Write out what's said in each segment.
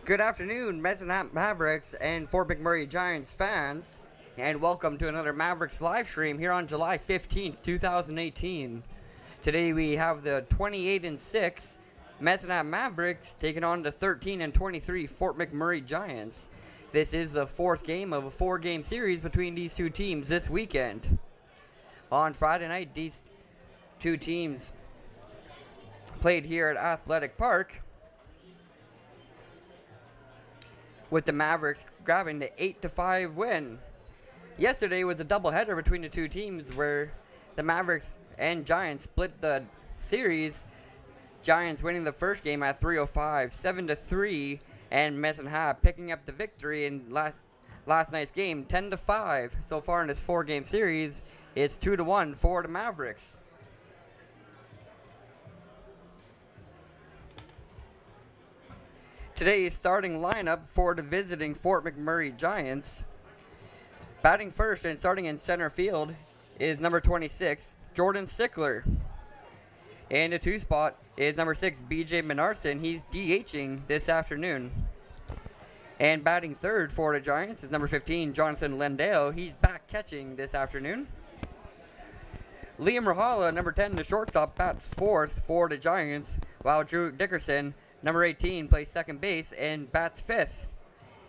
Good afternoon, Mavericks and Fort McMurray Giants fans, and welcome to another Mavericks live stream here on July 15th, 2018. Today we have the 28-6 Mavericks taking on the 13-23 Fort McMurray Giants. This is the fourth game of a four-game series between these two teams this weekend. On Friday night, these two teams played here at Athletic Park, with the Mavericks grabbing the 8-5 win. Yesterday was a doubleheader between the two teams where the Mavericks and Giants split the series. Giants winning the first game at 3:05, 7-3, and MHMavericks picking up the victory in last night's game, 10-5. So far in this four-game series, it's 2-1 for the Mavericks. Today's starting lineup for the visiting Fort McMurray Giants. Batting first and starting in center field is number 26, Jordan Sickler. And the two spot is number 6, BJ Menarson. He's DHing this afternoon. And batting third for the Giants is number 15, Jonathan Lendale. He's back catching this afternoon. Liam Rahala, number 10, the shortstop, bats fourth for the Giants, while Drew Dickerson, number 18, plays second base and bats fifth.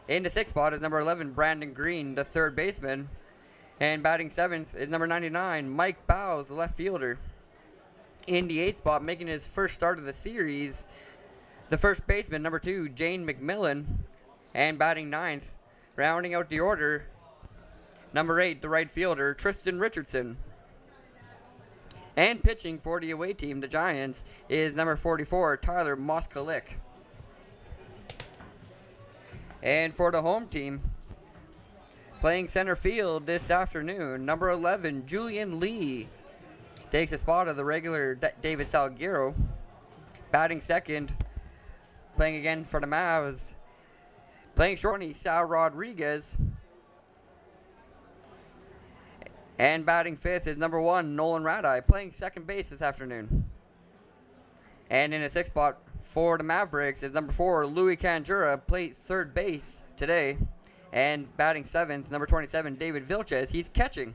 In the sixth spot is number 11, Brandon Green, the third baseman. And batting seventh is number 99, Mike Bowes, the left fielder. In the eighth spot, making his first start of the series, the first baseman, number 2, Jane McMillan. And batting ninth, rounding out the order, number 8, the right fielder, Tristan Richardson. And pitching for the away team, the Giants, is number 44, Tyler Moskalik. And for the home team, playing center field this afternoon, number 11, Julian Lee, takes the spot of the regular David Salguero. Batting second, playing again for the Mavs, playing short, Sal Rodriguez. And batting fifth is number 1, Nolan Radai, playing second base this afternoon. And in the sixth spot for the Mavericks is number 4, Louis Canjura, plays third base today. And batting seventh, number 27, David Vilches, he's catching.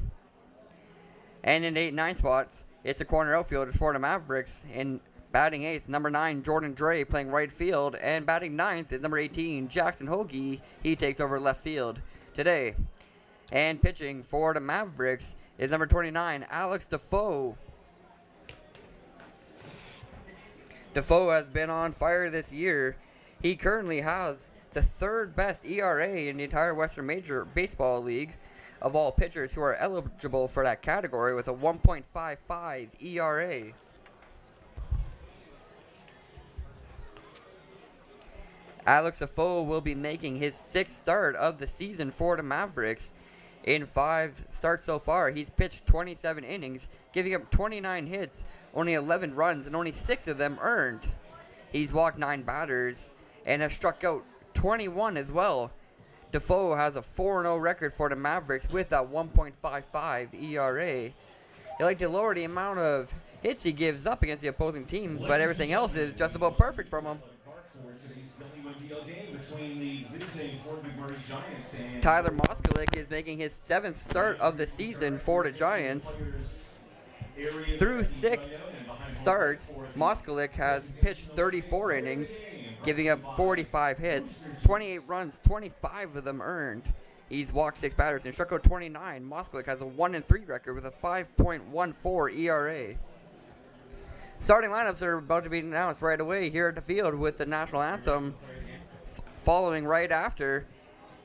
And in the 8 and 9 spots, it's a corner outfield for the Mavericks. And batting eighth, number 9, Jordan Dre, playing right field. And batting ninth is number 18, Jackson Hoagie, he takes over left field today. And pitching for the Mavericks is number 29, Alex Defoe. Defoe has been on fire this year. He currently has the third best ERA in the entire Western Major Baseball League of all pitchers who are eligible for that category, with a 1.55 ERA. Alex Defoe will be making his 6th start of the season for the Mavericks. In 5 starts so far, he's pitched 27 innings, giving up 29 hits, only 11 runs, and only 6 of them earned. He's walked 9 batters and has struck out 21 as well. Defoe has a 4-0 record for the Mavericks with that 1.55 ERA. They like to lower the amount of hits he gives up against the opposing teams, but everything else is just about perfect from him. Tyler Moskalik is making his 7th start of the season for the Giants. Through 6 starts, Moskalik has pitched 34 innings, giving up 45 hits, 28 runs, 25 of them earned. He's walked 6 batters and struck out 29. Moskalik has a 1-3 record with a 5.14 ERA. Starting lineups are about to be announced right away here at the field, with the national anthem following right after,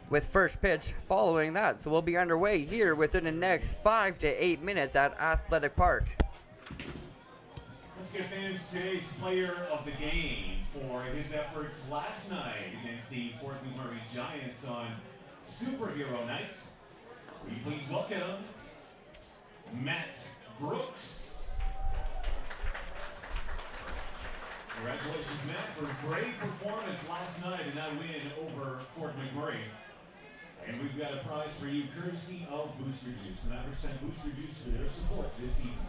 with first pitch following that. So we'll be underway here within the next 5 to 8 minutes at Athletic Park. Let's get fans today's player of the game for his efforts last night against the Fort McMurray Giants on Superhero Night. Will you please welcome Matt Brooks. Congratulations, Matt, for a great performance last night in that win over Fort McMurray. And we've got a prize for you, courtesy of Booster Juice. The Mavericks thank Booster Juice for their support this season.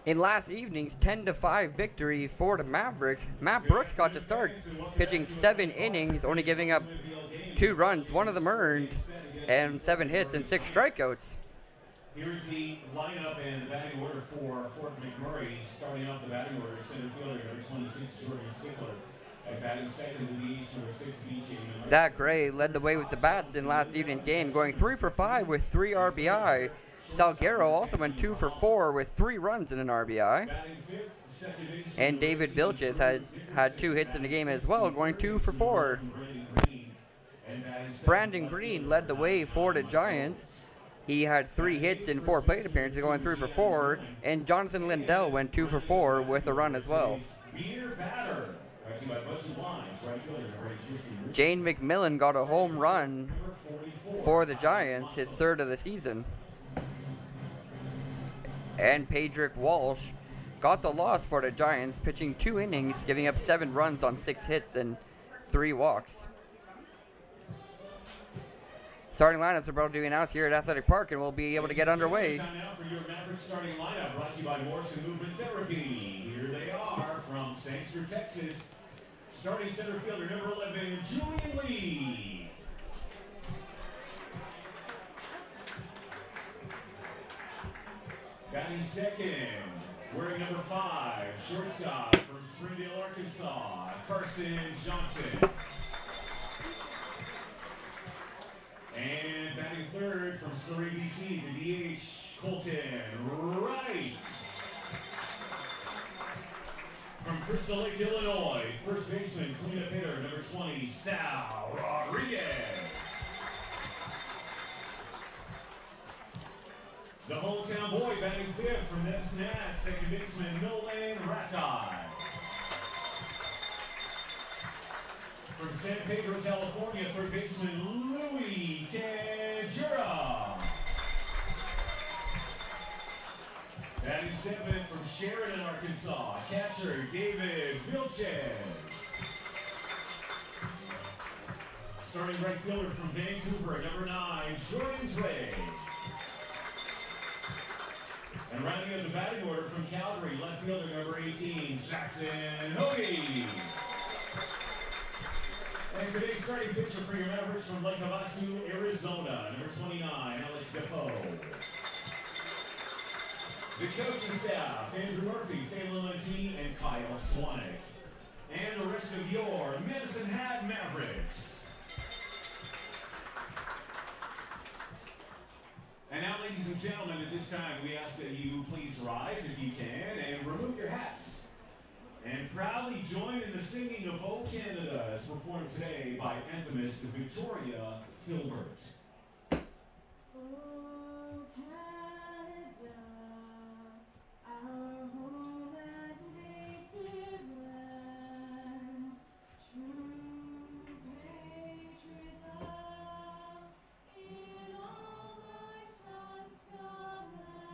In last evening's 10-5 victory for the Mavericks, Matt Brooks got to start, pitching 7 innings, only giving up 2 runs, 1 of them earned, and 7 hits and 6 strikeouts. Here's the lineup and the batting order for Fort McMurray. Starting off the batting order, center fielder number 26, Jordan Stickler. At batting second, the DH number 6, BJ. Zach Gray led the way with the bats in last evening's game, going 3 for 5 with 3 RBI. Salguero also went 2 for 4 with 3 runs and an RBI. And David Vilches had 2 hits in the game as well, going 2 for 4. Brandon Green led the way for the Giants. He had 3 hits in 4 plate appearances, going 3 for 4. And Jonathan Lindell went 2 for 4 with a run as well. Jane McMillan got a home run for the Giants, his 3rd of the season. And Pedrick Walsh got the loss for the Giants, pitching 2 innings, giving up 7 runs on 6 hits and 3 walks. Starting lineups are about to be announced here at Athletic Park, and we'll be able to get underway. Time now for your Mavericks starting lineup, brought to you by Morrison Movement Therapy. Here they are from Sangster, Texas. Starting center fielder number 11, Julian Lee. Batting second, wearing number 5, shortstop from Springdale, Arkansas, Carson Johnson. And batting third from Surrey, BC, the DH, Colton Wright. From Crystal Lake, Illinois, first baseman, cleanup hitter, number 20, Sal Rodriguez. The hometown boy batting 5th from Medicine Hat, second baseman, Nolan Ratai. From San Pedro, California, third baseman, Louis Canjura. Batting 7th from Sheridan, Arkansas, catcher David Vilches. Starting right fielder from Vancouver, number 9, Jordan Drake. And rounding out the batting order from Calgary, left fielder number 18, Jackson Hoagie. And today's starting pitcher for your Mavericks from Lake Havasu, Arizona, number 29, Alex Defoe. The coaching staff, Andrew Murphy, Phelan Lentini, and Kyle Swanek. And the rest of your Medicine Hat Mavericks. And now, ladies and gentlemen, at this time, we ask that you please rise, if you can, and remove your hats. And proudly join in the singing of O Canada, as performed today by anthemist Victoria Filbert. Oh, Canada, our home and native land, true patriot thou, in all thy sons command,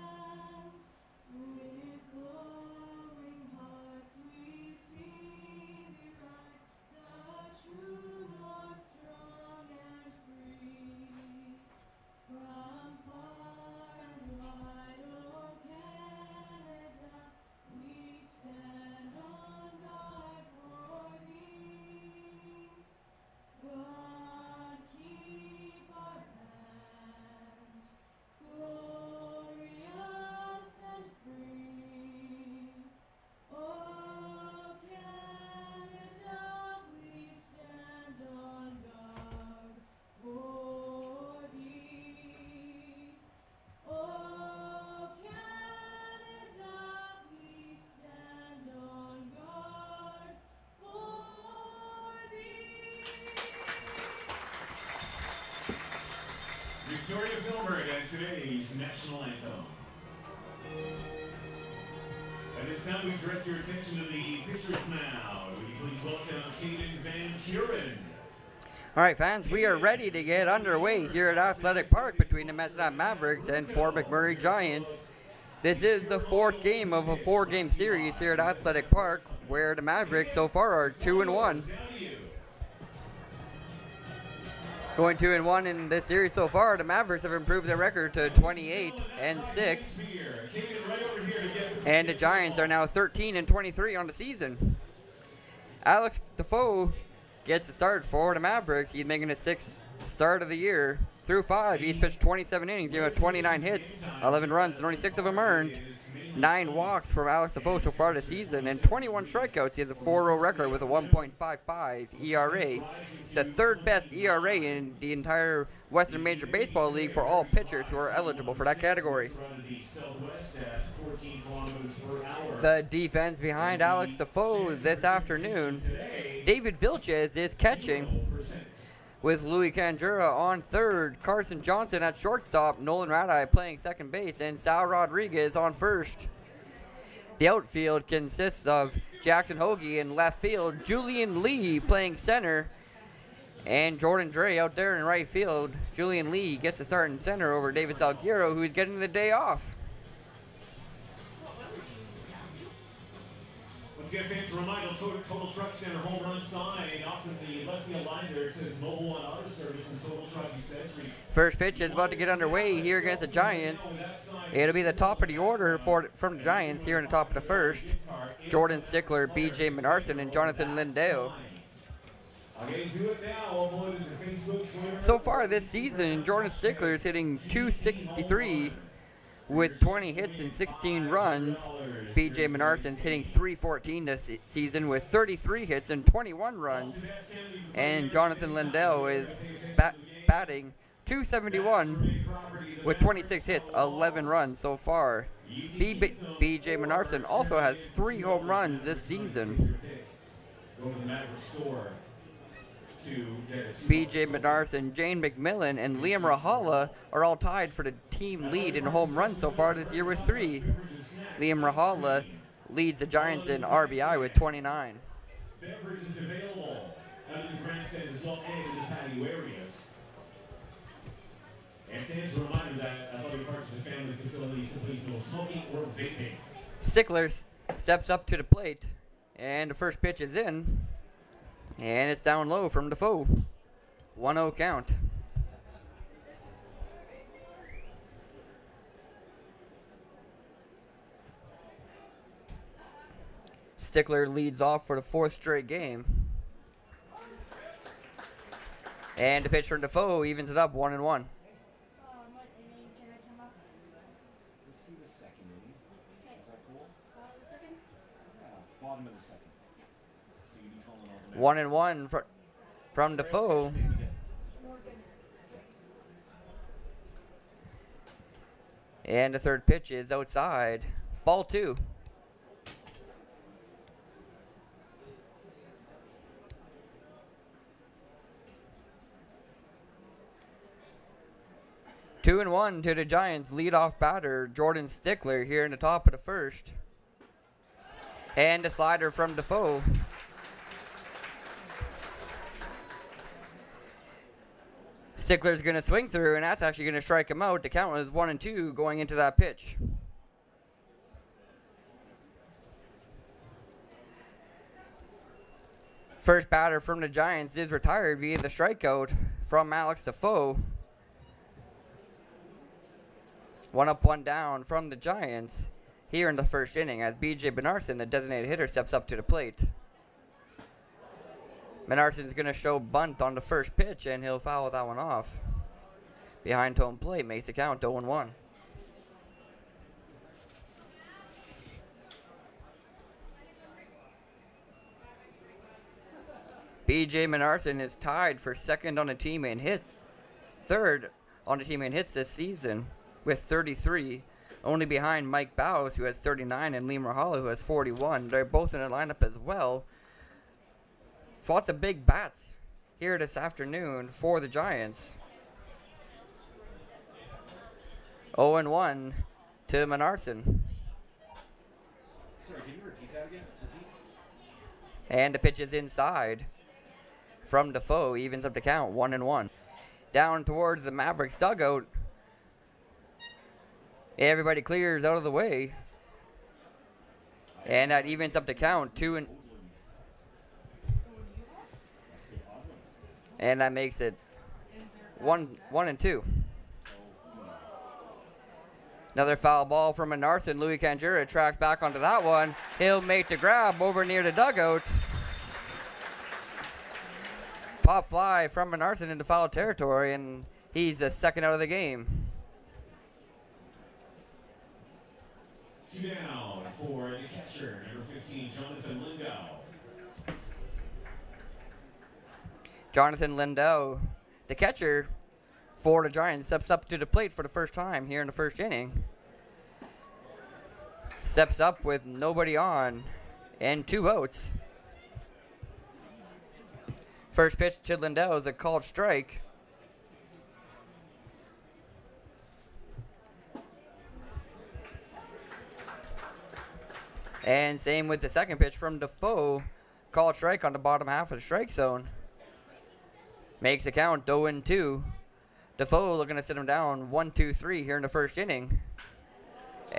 with glowing hearts we see thee rise, the true North strong and free. From far and wide, O Canada, we stand on guard for thee. God keep our land glorious and free. O Canada, we stand on guard for thee. O Canada, we stand on guard for thee. Victoria Filbert and today's national anthem. At this time, we direct your attention to the pitcher's mound. Would you please welcome Caden Van Kuren. All right, fans, we are ready to get underway here at Athletic Park between the Medicine Mavericks and Fort McMurray Giants. This is the 4th game of a 4-game series here at Athletic Park, where the Mavericks so far are 2-1. Going 2-1 in this series so far, the Mavericks have improved their record to 28-6. And the Giants are now 13-23 on the season. Alex Defoe gets the start for the Mavericks. He's making his 6th start of the year. Through 5, he's pitched 27 innings. He has 29 hits, 11 runs, and only 6 of them earned. 9 walks from Alex Defoe so far this season, and 21 strikeouts. He has a 4-0 record with a 1.55 ERA. The 3rd best ERA in the entire Western Major Baseball League for all pitchers who are eligible for that category. The defense behind Alex Defoe this afternoon, David Vilches is catching, with Louis Canjura on 3rd, Carson Johnson at shortstop, Nolan Radai playing 2nd base, and Sal Rodriguez on 1st. The outfield consists of Jackson Hoagie in left field, Julian Lee playing center, and Jordan Dre out there in right field. Julian Lee gets the start in center over David Salguero, who's getting the day off. Once again, fans, a reminder, Total Truck Center home run sign off in the left field line there. It says Mobile One Auto Service and Total Truck Accessories. First pitch is about to get underway here against the Giants. It'll be the top of the order from the Giants here in the top of the 1st. Jordan Stickler, B.J. Menarson, and Jonathan Lindale. So far this season, Jordan Stickler is hitting .263 with 20 hits and 16 runs. B.J. Menarson's hitting .314 this season with 33 hits and 21 runs. And Jonathan Lindell is batting .271 with 26 hits, 11 runs so far. B.J. Menarson also has 3 home runs this season. B.J. Menarson, Jane McMillan, and Liam Rahala are all tied for the team lead in home runs so far this year with 3. Liam Rahala leads the Giants in RBI with 29. Beverages available under the grandstand as well and in the patio areas. And fans, a reminder that other parts of the family facilities, so please no smoking or vaping. Stickler steps up to the plate, and the first pitch is in. And it's down low from Defoe. 1-0 count. Stickler leads off for the 4th straight game. And the pitch from Defoe evens it up 1-1. Bottom of the 2nd. 1-1 from Defoe. And the 3rd pitch is outside. Ball 2. Two and 1 to the Giants leadoff batter Jordan Stickler here in the top of the 1st. And a slider from Defoe. Stickler's going to swing through, and that's actually going to strike him out. The count was 1-2 going into that pitch. First batter from the Giants is retired via the strikeout from Alex Defoe. 1 up, 1 down from the Giants here in the 1st inning as B.J. Benarson, the designated hitter, steps up to the plate. Menarson's going to show bunt on the first pitch, and he'll foul that one off. Behind home plate makes the count 0-1. B.J. Menarson is tied for 2nd on the team in hits, 3rd on the team in hits this season with 33, only behind Mike Bowes, who has 39, and Liam Rahala, who has 41. They're both in the lineup as well. So lots of big bats here this afternoon for the Giants. 0-1 to Menarson. Sorry, can you repeat that again? And the pitch is inside from Defoe, evens up the count 1-1. Down towards the Mavericks dugout. Everybody clears out of the way. And that evens up the count 2-2. And that makes it 1-2. Another foul ball from Menarson. Louis Kanjura tracks back onto that one. He'll make the grab over near the dugout. Pop fly from Menarson into foul territory, and he's the second out of the game. 2 down for the catcher, number 15, Jonathan Lindau. Jonathan Lindau, the catcher for the Giants, steps up to the plate for the first time here in the first inning. Steps up with nobody on and 2 outs. First pitch to Lindau is a called strike. And same with the second pitch from Defoe. Called strike on the bottom half of the strike zone. Makes the count 0-2. Defoe looking to sit him down 1-2-3 here in the first inning.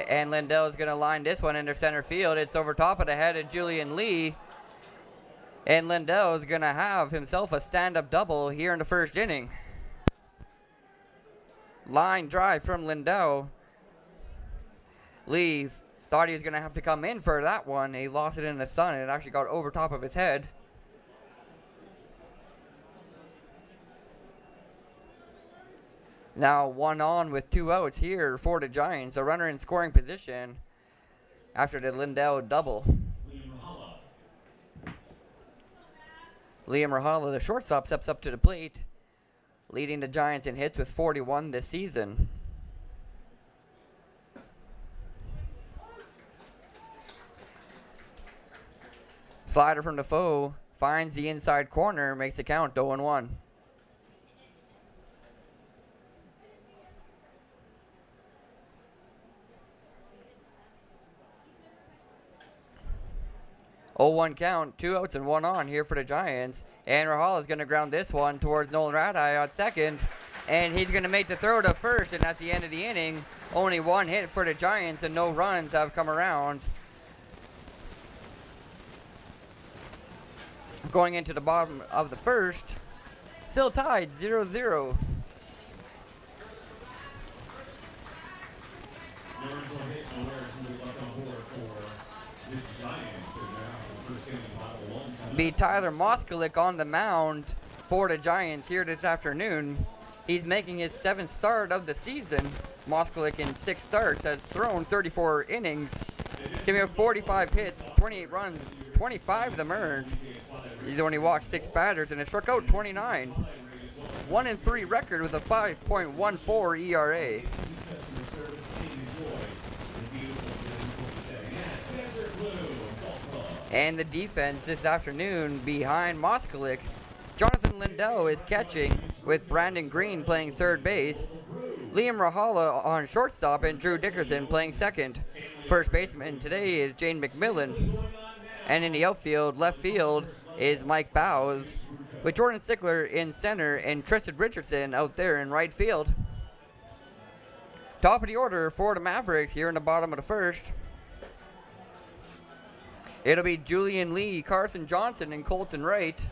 And Lindell's going to line this one into center field. It's over top of the head of Julian Lee. And Lindell's going to have himself a stand-up double here in the first inning. Line drive from Lindell. Lee thought he was going to have to come in for that one. He lost it in the sun, and it actually got over top of his head. Now 1 on with 2 outs here for the Giants. A runner in scoring position after the Lindell double. Liam Rahala, the shortstop, steps up to the plate, leading the Giants in hits with 41 this season. Slider from Defoe finds the inside corner, makes the count 0-1. 0-1 count, 2 outs and 1 on here for the Giants. And Rahal is going to ground this one towards Nolan Radai on second. And he's going to make the throw to first. And at the end of the inning, only 1 hit for the Giants and no runs have come around. Going into the bottom of the first, still tied 0-0. Be Tyler Moskalik on the mound for the Giants here this afternoon. He's making his 7th start of the season. Moskalik in 6 starts has thrown 34 innings, giving up 45 hits, 28 runs, 25 of them earned. He's only walked 6 batters and has struck out 29. 1-3 record with a 5.14 ERA. And the defense this afternoon behind Moskalik. Jonathan Lindell is catching with Brandon Green playing third base. Liam Rahala on shortstop and Drew Dickerson playing second. First baseman today is Jane McMillan. And in the outfield, left field, is Mike Bowes, with Jordan Stickler in center and Tristan Richardson out there in right field. Top of the order for the Mavericks here in the bottom of the first. It'll be Julian Lee, Carson Johnson, and Colton Wright.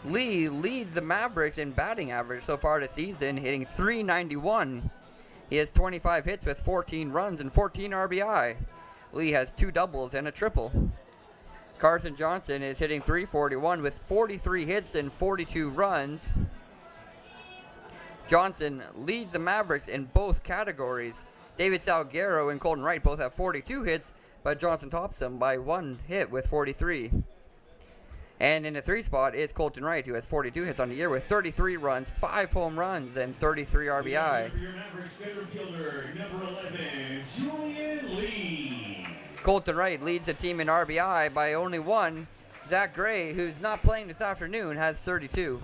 Lee leads the Mavericks in batting average so far this season, hitting .391. He has 25 hits with 14 runs and 14 RBI. Lee has 2 doubles and a triple. Carson Johnson is hitting .341 with 43 hits and 42 runs. Johnson leads the Mavericks in both categories. David Salguero and Colton Wright both have 42 hits, but Johnson tops them by 1 hit with 43. And in the 3 spot is Colton Wright, who has 42 hits on the year with 33 runs, 5 home runs, and 33 RBI. For your Mavericks center fielder, number 11, Julian Lee. Colton Wright leads the team in RBI by only 1. Zach Gray, who's not playing this afternoon, has 32.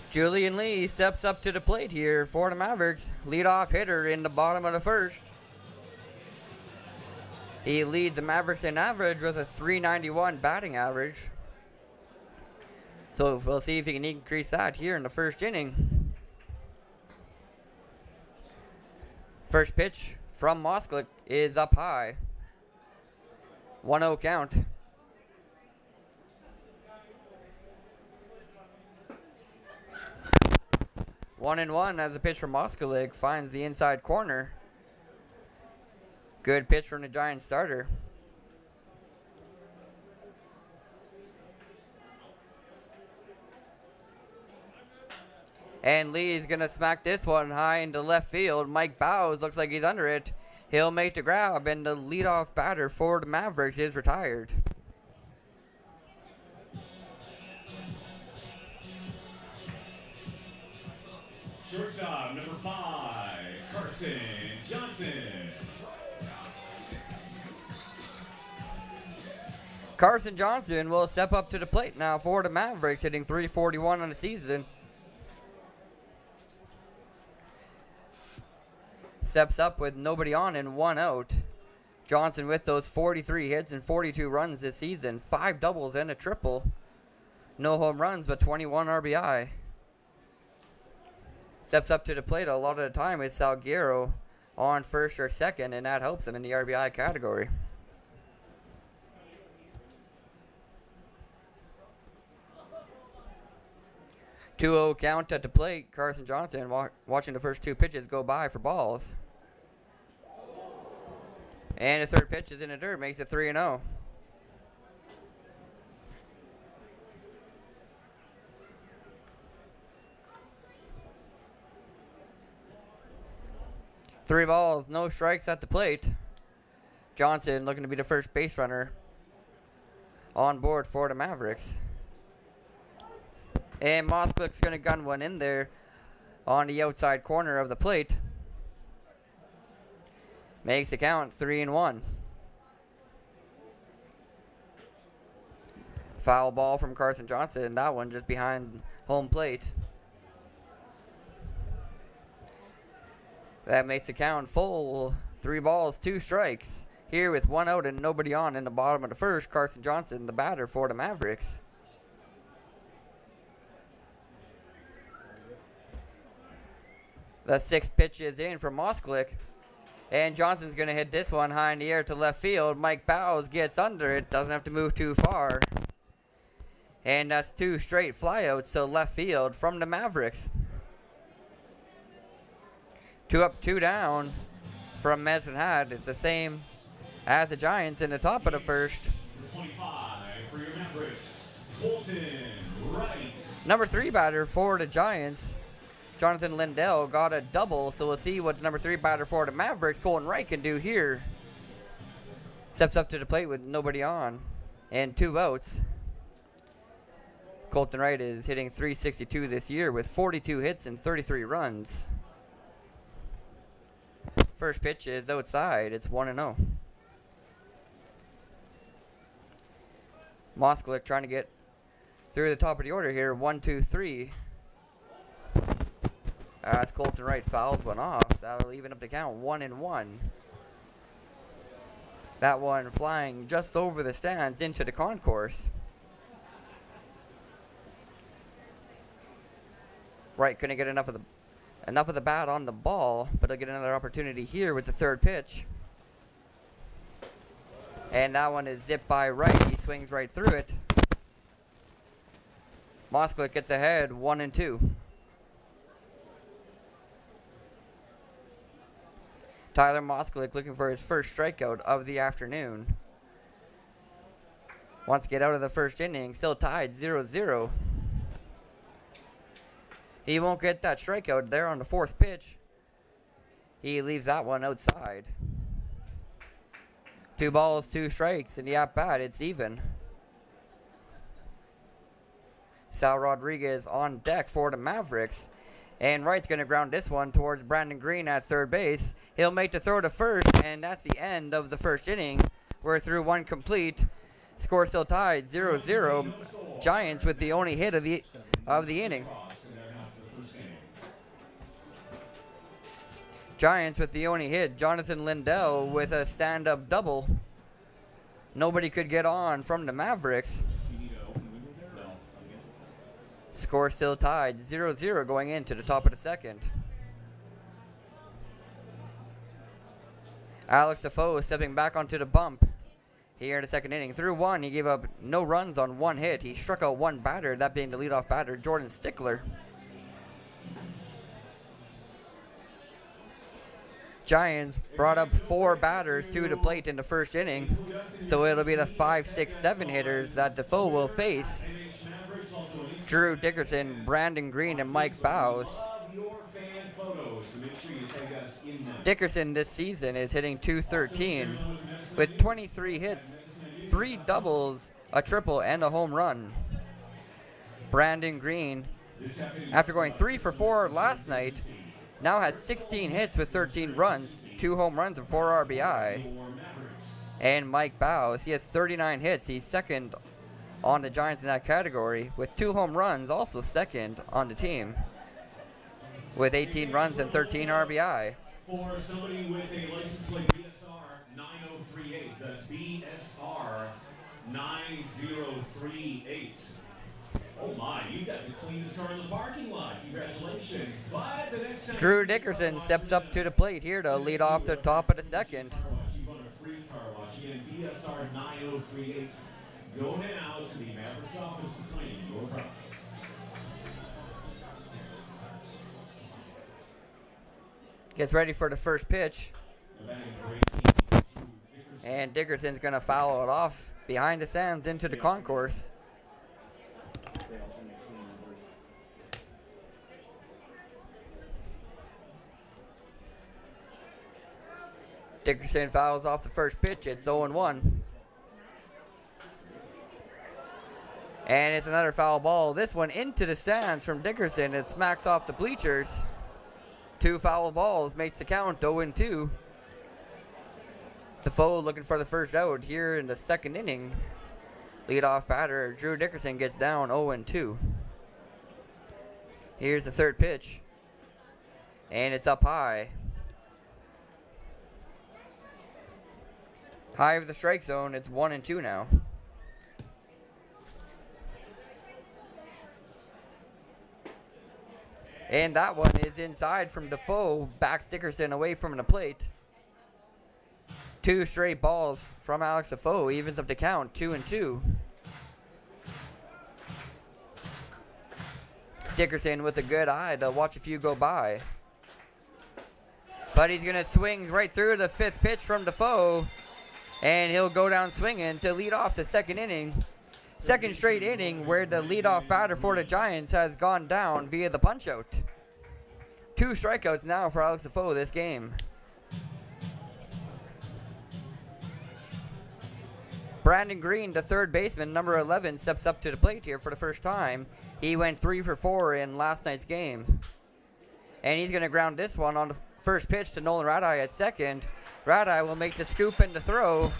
Julian Lee steps up to the plate here for the Mavericks. Leadoff hitter in the bottom of the first. He leads the Mavericks in average with a .391 batting average. So we'll see if he can increase that here in the first inning. First pitch from Mosklik is up high. 1-0 count. One and one as the pitch from Moskalik finds the inside corner. Good pitch from the Giants starter. And Lee's going to smack this one high into left field. Mike Bowes looks like he's under it. He'll make the grab, and the leadoff batter for the Mavericks is retired. Shortstop, number 5, Carson Johnson. Carson Johnson will step up to the plate now for the Mavericks, hitting .341 on the season. Steps up with nobody on and 1 out. Johnson with those 43 hits and 42 runs this season. 5 doubles and a triple. No home runs, but 21 RBI. Steps up to the plate a lot of the time with Salguero on first or second, and that helps him in the RBI category. Two-0 count at the plate. Carson Johnson watching the first 2 pitches go by for balls. And the third pitch is in the dirt, makes it 3-0. Three balls, no strikes at the plate. Johnson looking to be the first base runner on board for the Mavericks. And Mosklik's going to gun one in there on the outside corner of the plate. Makes the count 3-1. Foul ball from Carson Johnson. That one just behind home plate. That makes the count full. 3 balls, 2 strikes. Here with 1 out and nobody on in the bottom of the first. Carson Johnson, the batter for the Mavericks. The 6th pitch is in from Mosklik. And Johnson's going to hit this one high in the air to left field. Mike Bowes gets under it. Doesn't have to move too far. And that's 2 straight flyouts to left field from the Mavericks. 2 up, 2 down from Medicine Hat. It's the same as the Giants in the top of the first. 25 for your Mavericks, Colton Wright. Number 3 batter for the Giants, Jonathan Lindell, got a double, so we'll see what the number 3 batter for the Mavericks, Colton Wright, can do here. Steps up to the plate with nobody on and 2 outs. Colton Wright is hitting .362 this year with 42 hits and 33 runs. First pitch is outside. It's 1-0. Moskalik trying to get through the top of the order here. 1, 2, 3. As Colton Wright fouls one off. That'll even up the count. 1-1. That one flying just over the stands into the concourse. Wright couldn't get enough of the bat on the ball, but he'll get another opportunity here with the 3rd pitch. And that one is zipped by Wright. He swings right through it. Moskalik gets ahead 1-2. Tyler Moskalik looking for his first strikeout of the afternoon. Wants to get out of the first inning. Still tied 0-0. He won't get that strikeout there on the 4th pitch. He leaves that one outside. 2 balls, 2 strikes, and the at-bat, it's even. Sal Rodriguez on deck for the Mavericks. And Wright's going to ground this one towards Brandon Green at 3rd base. He'll make the throw to first, and that's the end of the first inning. We're through 1 complete. Score still tied 0-0. Giants with the only hit of the inning. Giants with the only hit. Jonathan Lindell with a stand-up double. Nobody could get on from the Mavericks. Score still tied 0-0 going into the top of the second. Alex Defoe stepping back onto the bump here in the second inning. Through one, he gave up no runs on one hit. He struck out one batter, that being the leadoff batter, Jordan Stickler. Giants brought up 4 batters to the plate in the first inning, so it'll be the 5, 6, 7 hitters that Defoe will face. Drew Dickerson, Brandon Green, and Mike Bowes. Dickerson this season is hitting .213 with 23 hits, 3 doubles, a triple, and a home run. Brandon Green, after going 3 for 4 last night, now has 16 hits with 13 runs, 2 home runs, and 4 RBI. And Mike Bowes, he has 39 hits. He's second on the Giants in that category with 2 home runs, also second on the team with 18 runs and 13 RBI. For somebody with a license plate BSR 9038, that's BSR 9038. Oh my, you got the cleanest car in the parking lot. Congratulations. But the next Drew Dickerson steps up to the plate here to lead off the top of the second. You've won a free car wash. Again, BSR 9038. Go now to the Mavericks office to claim your prize. Gets ready for the first pitch. And Dickerson's going to foul it off behind the stands into the concourse. Dickerson fouls off the first pitch. It's 0-1. And it's another foul ball. This one into the stands from Dickerson. It smacks off the bleachers. 2 foul balls makes the count 0-2. Defoe looking for the first out here in the second inning. Leadoff batter Drew Dickerson gets down 0-2. Here's the third pitch. And it's up high. High of the strike zone. It's 1-2 now. And that one is inside from Defoe. Backs Dickerson away from the plate. 2 straight balls from Alex Defoe. Evens up the count 2-2. Dickerson with a good eye to watch a few go by. But he's going to swing right through the 5th pitch from Defoe. And he'll go down swinging to lead off the second inning. Second straight inning where the leadoff batter for the Giants has gone down via the punch-out. 2 strikeouts now for Alex Defoe this game. Brandon Green, the third baseman, number 11, steps up to the plate here for the first time. He went 3 for 4 in last night's game. And he's going to ground this one on the first pitch to Nolan Radai at second. Radai will make the scoop and the throw.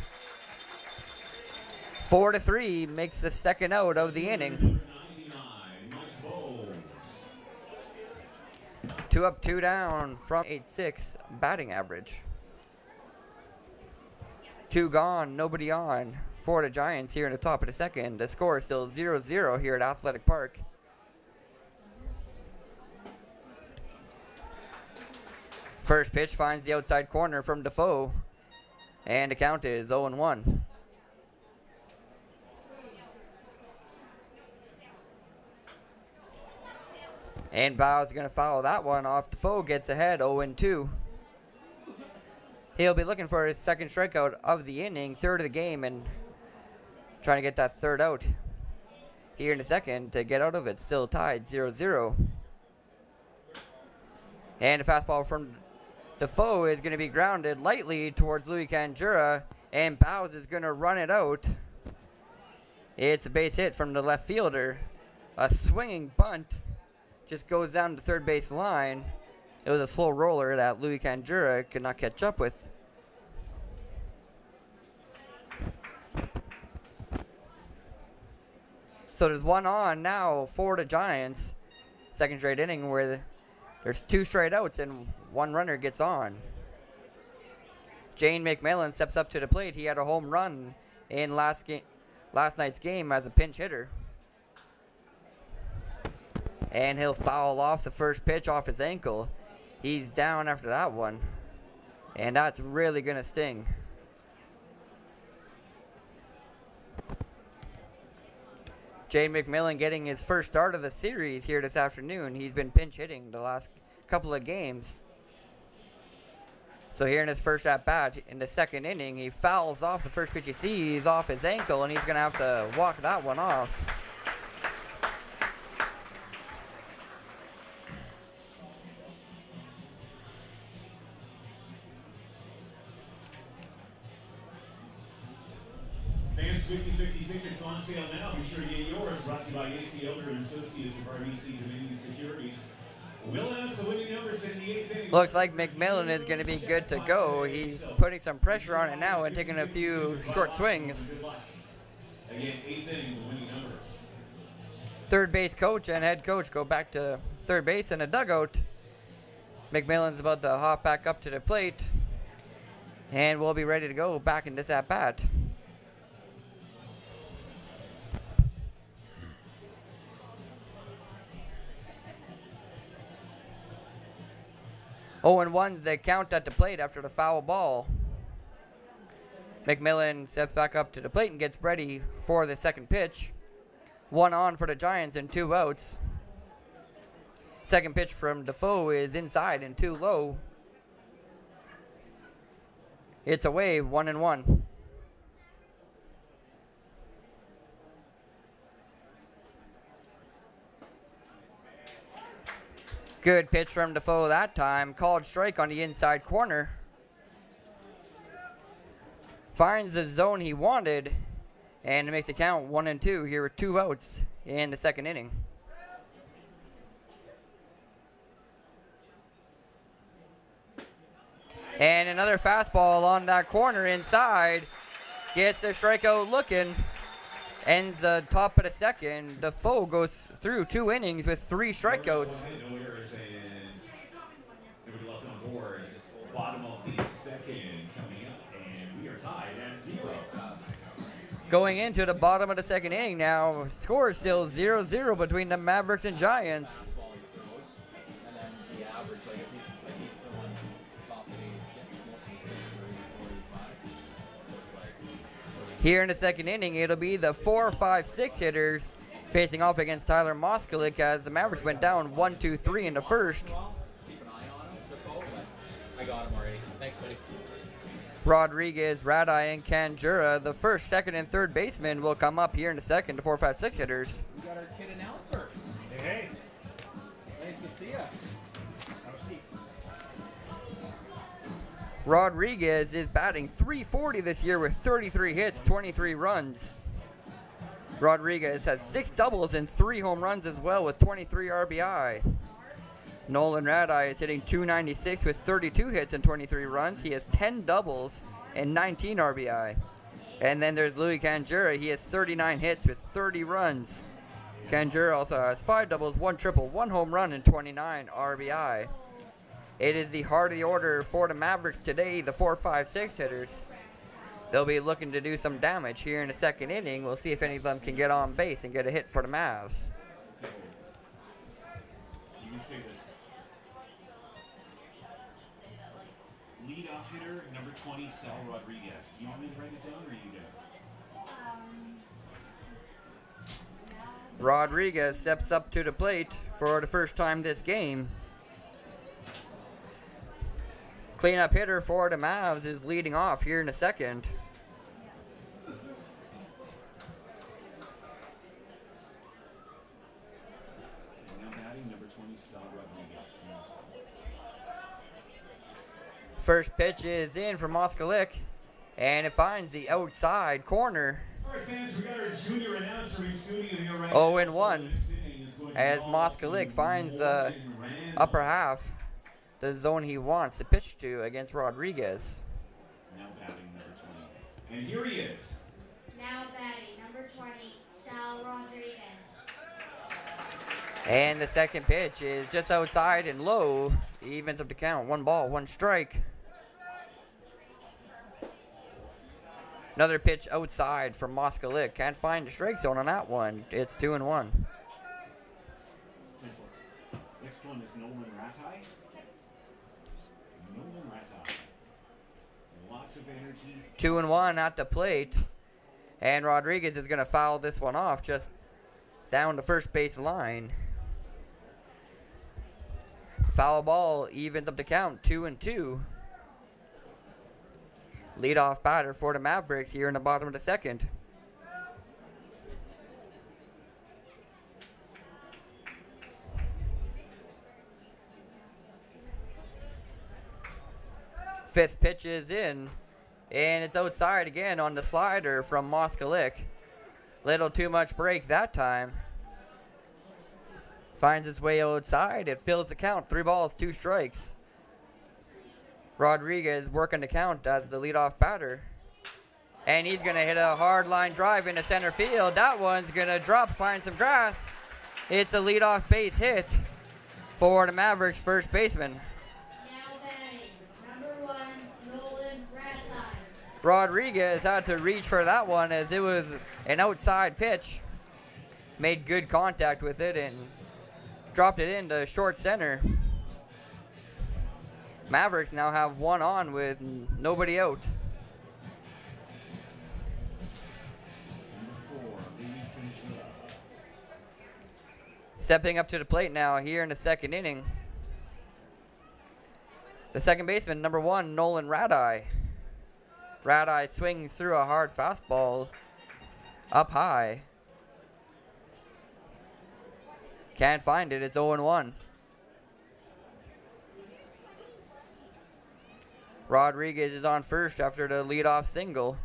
4-3 makes the second out of the inning. 2 up, 2 down from 8.6 batting average. 2 gone, nobody on for the Giants here in the top of the second. The score is still 0-0 here at Athletic Park. First pitch finds the outside corner from Defoe. And the count is 0-1. And Bowes is going to foul that one off. Defoe gets ahead 0-2. He'll be looking for his second strikeout of the inning, third of the game, and trying to get that third out here in the second to get out of it. Still tied 0-0. And a fastball from Defoe is going to be grounded lightly towards Louis Canjura, and Bowes is going to run it out. It's a base hit from the left fielder. A swinging bunt just goes down the third base line. It was a slow roller that Louis Canjura could not catch up with. So there's one on now for the Giants. Second straight inning where there's 2 straight outs and 1 runner gets on. Jane McMillan steps up to the plate. He had a home run in last night's game as a pinch hitter. And he'll foul off the first pitch off his ankle. He's down after that one. And that's really going to sting. Jade McMillan getting his first start of the series here this afternoon. He's been pinch hitting the last couple of games. So here in his first at-bat in the second inning, he fouls off the first pitch he sees off his ankle, and he's going to have to walk that one off. Fans, 50-50 tickets on sale now. Be sure to get yours. Brought to you by AC Elder and Associates of RBC Dominion Securities. We'll announce the winning numbers in the 8th inning. Looks like McMillan is going to be good to go. He's putting some pressure on it now and taking a few short swings. Again, 8th inning, the winning numbers. Third base coach and head coach go back to third base in a dugout. McMillan's about to hop back up to the plate. And we'll be ready to go back in this at-bat. 0-1's the count at the plate after the foul ball. McMillan steps back up to the plate and gets ready for the second pitch. 1 on for the Giants and 2 outs. Second pitch from Defoe is inside and 2 low. It's away, 1-1. Good pitch from Defoe that time. Called strike on the inside corner. Finds the zone he wanted. And it makes the count 1-2 here with 2 outs in the second inning. And another fastball on that corner inside. Gets the strikeout looking. Ends the top of the second. Defoe goes through 2 innings with 3 strikeouts. Bottom of the second coming up, and we are tied at 0. Going into the bottom of the second inning now. Score is still 0-0 between the Mavericks and Giants. Here in the second inning, it'll be the 4, 5, 6 hitters facing off against Tyler Moskalik as the Mavericks went down 1-2-3 in the first. I got him already. Thanks, buddy. Rodriguez, Radai, and Kanjura, the first, second, and third baseman, will come up here in the second, the 4, 5, 6 hitters. We got our kid announcer. Hey. Nice to see you. Have a seat. Rodriguez is batting .340 this year with 33 hits, 23 runs. Rodriguez has 6 doubles and 3 home runs as well with 23 RBI. Nolan Radai is hitting .296 with 32 hits and 23 runs. He has 10 doubles and 19 RBI. And then there's Louis Kanjura. He has 39 hits with 30 runs. Kanjura also has 5 doubles, 1 triple, 1 home run, and 29 RBI. It is the heart of the order for the Mavericks today, the 4, 5, 6 hitters. They'll be looking to do some damage here in the second inning. We'll see if any of them can get on base and get a hit for the Mavs. You can say this. Leadoff hitter, number 20, Sal Rodriguez. Do you want me to write it down, or you good? Rodriguez steps up to the plate for the first time this game. Cleanup hitter for the Mavs is leading off here in the second. And now batting, number 20, Sal Rodriguez. First pitch is in for Moskalik, and it finds the outside corner. All right, fans, we got our junior announcer in studio here right 0-1 as Moskalik finds the upper half, the zone he wants to pitch to against Rodriguez. Now batting, number 20. And here he is. Now batting, number 20, Sal Rodriguez. And the second pitch is just outside and low. He evens up the count. 1 ball, 1 strike. Another pitch outside from Moskalik. Can't find the strike zone on that one. It's 2-1. on is Nolan Ratai. Nolan Ratai. Lots of energy. 2-1 at the plate. And Rodriguez is going to foul this one off just down the first base line. Foul ball evens up the count, 2-2. Leadoff batter for the Mavericks here in the bottom of the second. Fifth pitch is in, and it's outside again on the slider from Moskalik. Little too much break that time. Finds its way outside. It fills the count. 3 balls, 2 strikes. Rodriguez working the count as the leadoff batter. And he's going to hit a hard line drive into center field. That one's going to drop, find some grass. It's a leadoff base hit for the Mavericks first baseman. Now batting, number 1, Nolan Ratai. Rodriguez had to reach for that one as it was an outside pitch. Made good contact with it and dropped it into short center. Mavericks now have 1 on with nobody out. Stepping up to the plate now here in the second inning. The second baseman, number 1, Nolan Ratai. Ratai swings through a hard fastball up high. Can't find it. It's 0-1. Rodriguez is on first after the leadoff single.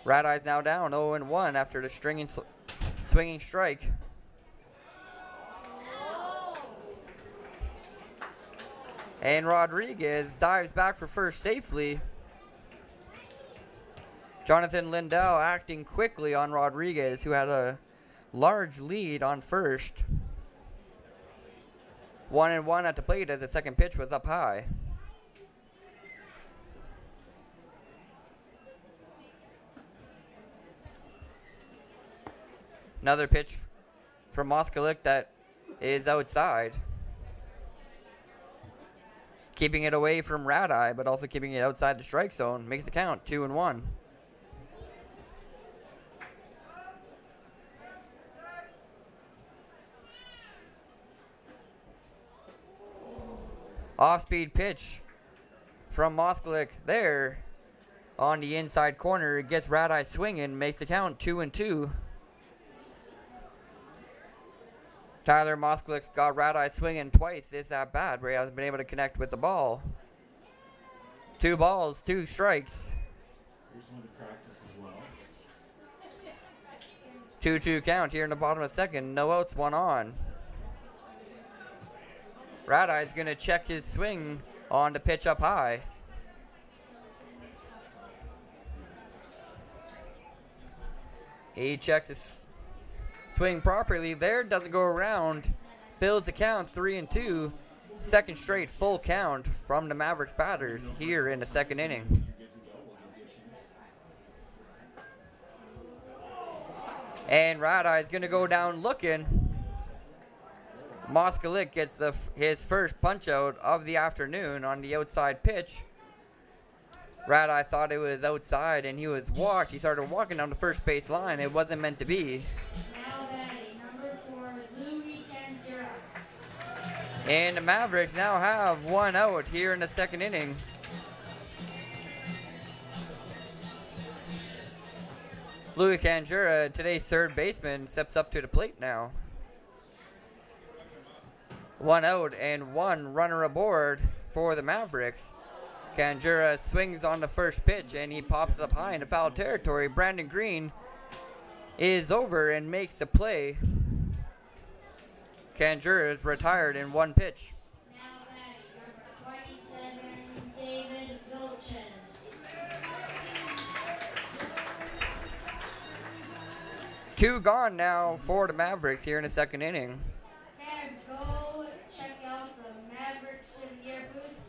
Radai's now down 0-1 after the swinging strike. And Rodriguez dives back for first safely. Jonathan Lindell acting quickly on Rodriguez, who had a large lead on first. 1-1 at the plate as the second pitch was up high. Another pitch from Moskalik that is outside. Keeping it away from Ratai, but also keeping it outside the strike zone. Makes the count 2-1. Off-speed pitch from Moskalik there on the inside corner. It gets Ratai swinging, makes the count 2-2. Tyler Moskalik's got Ratai swinging twice this at bat where he hasn't been able to connect with the ball. 2 balls, 2 strikes. Here's one to practice as well. 2-2 count here in the bottom of the second. No outs, 1 on. Radai's going to check his swing on the pitch up high. He checks his swing properly there, doesn't go around. Fills the count 3-2. Second straight full count from the Mavericks batters here in the second inning. And Radai's going to go down looking. Moskalik gets his first punch out of the afternoon on the outside pitch. Ratai thought it was outside and he was walked. He started walking down the first base line. It wasn't meant to be. Now batting, number 4, Louis Cantura. And the Mavericks now have 1 out here in the second inning. Louis Cantura, today's third baseman, steps up to the plate now. 1 out and 1 runner aboard for the Mavericks. Cantura swings on the first pitch and he pops it up high in the foul territory. Brandon Green is over and makes the play. Cantura is retired in 1 pitch. Now batting, number 27, David Vilches. 2 gone now for the Mavericks here in the second inning. Fans, go check out the Mavericks in your booth.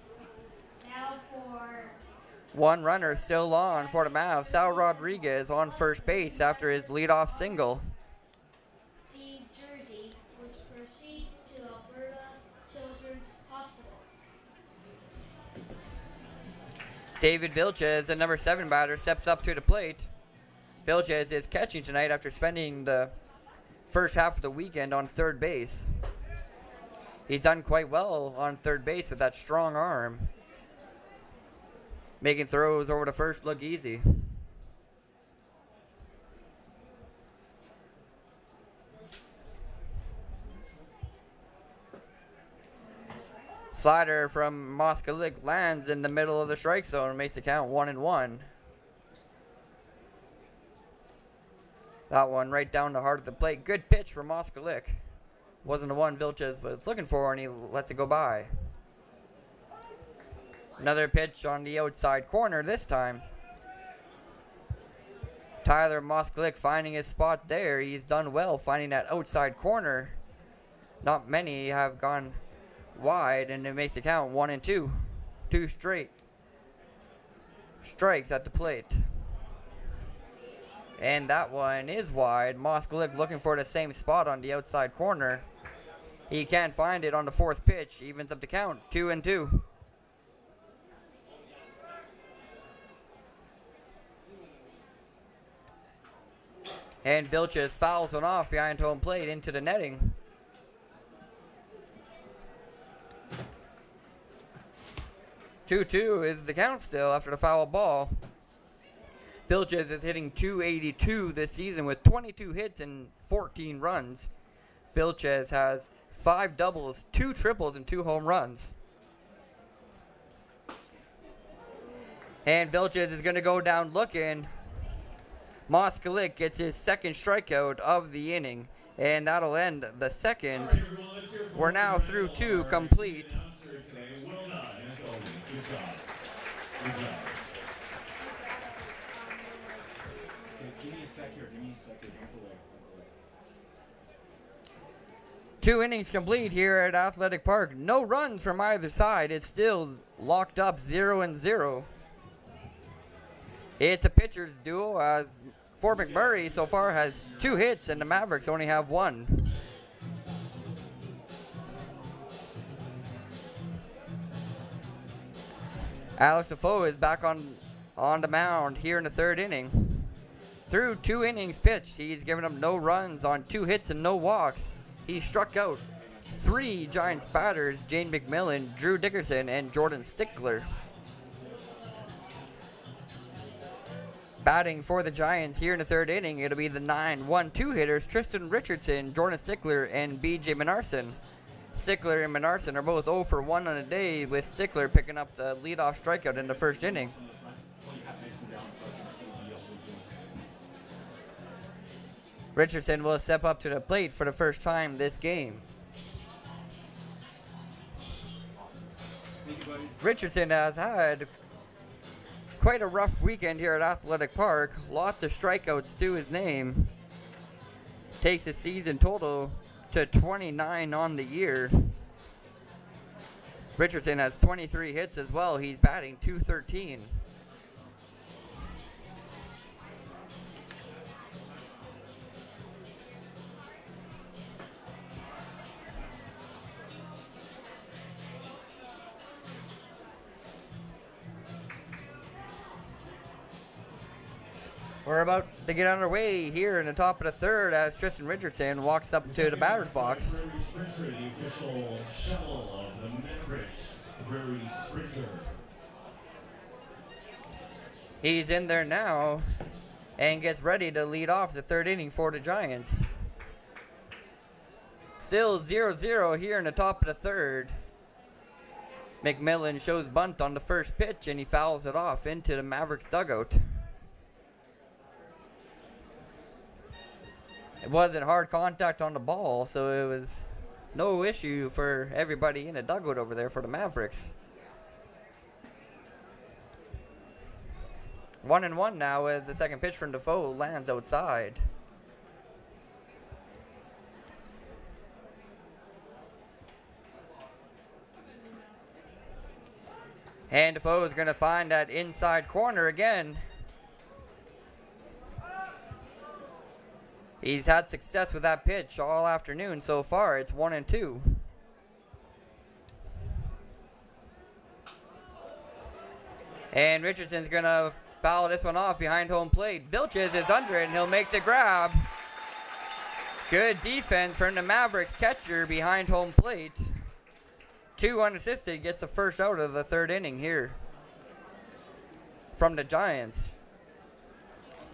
Now for 1 runner still on for the Mavs. Sal Rodriguez on first base after his leadoff single. the jersey, which proceeds to Alberta to David Vilches, the number 7 batter, steps up to the plate. Vilches is catching tonight after spending the first half of the weekend on third base. He's done quite well on third base with that strong arm, making throws over to first look easy. Slider from Moskalik lands in the middle of the strike zone and makes the count 1-1. That one right down the heart of the plate. Good pitch from Moskalik. Wasn't the one Vilches was looking for, and he lets it go by. Another pitch on the outside corner this time. Tyler Moskalik finding his spot there. He's done well finding that outside corner. Not many have gone wide, and it makes the count 1-2. 2 straight strikes at the plate. And that one is wide. Moskalik looking for the same spot on the outside corner. He can't find it on the 4th pitch. Evens up the count 2-2. And Vilches fouls one off behind home plate into the netting. Two is the count still after the foul ball. Vilches is hitting .282 this season with 22 hits and 14 runs. Vilches has 5 doubles, 2 triples, and 2 home runs. And Vilches is going to go down looking. Moskalik gets his 2nd strikeout of the inning, and that'll end the 2nd. We're now through 2 complete. Good job. Give me a sec here. Give me a sec here. Don't go away. 2 innings complete here at Athletic Park. No runs from either side. It's still locked up 0-0. It's a pitcher's duel as Fort McMurray so far has 2 hits and the Mavericks only have 1. Alex Defoe is back on the mound here in the 3rd inning. Through 2 innings pitched, he's given up no runs on 2 hits and no walks. He struck out 3 Giants batters, Jane McMillan, Drew Dickerson, and Jordan Stickler. Batting for the Giants here in the 3rd inning, it'll be the 9-1-2 hitters, Tristan Richardson, Jordan Stickler, and B.J. Menarson. Stickler and Menarson are both 0 for 1 on the day, with Stickler picking up the leadoff strikeout in the 1st inning. Richardson will step up to the plate for the first time this game. Richardson has had quite a rough weekend here at Athletic Park. Lots of strikeouts to his name. Takes his season total to 29 on the year. Richardson has 23 hits as well. He's batting .213. We're about to get underway here in the top of the 3rd as Tristan Richardson walks up to the batter's box. Sprinter, the official shuttle of the Mavericks, Prairie Sprinter. He's in there now and gets ready to lead off the 3rd inning for the Giants. Still 0-0 here in the top of the 3rd. McMillan shows bunt on the 1st pitch and he fouls it off into the Mavericks dugout. It wasn't hard contact on the ball, so it was no issue for everybody in the dugout over there for the Mavericks. 1-1 now as the 2nd pitch from Defoe lands outside. And Defoe is going to find that inside corner again. He's had success with that pitch all afternoon so far. It's 1-2. And Richardson's going to foul this one off behind home plate. Vilches is under it, and he'll make the grab. Good defense from the Mavericks catcher behind home plate. 2 unassisted, gets the first out of the third inning here from the Giants.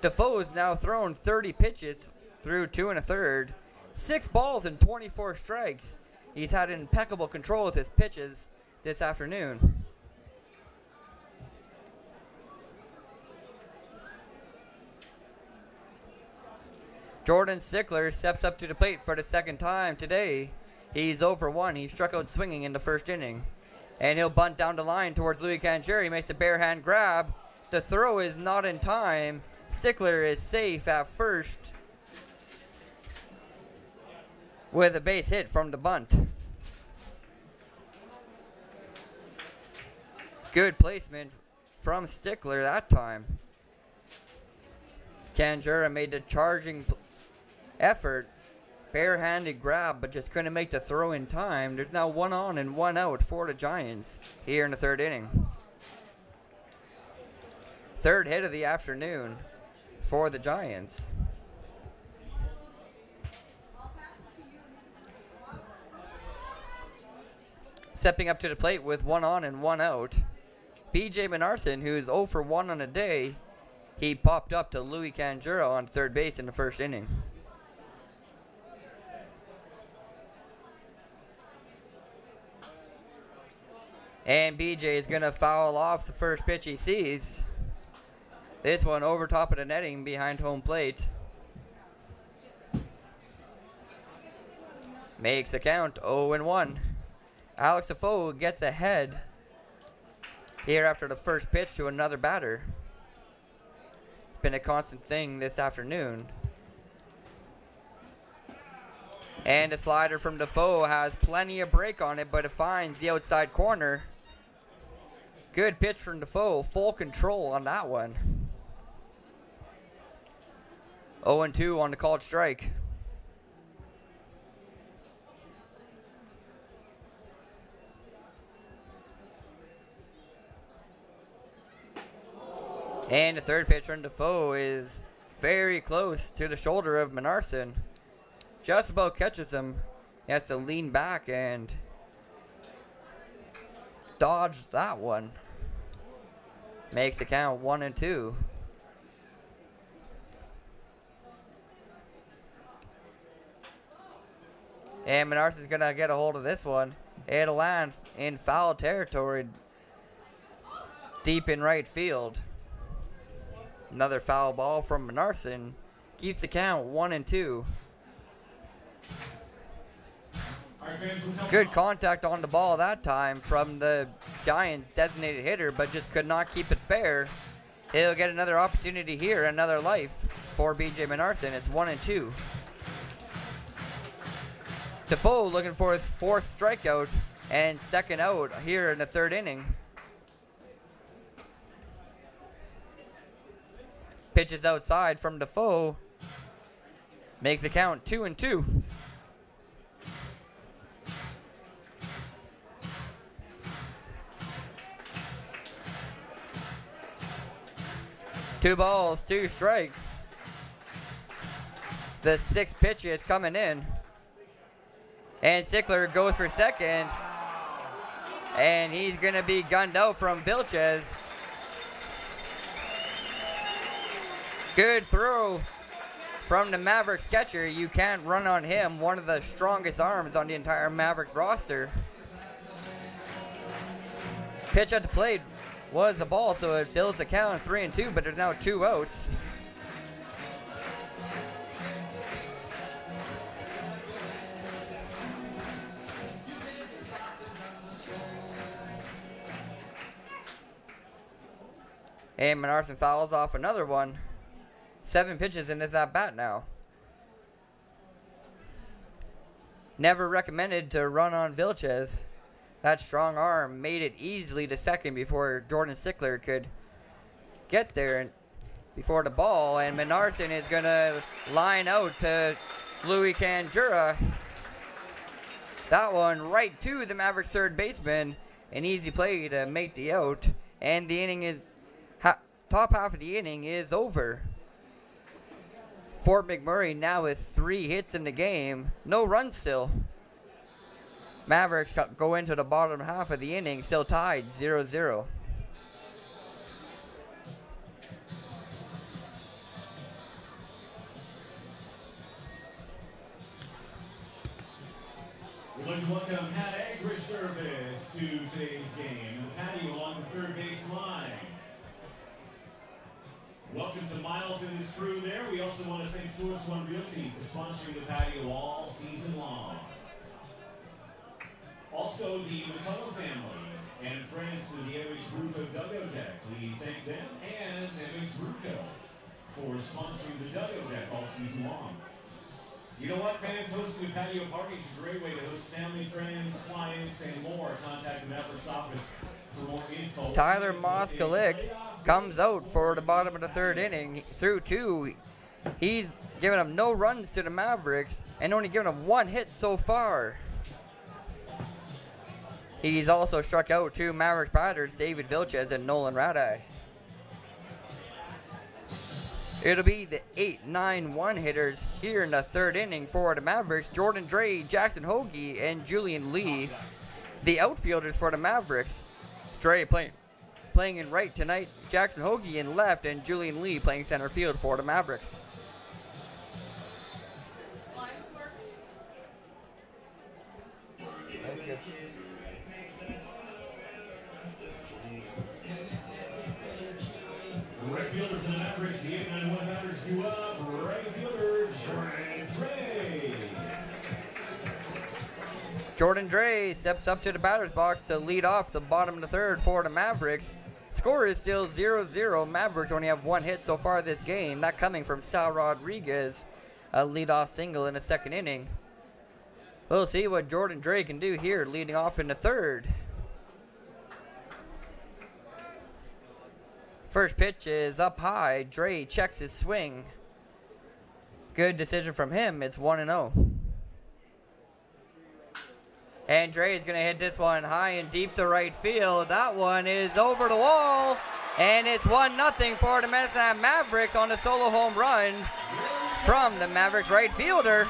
Defoe has now thrown 30 pitches through 2 1/3, 6 balls and 24 strikes. He's had impeccable control with his pitches this afternoon. Jordan Sickler steps up to the plate for the second time today. He's 0 for 1. He struck out swinging in the first inning. And he'll bunt down the line towards Louis Canjeri. He makes a bare hand grab. The throw is not in time. Sickler is safe at first with a base hit from the bunt. Good placement from Stickler that time. Canjera made the charging effort, barehanded grab, but just couldn't make the throw in time. There's now 1 on and 1 out for the Giants here in the third inning. Third hit of the afternoon for the Giants. Stepping up to the plate with 1 on and 1 out, BJ Menarson, who's 0 for 1 on the day. He popped up to Louis Canjera on third base in the first inning. And BJ is going to foul off the first pitch he sees. This one over top of the netting behind home plate. Makes the count 0-1. Alex Defoe gets ahead here after the first pitch to another batter. It's been a constant thing this afternoon. And a slider from Defoe has plenty of break on it, but it finds the outside corner. Good pitch from Defoe, full control on that one. 0-2 on the called strike. And the third pitch from Defoe is very close to the shoulder of Menarson. Just about catches him. He has to lean back and dodge that one. Makes the count 1-2. And Menarson's going to get a hold of this one. It'll land in foul territory deep in right field. Another foul ball from Menarson. Keeps the count 1-2. Good contact on the ball that time from the Giants' designated hitter, but just could not keep it fair. He'll get another opportunity here, another life for BJ Menarson. It's 1-2. Defoe looking for his 4th strikeout and 2nd out here in the 3rd inning. Pitches outside from Defoe. Makes the count 2-2. Two balls, 2 strikes. The 6th pitch is coming in. And Sickler goes for second. And he's going to be gunned out from Vilches. Good throw from the Mavericks catcher. You can't run on him. One of the strongest arms on the entire Mavericks roster. Pitch at the plate was a ball, so it fills the count 3-2, but there's now 2 outs. And Menarson fouls off another one. 7 pitches in this at-bat now. Never recommended to run on Vilches. That strong arm made it easily to second before Jordan Sickler could get there before the ball. And Menarson is going to line out to Louis Canjera. That one right to the Mavericks third baseman. An easy play to make the out. And the inning is top half of the inning is over. Fort McMurray now with 3 hits in the game. No runs still. Mavericks go into the bottom half of the inning, still tied 0-0. We'd like to welcome Hat Agri-Service to today's game. The patio along the third base line. Welcome to Miles and his crew there. We also want to thank Source One Realty for sponsoring the patio all season long. Also, the McCullough family and friends to the MHMavericks Dugout Deck. We thank them and MHMavericks for sponsoring the Dugout Deck all season long. You know what, fans? Hosting a patio party is a great way to host family, friends, clients, and more. Contact the Mavericks office for more info. Tyler Moskalik comes out for the bottom of the third inning through 2. He's given up no runs to the Mavericks and only given up 1 hit so far. He's also struck out 2 Mavericks batters, David Vilches and Nolan Radai. It'll be the 8-9-1 hitters here in the third inning for the Mavericks. Jordan Dre, Jackson Hoagie, and Julian Lee, the outfielders for the Mavericks. Dre playing in right tonight, Jackson Hoagie in left, and Julian Lee playing center field for the Mavericks. That's good. Right fielder for the Mavericks, the 8-9-1 batters due up. Right fielder, Jordan Dre. Jordan Dre steps up to the batter's box to lead off the bottom of the third for the Mavericks. Score is still 0-0. Mavericks only have 1 hit so far this game, that coming from Sal Rodriguez, a leadoff single in the second inning. We'll see what Jordan Dre can do here, leading off in the third. First pitch is up high. Dre checks his swing. Good decision from him. It's 1-0. And Dre is going to hit this one high and deep to right field. That one is over the wall. And it's 1-0 for the Medicine Mavericks on the solo home run from the Mavericks right fielder.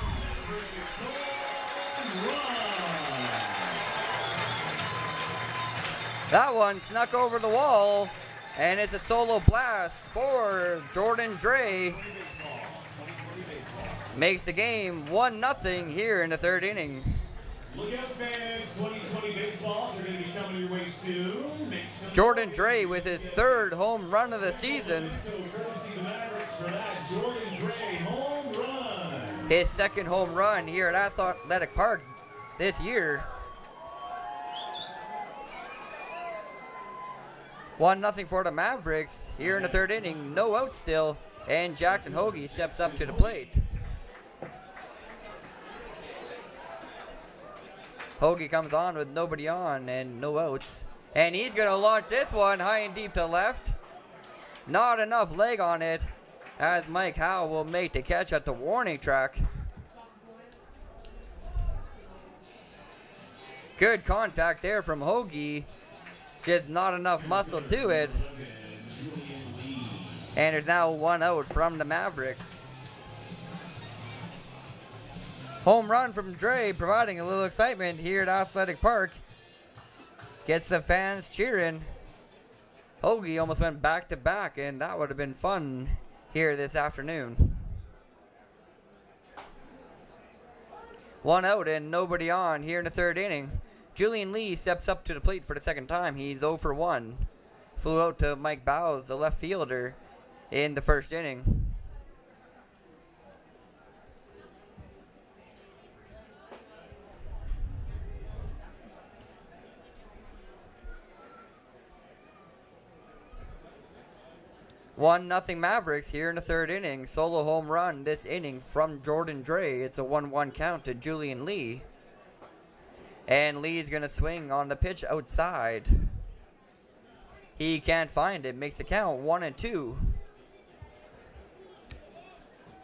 That one snuck over the wall. And it's a solo blast for Jordan Dre. Makes the game 1-0 here in the third inning. Look out, fans. 2020 baseballs are going to be coming your way soon. Jordan Dre with his 3rd home run of the season. His 2nd home run here at Athletic Park this year. 1-0 for the Mavericks here in the third inning. No outs still. And Jackson Hoagie steps up to the plate. Hoagie comes on with nobody on and no outs. And he's going to launch this one high and deep to left. Not enough leg on it, as Mike Howe will make the catch at the warning track. Good contact there from Hoagie. Just not enough muscle to it. And there's now 1 out from the Mavericks. Home run from Dre, providing a little excitement here at Athletic Park. Gets the fans cheering. Hoagie almost went back to back, and that would have been fun here this afternoon. 1 out and nobody on here in the third inning. Julian Lee steps up to the plate for the 2nd time. He's 0 for 1. Flew out to Mike Bowes, the left fielder, in the 1st inning. Nothing Mavericks here in the third inning. Solo home run this inning from Jordan Dre. It's a 1-1 count to Julian Lee. And Lee's going to swing on the pitch outside. He can't find it. Makes the count 1-2.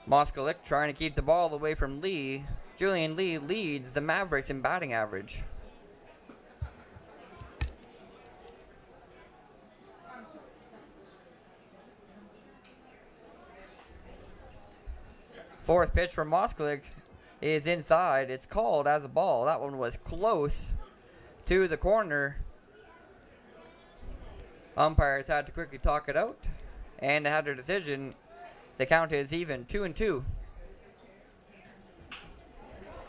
Moskalik trying to keep the ball away from Lee. Julian Lee leads the Mavericks in batting average. Fourth pitch from Moskalik is inside. It's called as a ball. That one was close to the corner. Umpires had to quickly talk it out, and they had their decision. The count is even, 2-2.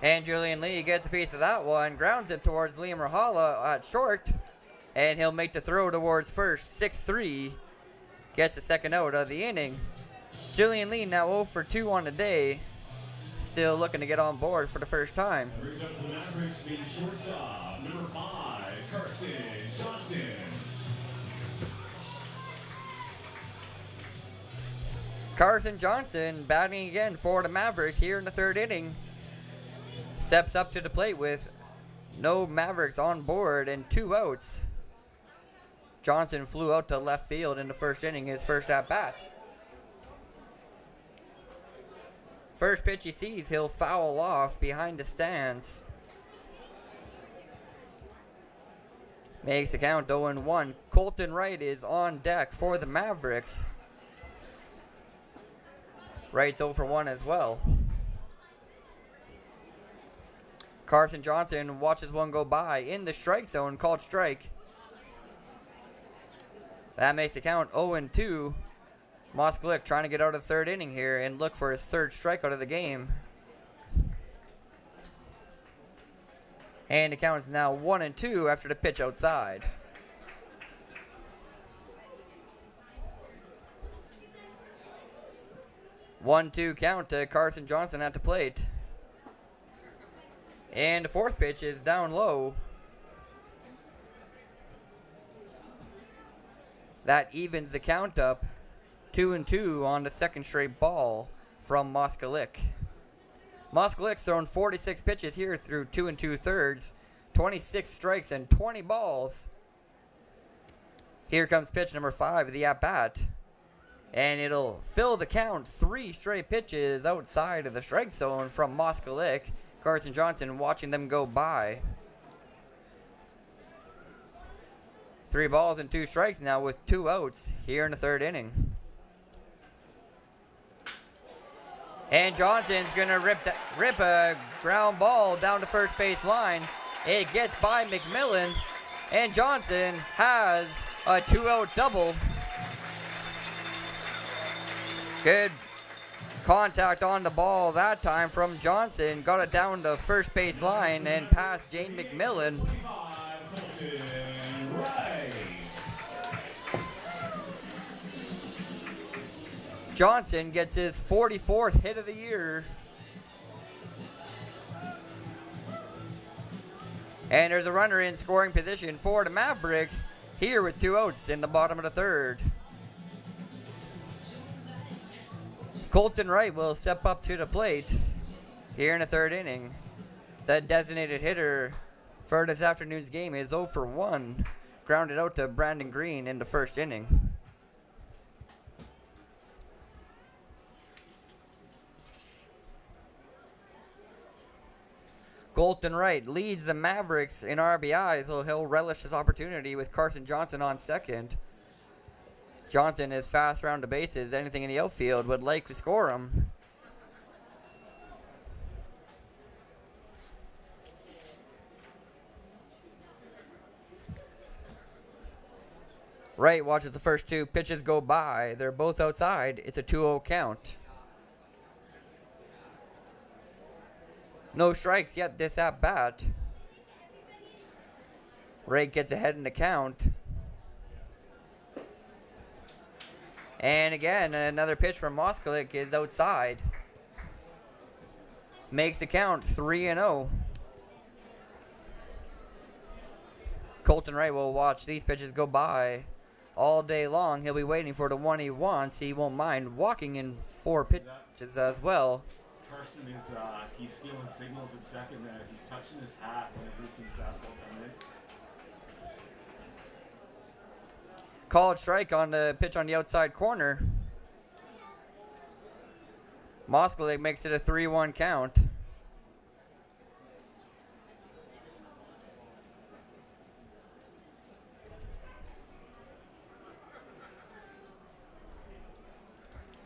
And Julian Lee gets a piece of that one, grounds it towards Liam Rahala at short, and he'll make the throw towards first. 6-3, gets the second out of the inning. Julian Lee now 0 for 2 on the day, still looking to get on board for the first time. Brings up the Mavericks, the shortstop, number 5, Carson Johnson. Carson Johnson batting again for the Mavericks here in the third inning. Steps up to the plate with no Mavericks on board and 2 outs. Johnson flew out to left field in the first inning, his first at bat. First pitch he sees, he'll foul off behind the stands. Makes the count 0-1. Colton Wright is on deck for the Mavericks. Wright's 0 for 1 as well. Carson Johnson watches one go by in the strike zone, called strike. That makes the count 0-2. Moskalik trying to get out of the third inning here and look for his third strikeout of the game. And the count is now 1-2 after the pitch outside. One-two count to Carson Johnson at the plate. And the fourth pitch is down low. That evens the count up. 2-2 on the second straight ball from Moskalik. Moskalik's thrown 46 pitches here through 2 2/3, 26 strikes and 20 balls. Here comes pitch number 5, the at-bat. And it'll fill the count. 3 straight pitches outside of the strike zone from Moskalik. Carson Johnson watching them go by. 3 balls and 2 strikes now with 2 outs here in the third inning. And Johnson's going to rip a ground ball down the first base line. It gets by McMillan, and Johnson has a 2-out double. Good contact on the ball that time from Johnson. Got it down the first base line and past Jane McMillan. Johnson gets his 44th hit of the year. And there's a runner in scoring position for the Mavericks here with 2 outs in the bottom of the third. Colton Wright will step up to the plate here in the third inning. The designated hitter for this afternoon's game is 0 for 1. Grounded out to Brandon Green in the first inning. Colton Wright leads the Mavericks in RBIs, so he'll relish his opportunity with Carson Johnson on second. Johnson is fast around the bases. Anything in the outfield would likely score him. Wright watches the first 2 pitches go by. They're both outside. It's a 2-0 count. No strikes yet this at bat. Wright gets ahead in the count. And again, another pitch from Moskalik is outside. Makes the count 3-0. Colton Wright will watch these pitches go by all day long. He'll be waiting for the one he wants. He won't mind walking in 4 pitches as well. Carson is he's stealing signals at second there. He's touching his hat whenever he sees fastball coming in. Called strike on the pitch on the outside corner. Moskalik makes it a 3-1 count.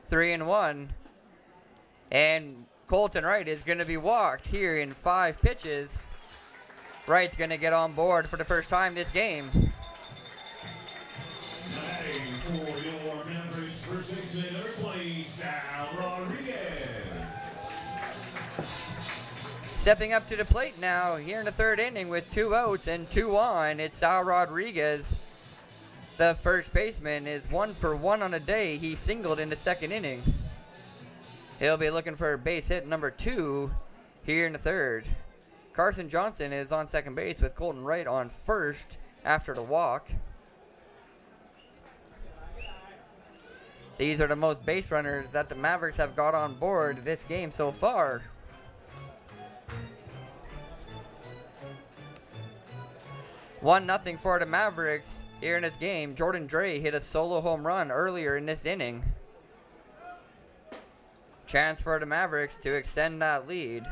Three and 1. And Colton Wright is going to be walked here in 5 pitches. Wright's going to get on board for the first time this game. Batting for your Mavericks, first baseman number 20, Sal Rodriguez. Stepping up to the plate now here in the 3rd inning with 2 outs and 2 on. It's Sal Rodriguez. The first baseman is 1 for 1 on the day. He singled in the 2nd inning. He'll be looking for base hit number 2 here in the 3rd. Carson Johnson is on second base with Colton Wright on first after the walk. These are the most base runners that the Mavericks have got on board this game so far. One nothing for the Mavericks here in this game. Jordan Dre hit a solo home run earlier in this inning. Chance for the Mavericks to extend that lead.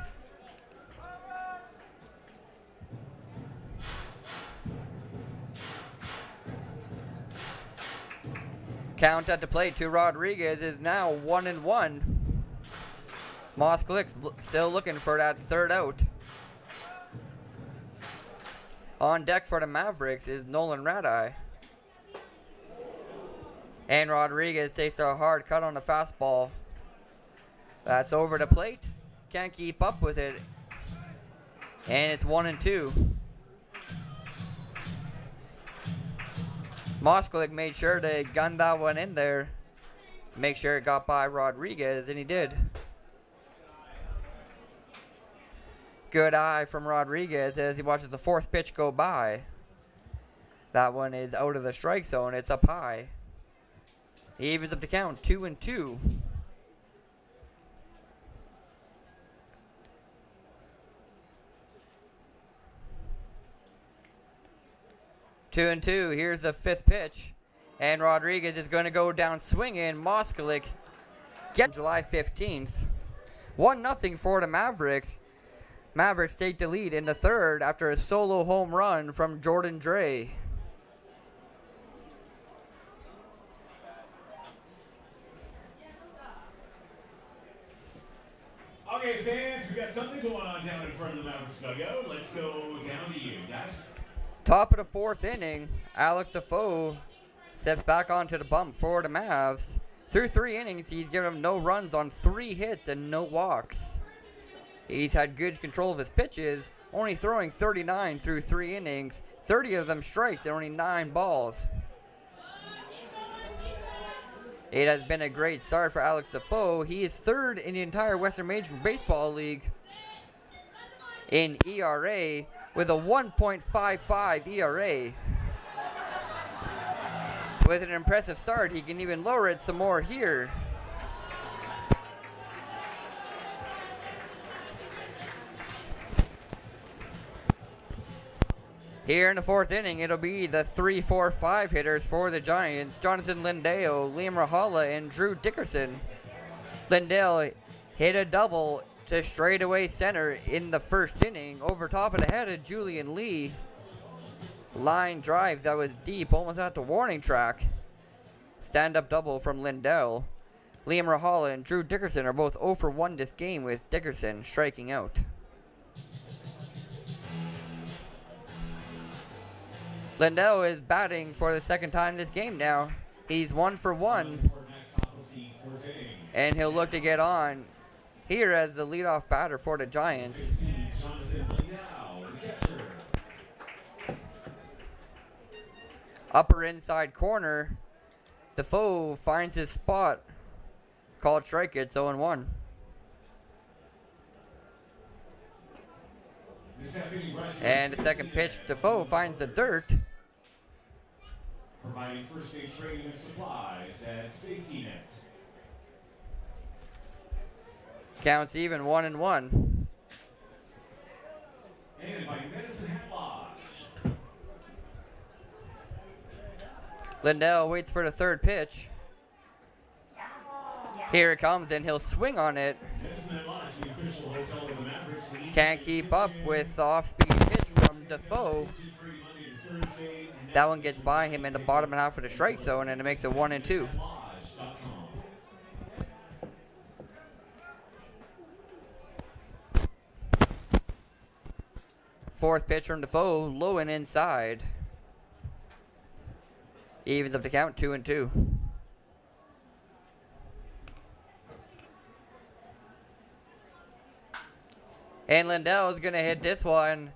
Count at the plate to Rodriguez is now 1-1. Moskalik still looking for that 3rd out. On deck for the Mavericks is Nolan Radai. And Rodriguez takes a hard cut on the fastball. That's over the plate. Can't keep up with it. And it's 1-2. Moskalik made sure to gun that one in there. Make sure it got by Rodriguez, and he did. Good eye from Rodriguez as he watches the 4th pitch go by. That one is out of the strike zone. It's up high. He evens up the count, 2-2. Two and two. Here's the 5th pitch, and Rodriguez is going to go down swinging. Moskalik get July 15th. 1-0 for the Mavericks. Mavericks take the lead in the 3rd after a solo home run from Jordan Dre. Okay, fans, we got something going on down in front of the Mavericks dugout. Let's go down to you, guys. Top of the 4th inning, Alex Defoe steps back onto the bump for the Mavs. Through 3 innings, he's given them no runs on 3 hits and no walks. He's had good control of his pitches, only throwing 39 through 3 innings, 30 of them strikes and only 9 balls. It has been a great start for Alex Defoe. He is 3rd in the entire Western Major Baseball League in ERA with a 1.55 ERA. With an impressive start, he can even lower it some more here. Here in the 4th inning, it'll be the 3-4-5 hitters for the Giants. Jonathan Lindale, Liam Rahala, and Drew Dickerson. Lindale hit a double to straightaway center in the 1st inning over top of the head of Julian Lee. Line drive that was deep, almost at the warning track. Stand-up double from Lindale. Liam Rahala and Drew Dickerson are both 0 for 1 this game, with Dickerson striking out. Lindell is batting for the 2nd time this game now. He's 1 for 1. And he'll look to get on here as the leadoff batter for the Giants. Upper inside corner. Defoe finds his spot. Called strike, it's 0-1. And the 2nd pitch, Defoe finds the dirt. Providing first aid training and supplies at Safety Net. Counts even, 1-1. And by Medicine Hat Lodge. Lindell waits for the 3rd pitch. Here it comes, and he'll swing on it. Medicine Hat Lodge, the official hotel of the Mavericks. Can't keep up with the off-speed pitch from Defoe. That one gets by him in the bottom half of the strike zone, and it makes it 1-2. Fourth pitch from Defoe, low and inside. Evens up the count, 2-2. And Lindell is going to hit this one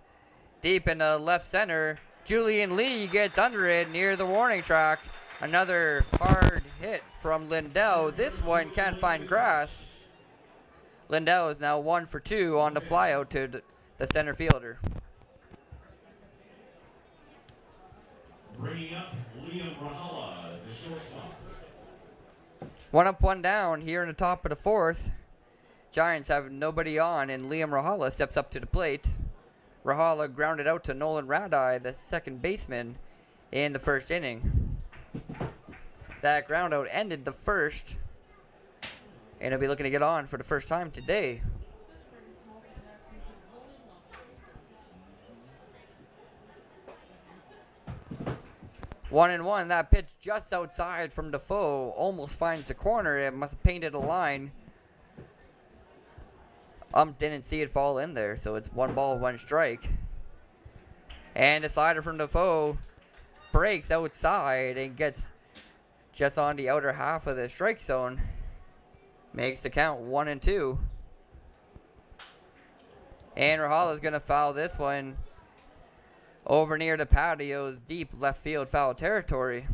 deep in the left center. Julian Lee gets under it near the warning track. Another hard hit from Lindell. This one can't find grass. Lindell is now 1 for 2 on the flyout to the center fielder. Bringing up Liam Rahala, the shortstop. 1 up, 1 down here in the top of the fourth. Giants have nobody on, and Liam Rahala steps up to the plate. Rahala grounded out to Nolan Radai, the second baseman, in the first inning. That ground out ended the first, and he'll be looking to get on for the first time today. One and one. That pitch just outside from Defoe almost finds the corner. It must have painted a line. Didn't see it fall in there, so it's 1 ball, 1 strike. And a slider from Defoe breaks outside and gets just on the outer half of the strike zone. Makes the count 1-2. And Rahala's going to foul this one over near the patio's deep left field foul territory.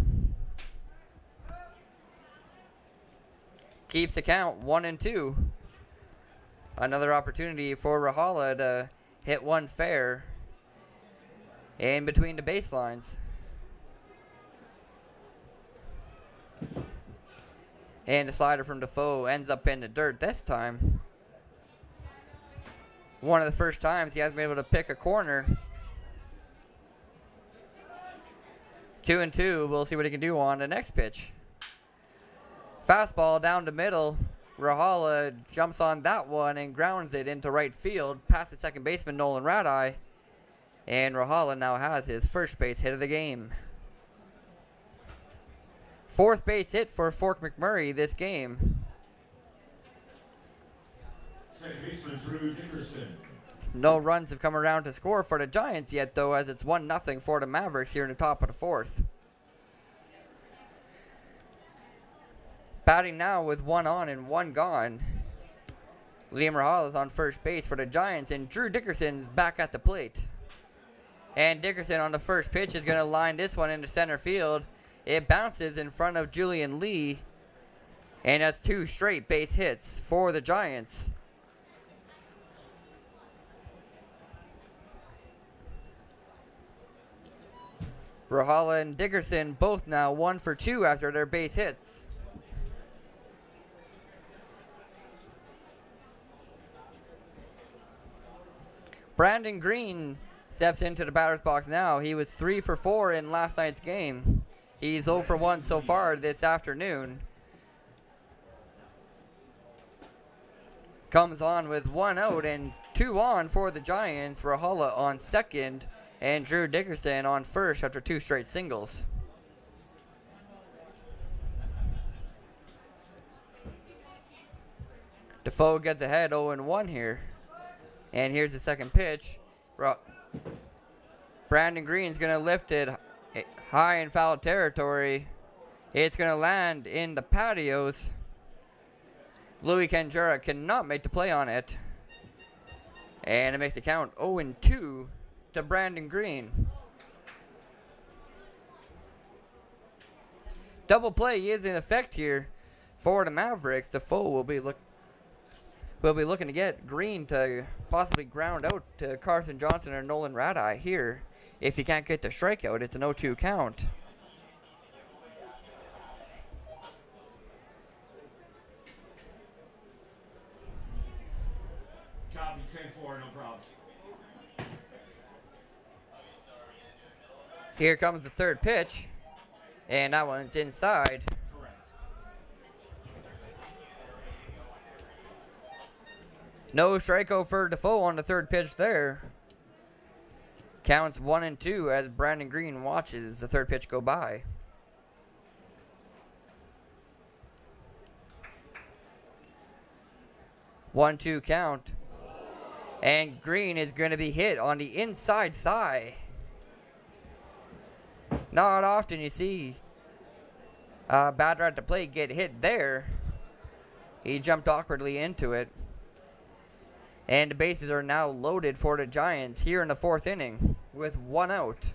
Keeps the count 1-2. Another opportunity for Rahala to hit one fair in between the baselines. And the slider from Defoe ends up in the dirt this time. One of the first times he hasn't been able to pick a corner. 2-2. We'll see what he can do on the next pitch. Fastball down the middle. Rahala jumps on that one and grounds it into right field past the second baseman Nolan Radai. And Rahala now has his first base hit of the game. Fourth base hit for Fort McMurray this game. Second baseman Drew Dickerson. No runs have come around to score for the Giants yet, though, as it's 1-0 for the Mavericks here in the top of the fourth. Batting now with 1 on and 1 gone. Liam Rahala is on first base for the Giants, and Drew Dickerson's back at the plate. And Dickerson on the first pitch is going to line this one into center field. It bounces in front of Julian Lee, and that's 2 straight base hits for the Giants. Rahala and Dickerson both now 1 for 2 after their base hits. Brandon Green steps into the batter's box now. He was 3 for 4 in last night's game. He's 0 for 1 so far this afternoon. Comes on with 1 out and 2 on for the Giants. Rahala on second and Drew Dickerson on first after 2 straight singles. Defoe gets ahead 0-1 here. And here's the second pitch. Brandon Green's going to lift it high in foul territory. It's going to land in the patios. Louis Canjura cannot make the play on it. And it makes the count 0-2 to Brandon Green. Double play is in effect here for the Mavericks. Defoe will be looking to get Green to possibly ground out to Carson Johnson or Nolan Radai here. If he can't get the strikeout, it's an 0-2 count. Copy, 10-4, no problems. Here comes the third pitch, and that one's inside. Correct. No strikeout for Defoe on the third pitch there. Counts 1-2 as Brandon Green watches the third pitch go by. One-two count. And Green is going to be hit on the inside thigh. Not often you see a batter at the plate get hit there. He jumped awkwardly into it. And the bases are now loaded for the Giants here in the 4th inning with 1 out.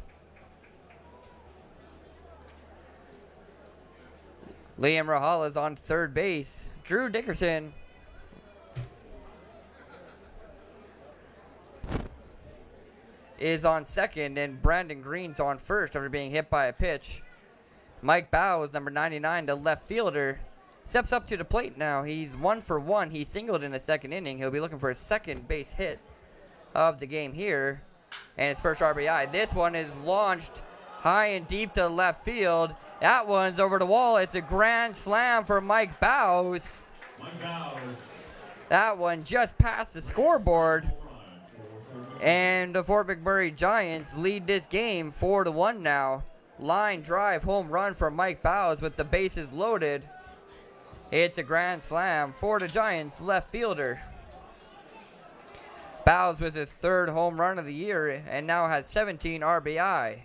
Liam Rahal is on third base. Drew Dickerson is on second, and Brandon Green's on first after being hit by a pitch. Mike Bowes, number 99, the left fielder, steps up to the plate now. He's 1 for 1. He singled in the 2nd inning. He'll be looking for his 2nd base hit of the game here, and his first RBI. This one is launched high and deep to left field. That one's over the wall. It's a grand slam for Mike Bowes. That one just past the scoreboard. And the Fort McMurray Giants lead this game 4-1 now. Line drive home run for Mike Bowes with the bases loaded. It's a grand slam for the Giants left fielder. Bowes with his 3rd home run of the year and now has 17 RBI.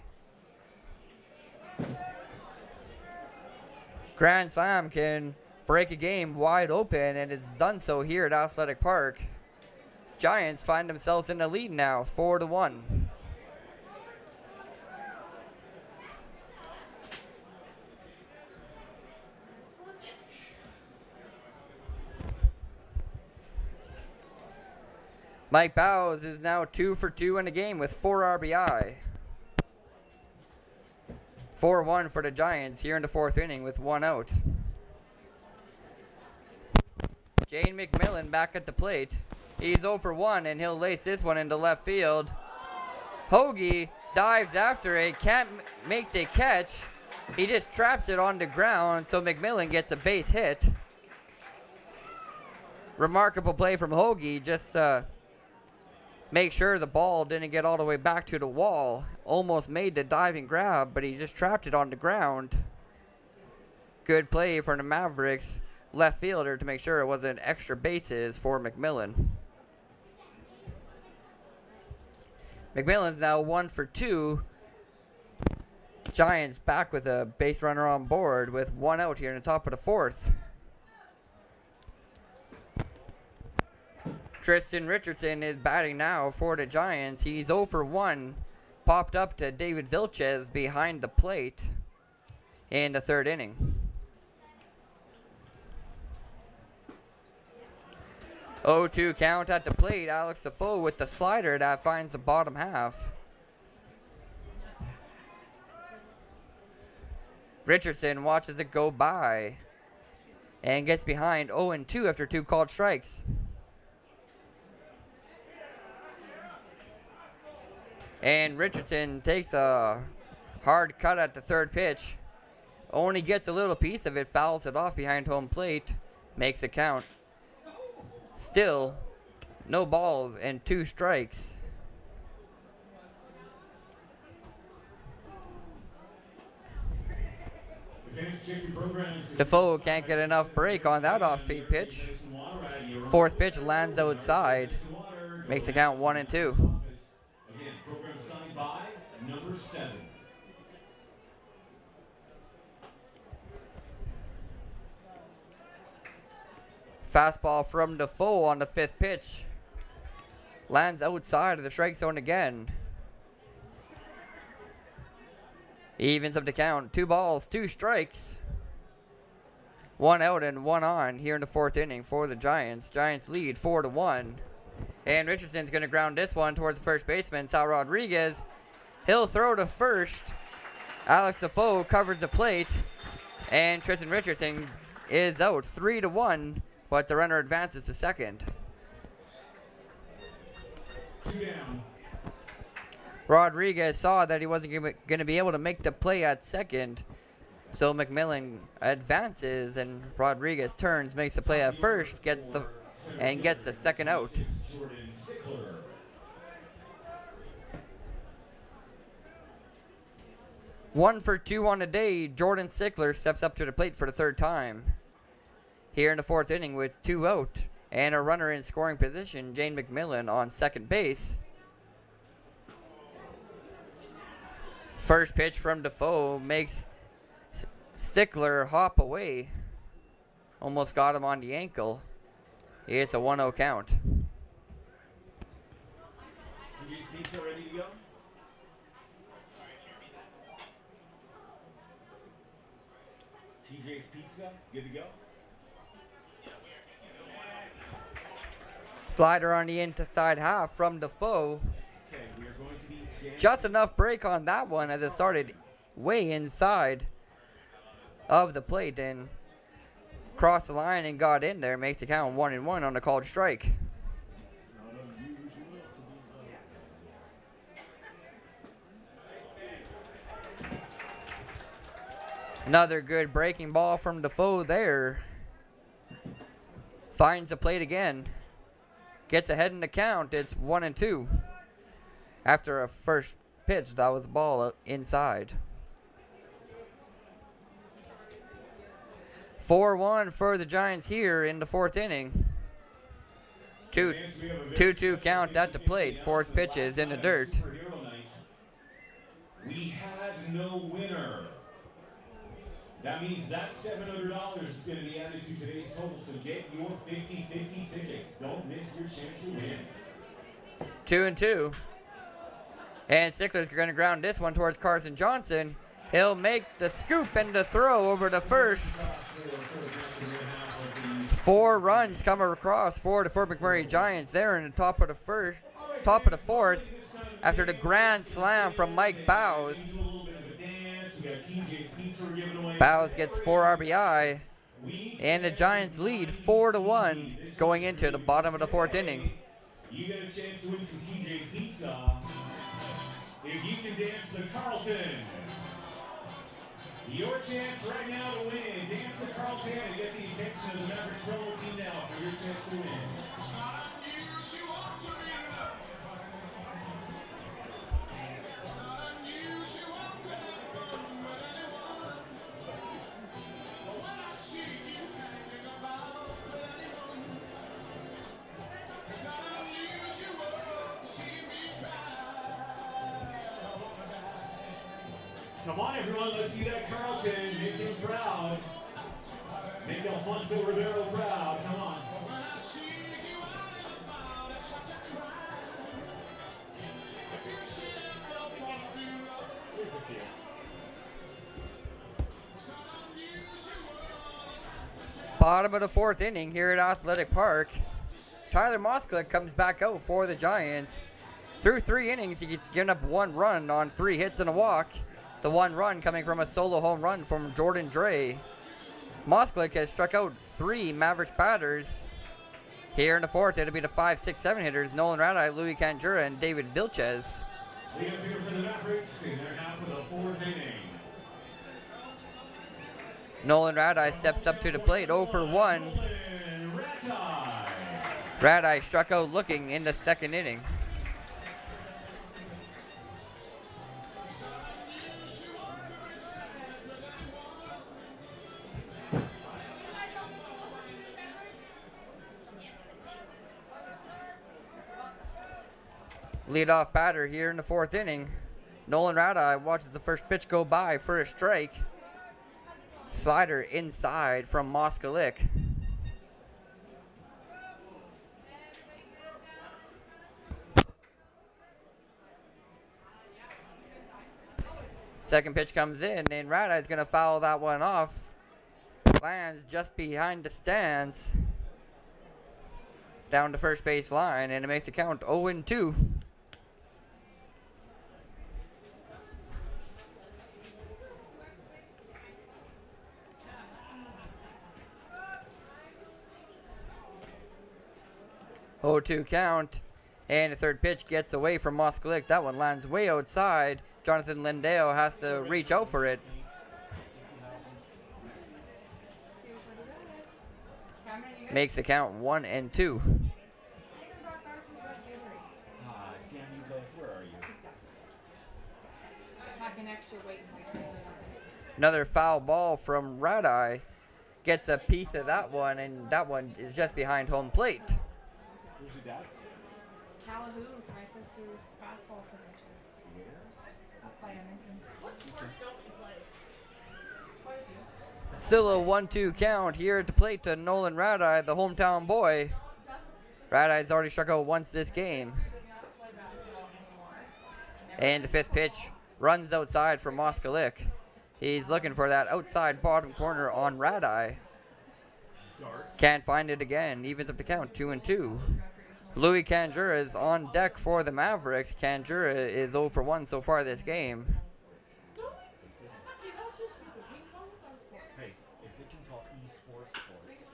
Grand slam can break a game wide open, and it's done so here at Athletic Park. Giants find themselves in the lead now, 4-1. Mike Bowes is now 2 for 2 in the game with 4 RBI. 4-1 for the Giants here in the 4th inning with 1 out. Jane McMillan back at the plate. He's 0 for 1, and he'll lace this one into left field. Hoagie dives after it, can't make the catch. He just traps it on the ground, so McMillan gets a base hit. Remarkable play from Hoagie, just make sure the ball didn't get all the way back to the wall. Almost made the diving grab, but he just trapped it on the ground. Good play for the Mavericks left fielder to make sure it wasn't extra bases for McMillan. McMillan's now 1 for 2. Giants back with a base runner on board with 1 out here in the top of the 4th. Tristan Richardson is batting now for the Giants. He's 0 for 1. Popped up to David Vilches behind the plate in the 3rd inning. 0-2 count at the plate. Alex Defoe with the slider that finds the bottom half. Richardson watches it go by and gets behind 0-2 after 2 called strikes. And Richardson takes a hard cut at the 3rd pitch. Only gets a little piece of it, fouls it off behind home plate, makes a count. Still, no balls and 2 strikes. Defoe can't get enough break on that off-speed pitch. 4th pitch lands outside. Makes the count 1-2. Program signed by number 7. Fastball from Defoe on the 5th pitch. Lands outside of the strike zone again. Evens up the count. 2 balls, 2 strikes. 1 out and 1 on here in the 4th inning for the Giants. Giants lead 4-1. And Richardson's going to ground this one towards the first baseman, Sal Rodriguez. He'll throw to first. Alex Defoe covers the plate. And Tristan Richardson is out 3-1, but the runner advances to second. 2 down. Rodriguez saw that he wasn't going to be able to make the play at second. So McMillan advances, and Rodriguez turns, makes the play at first, gets the second out. 1 for 2 on the day. Jordan Sickler steps up to the plate for the 3rd time here in the 4th inning with 2 out And a runner in scoring position, Jane McMillan, on second base. First pitch from Defoe makes Stickler hop away. Almost got him on the ankle. It's a 1-0 count. TJ's Pizza ready to go? TJ's Pizza, good to go? Slider on the inside half from Defoe. Okay, we are going to be Just enough break on that one as it started way inside of the plate and crossed the line and got in there. Makes the count 1-1 on the called strike. Another good breaking ball from Defoe there. Finds the plate again. Gets ahead in the count. It's 1-2. After a first pitch, that was the ball inside. 4-1 for the Giants here in the fourth inning. 2-2 count at the plate. Fourth pitch is in the dirt. We had no winner. That means that $700 is going to be added to today's total, so get your 50-50 tickets. Don't miss your chance to win. 2-2. And Stickler's going to ground this one towards Carson Johnson. He'll make the scoop and the throw over to first. 4 runs come across for the Fort McMurray Giants there in the top of the fourth after the grand slam from Mike Bowes. Bowes gets 4 RBI, and the Giants lead 4-1 going into the bottom of the fourth inning. You get a chance to win some TJ's Pizza if you can dance the Carlton. Your chance right now to win. Dance the Carlton and get the attention of the Mavericks promo team now for your chance to win. Come on, everyone, let's see that Carlton. Make him proud. Make Alfonso Rivero proud. Come on. Here's a few. Bottom of the fourth inning here at Athletic Park. Tyler Moskalik comes back out for the Giants. Through 3 innings, he's given up 1 run on 3 hits and a walk. The 1 run coming from a solo home run from Jordan Dre. Moskalik has struck out 3 Mavericks batters. Here in the fourth, it'll be the 5, 6, 7 hitters, Nolan Radai, Louis Canjura, and David Vilches. We have here for the Mavericks in their half of the fourth inning. Nolan Radai steps up to the plate, 0 for 1. Radai struck out looking in the second inning. Leadoff batter here in the fourth inning. Nolan Radai watches the first pitch go by for a strike. Slider inside from Moskalik. Second pitch comes in, and Radai's going to foul that one off. Lands just behind the stands. Down to first base line, and it makes the count 0-2. Oh, 2 count, and the third pitch gets away from Moskalik. That one lands way outside. Jonathan Lindale has to reach out for it. Makes the count 1-2. Damn you both, where are you? Have an extra weight. Another foul ball from Radai gets a piece of that one, and that one is just behind home plate. Who's your dad? Calhoun, my sister's fastball credentials. Up by Edmonton. What sports don't we play? Quite a few. Still a 1-2 count here at the plate to Nolan Radeye, the hometown boy. Radeye's already struck out once this game. And the 5th pitch runs outside for Moskalik. He's looking for that outside bottom corner on Radeye. Can't find it again. Evens up the count, 2-2. Louis Canjura is on deck for the Mavericks. Canjura is 0 for 1 so far this game. Hey, if we can call esports sports.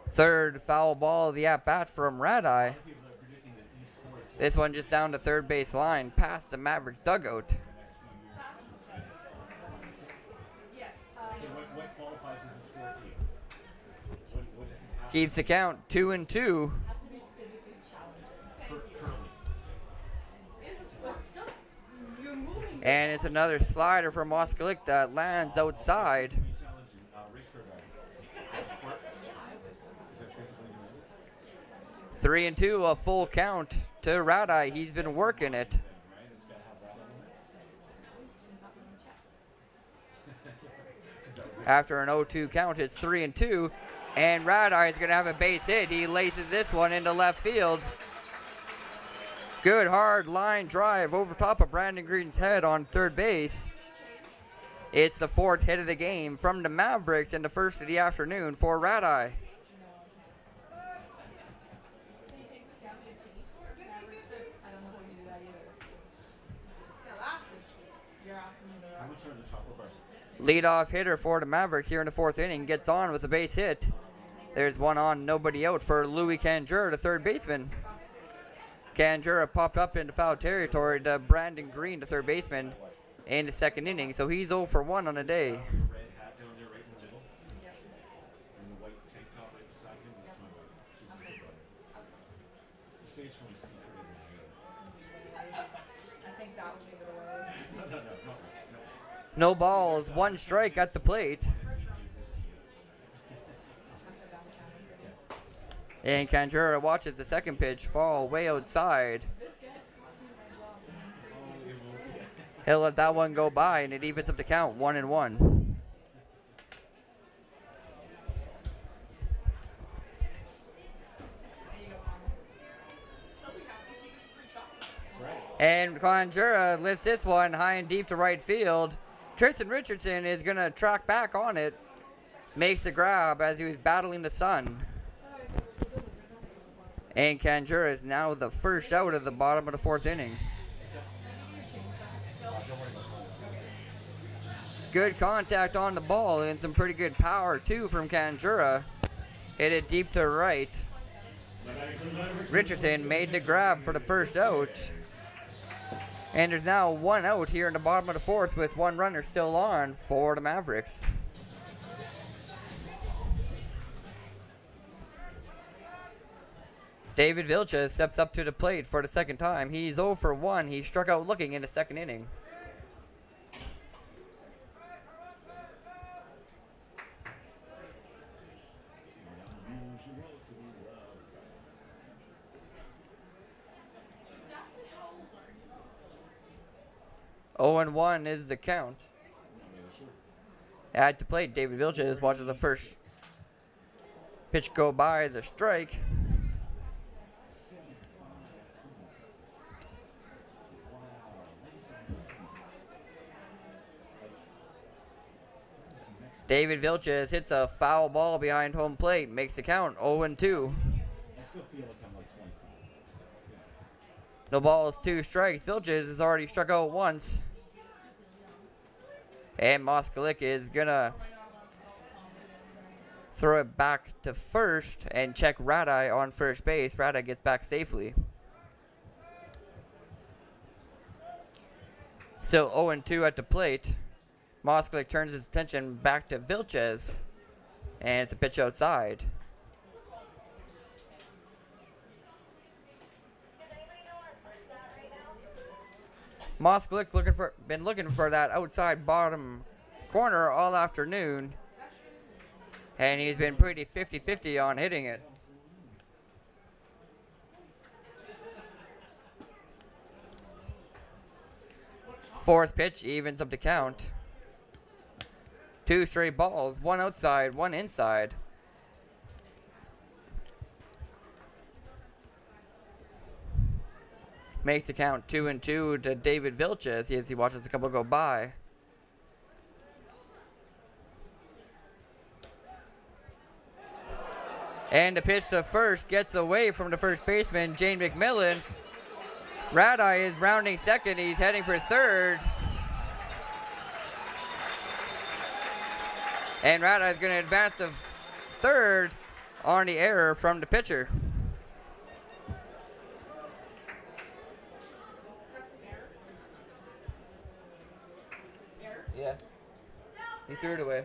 Third foul ball of the at-bat from Radeye. This one just down to third base line, past the Mavericks dugout. What qualifies as a sport to you? What does it have? Keeps the count, 2-2. And it's another slider from Moskalik that lands outside. 3-2, a full count to Radeye. He's been working it. After an 0-2 count, it's 3-2, and Radeye is going to have a base hit. He laces this one into left field. Good hard line drive over top of Brandon Green's head on third base. It's the 4th hit of the game from the Mavericks and the first of the afternoon for Radeye. Leadoff hitter for the Mavericks here in the 4th inning gets on with a base hit. There's one on, nobody out for Louis Canjura, the third baseman. Canjura popped up into foul territory to Brandon Green, the third baseman, in the 2nd inning, so he's 0 for 1 on the day. Red hat down there right in the middle. And the white tank top right beside him. That's my wife. She's a good brother. You say it's from a secret in the I think that would be the way. No balls, 1 strike at the plate. And Canjura watches the 2nd pitch fall way outside. He'll let that one go by, and it evens up the count, 1-1. And Canjura lifts this one high and deep to right field. Tristan Richardson is going to track back on it. Makes the grab as he was battling the sun. And Canjura is now the first out of the bottom of the 4th inning. Good contact on the ball and some pretty good power too from Canjura. Hit it deep to right. Richardson made the grab for the first out. And there's now 1 out here in the bottom of the 4th with 1 runner still on for the Mavericks. David Vilches steps up to the plate for the 2nd time. He's 0 for 1. He struck out looking in the 2nd inning. Oh and 1 is the count. At the plate, David Vilches watches the first pitch go by, the strike. David Vilches hits a foul ball behind home plate, makes the count 0-2. I still feel like I'm like 25. No balls, 2 strikes. Vilches has already struck out once. And Moskalik is gonna throw it back to first and check Radeye on first base. Radeye gets back safely. Still 0-2 at the plate. Moskalik turns his attention back to Vilches, and it's a pitch outside. Moskalik's been looking for that outside bottom corner all afternoon, and he's been pretty 50-50 on hitting it. Fourth pitch evens up the count. 2 straight balls, 1 outside, 1 inside. Makes the count 2-2 to David Vilches as he watches a couple go by. And the pitch to first gets away from the first baseman, Jane McMillan. Radeye is rounding second. He's heading for third. And Radeye is going to advance to third on the error from the pitcher. Yeah. He threw it away.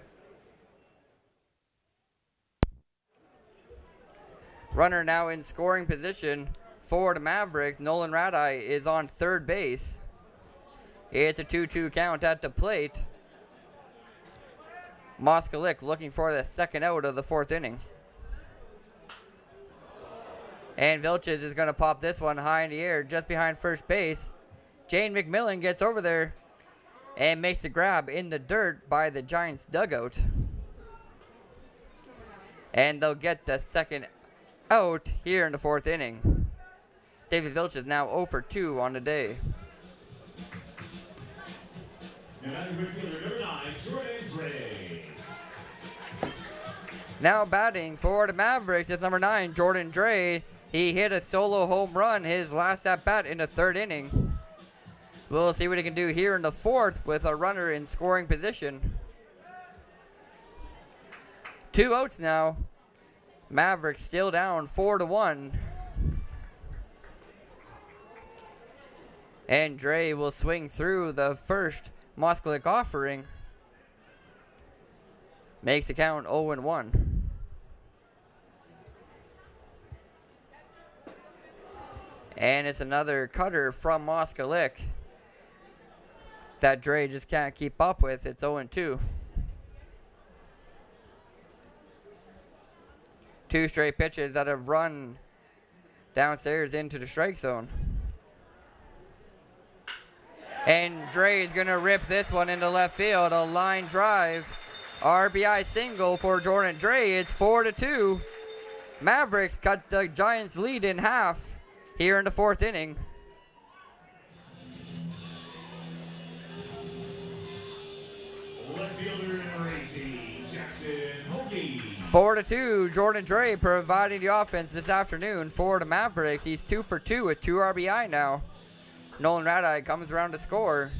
Runner now in scoring position for the Mavericks. Nolan Radeye is on third base. It's a 2-2 count at the plate. Moskalik looking for the second out of the fourth inning. And Vilches is going to pop this one high in the air just behind first base. Jane McMillan gets over there and makes a grab in the dirt by the Giants dugout. And they'll get the second out here in the fourth inning. David Vilches now 0 for 2 on the day. Now batting for the Mavericks is number 9, Jordan Dre. He hit a solo home run his last at bat in the third inning. We'll see what he can do here in the fourth with a runner in scoring position. 2 outs now. Mavericks still down 4-1. And Dre will swing through the first Moskalik offering. Makes the count 0-1. And it's another cutter from Moskalik that Dre just can't keep up with. It's 0-2. 2 straight pitches that have run downstairs into the strike zone. And Dre is going to rip this one into left field. A line drive. RBI single for Jordan Dre. It's 4-2. Mavericks cut the Giants' lead in half here in the fourth inning. Left fielder number 18, Jackson Hoagie. 4-2, Jordan Dre providing the offense this afternoon for the Mavericks. He's 2 for 2 with 2 RBI now. Nolan Radeye comes around to score.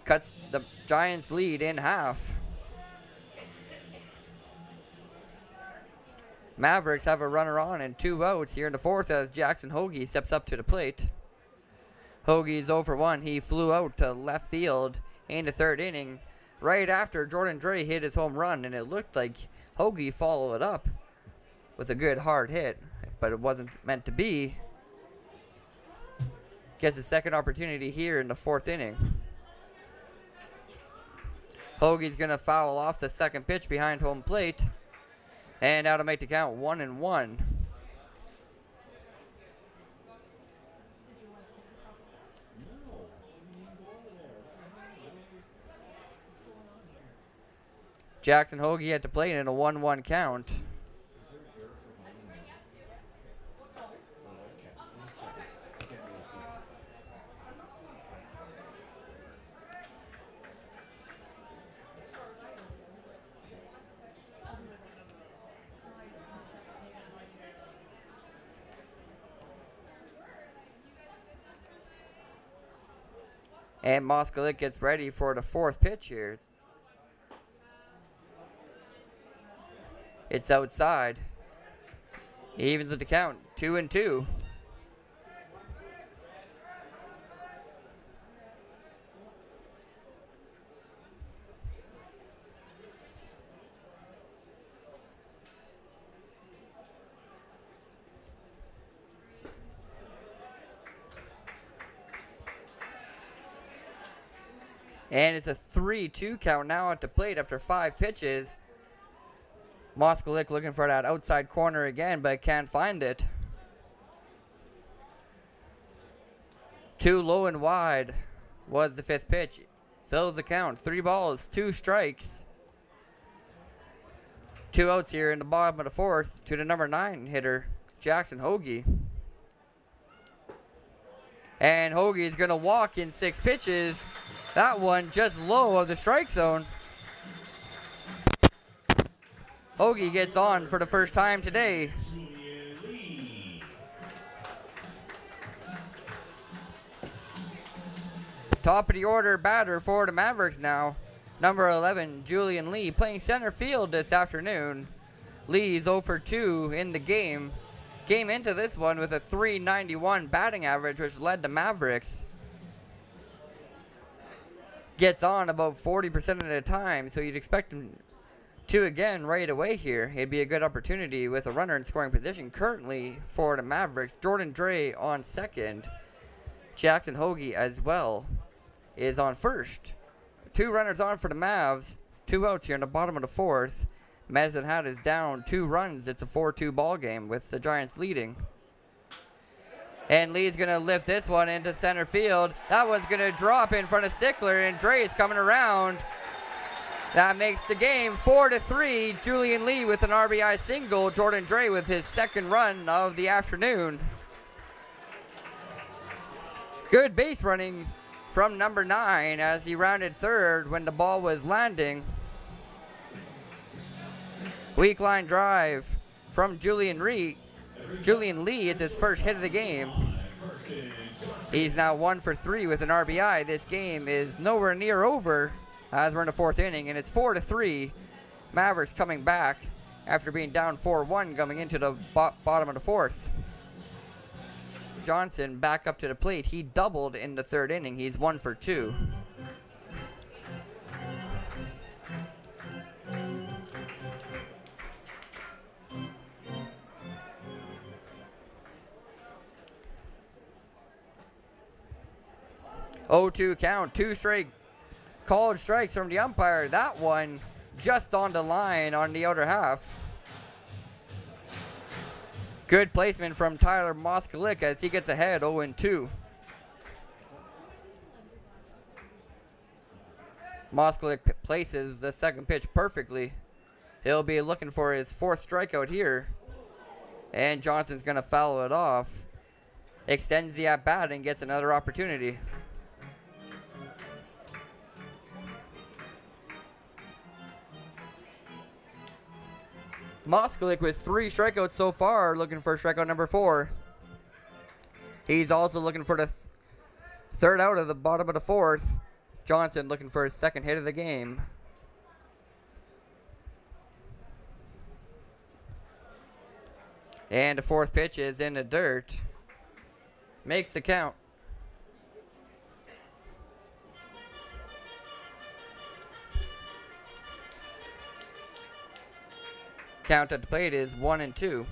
Cuts the Giants' lead in half. Mavericks have a runner on and 2 outs here in the fourth as Jackson Hoagie steps up to the plate. Hoagie's 0 for 1. He flew out to left field in the third inning right after Jordan Dre hit his home run, and it looked like Hoagie followed it up with a good hard hit, but it wasn't meant to be. Gets a second opportunity here in the fourth inning. Hoagie's going to foul off the second pitch behind home plate. And now to make the count 1-1. Jackson Hoagie at the plate in a 1-1 count. And Moskalik gets ready for the fourth pitch here. It's outside. He evens with the count, 2-2. And it's a 3-2 count now at the plate after 5 pitches. Moskalik looking for that outside corner again, but can't find it. Too low and wide was the 5th pitch. Fills the count. 3 balls, 2 strikes. 2 outs here in the bottom of the 4th to the number 9 hitter, Jackson Hoagie. And Hoagie is going to walk in 6 pitches. That one just low of the strike zone. Hoagie gets on for the first time today. Top of the order batter for the Mavericks now. Number 11, Julian Lee, playing center field this afternoon. Lee's 0 for 2 in the game. Came into this one with a .391 batting average, which led the Mavericks. Gets on about 40% of the time, so you'd expect him to again right away here. It'd be a good opportunity with a runner in scoring position currently for the Mavericks. Jordan Dre on second. Jackson Hoagie as well is on first. 2 runners on for the Mavs. 2 outs here in the bottom of the 4th. Medicine Hat is down 2 runs. It's a 4-2 ball game with the Giants leading. And Lee's going to lift this one into center field. That one's going to drop in front of Stickler, and Dre is coming around. That makes the game 4-3. Julian Lee with an RBI single. Jordan Dre with his 2nd run of the afternoon. Good base running from number 9 as he rounded third when the ball was landing. Weak line drive from Julian Lee. It's his first hit of the game. He's now 1 for 3 with an RBI. This game is nowhere near over as we're in the 4th inning, and it's 4-3. Mavericks coming back after being down 4-1 coming into the bottom of the 4th. Johnson back up to the plate. He doubled in the 3rd inning. He's 1 for 2. Oh-2 count. 2 straight called strikes from the umpire. That one just on the line on the outer half. Good placement from Tyler Moskalik as he gets ahead 0-2. Moskalik places the 2nd pitch perfectly. He'll be looking for his 4th strikeout here. And Johnson's going to foul it off. Extends the at-bat and gets another opportunity. Moskalik with 3 strikeouts so far, looking for strikeout number 4. He's also looking for the 3rd out of the bottom of the 4th. Johnson looking for his 2nd hit of the game. And the 4th pitch is in the dirt. Makes the count. Count at the plate is 1-2.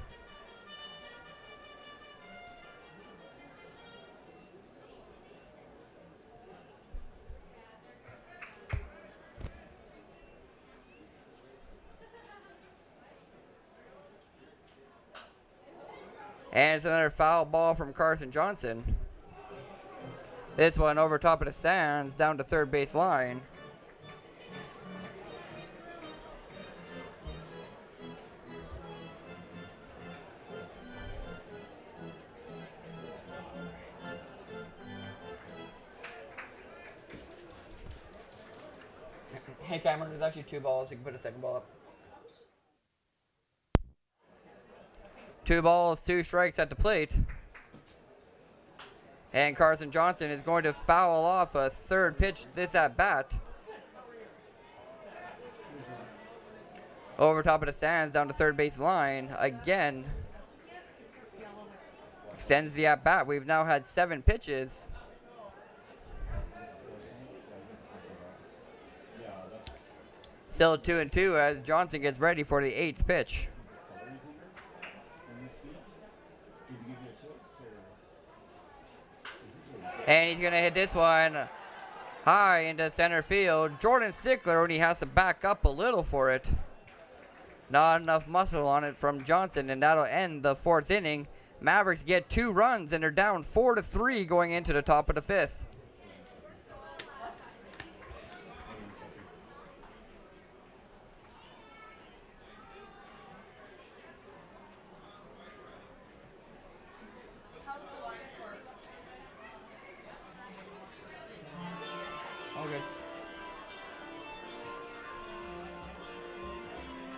And it's another foul ball from Carson Johnson. This one over top of the stands, down to 3rd base line. Hey Cameron, there's actually 2 balls. You can put a 2nd ball up. 2 balls, 2 strikes at the plate. And Carson Johnson is going to foul off a 3rd pitch this at bat. Over top of the stands, down to 3rd base line. Again. Extends the at bat. We've now had 7 pitches. Still 2-2 as Johnson gets ready for the 8th pitch. And he's going to hit this one high into center field. Jordan Sickler only has to back up a little for it. Not enough muscle on it from Johnson, and that'll end the 4th inning. Mavericks get 2 runs, and they're down 4-3 going into the top of the 5th.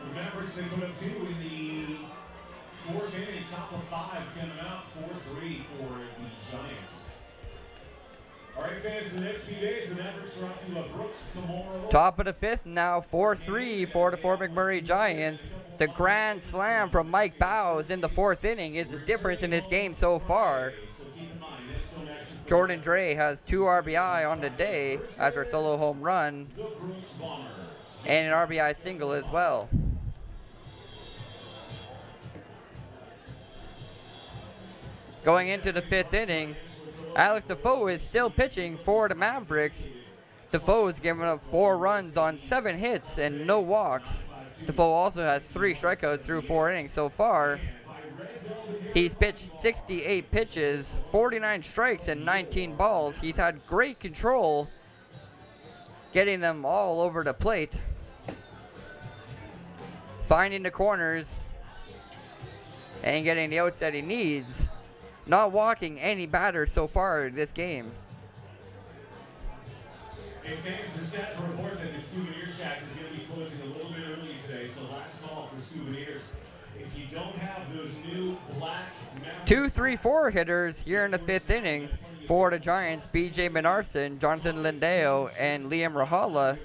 The Mavericks, they put up 2 in the 4th inning, top of 5, coming out 4-3 for the Giants. All right, fans, the next few days, the Mavericks are off to Brooks tomorrow. Top of the 5th now, 4-3 for the Fort McMurray Giants. The grand slam from Mike Bowes in the 4th inning is the difference in this game so far. Jordan Dre has 2 RBI on the day after a solo home run and an RBI single as well. Going into the 5th inning, Alex Defoe is still pitching for the Mavericks. Defoe has given up 4 runs on 7 hits and no walks. Defoe also has 3 strikeouts through 4 innings so far. He's pitched 68 pitches, 49 strikes, and 19 balls. He's had great control, getting them all over the plate, finding the corners, and getting the outs that he needs. Not walking any batters so far this game. Hey, fans are set to report that the souvenir shack is going to be closing a little bit early today, so last call for souvenirs. If you don't have those new black 2-3-4 hitters here in the 5th inning for the Giants. BJ Menarson, Jonathan Lindale, and Liam Rahala.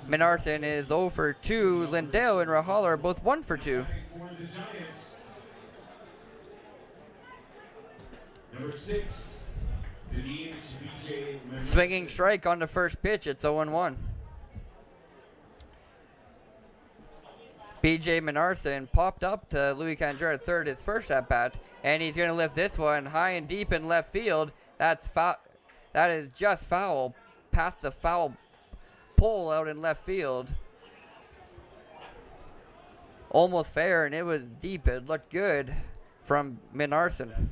Menarson is 0 for 2. Lindale and Rahala are both 1 for 2. Number 6, the BJ Menarson. Swinging strike on the first pitch. It's 0-1. BJ Menarson popped up to Louis Canjera at third, his first at bat, and he's going to lift this one high and deep in left field. That's foul. That is just foul, past the foul pole out in left field. Almost fair, and it was deep. It looked good from Menarson.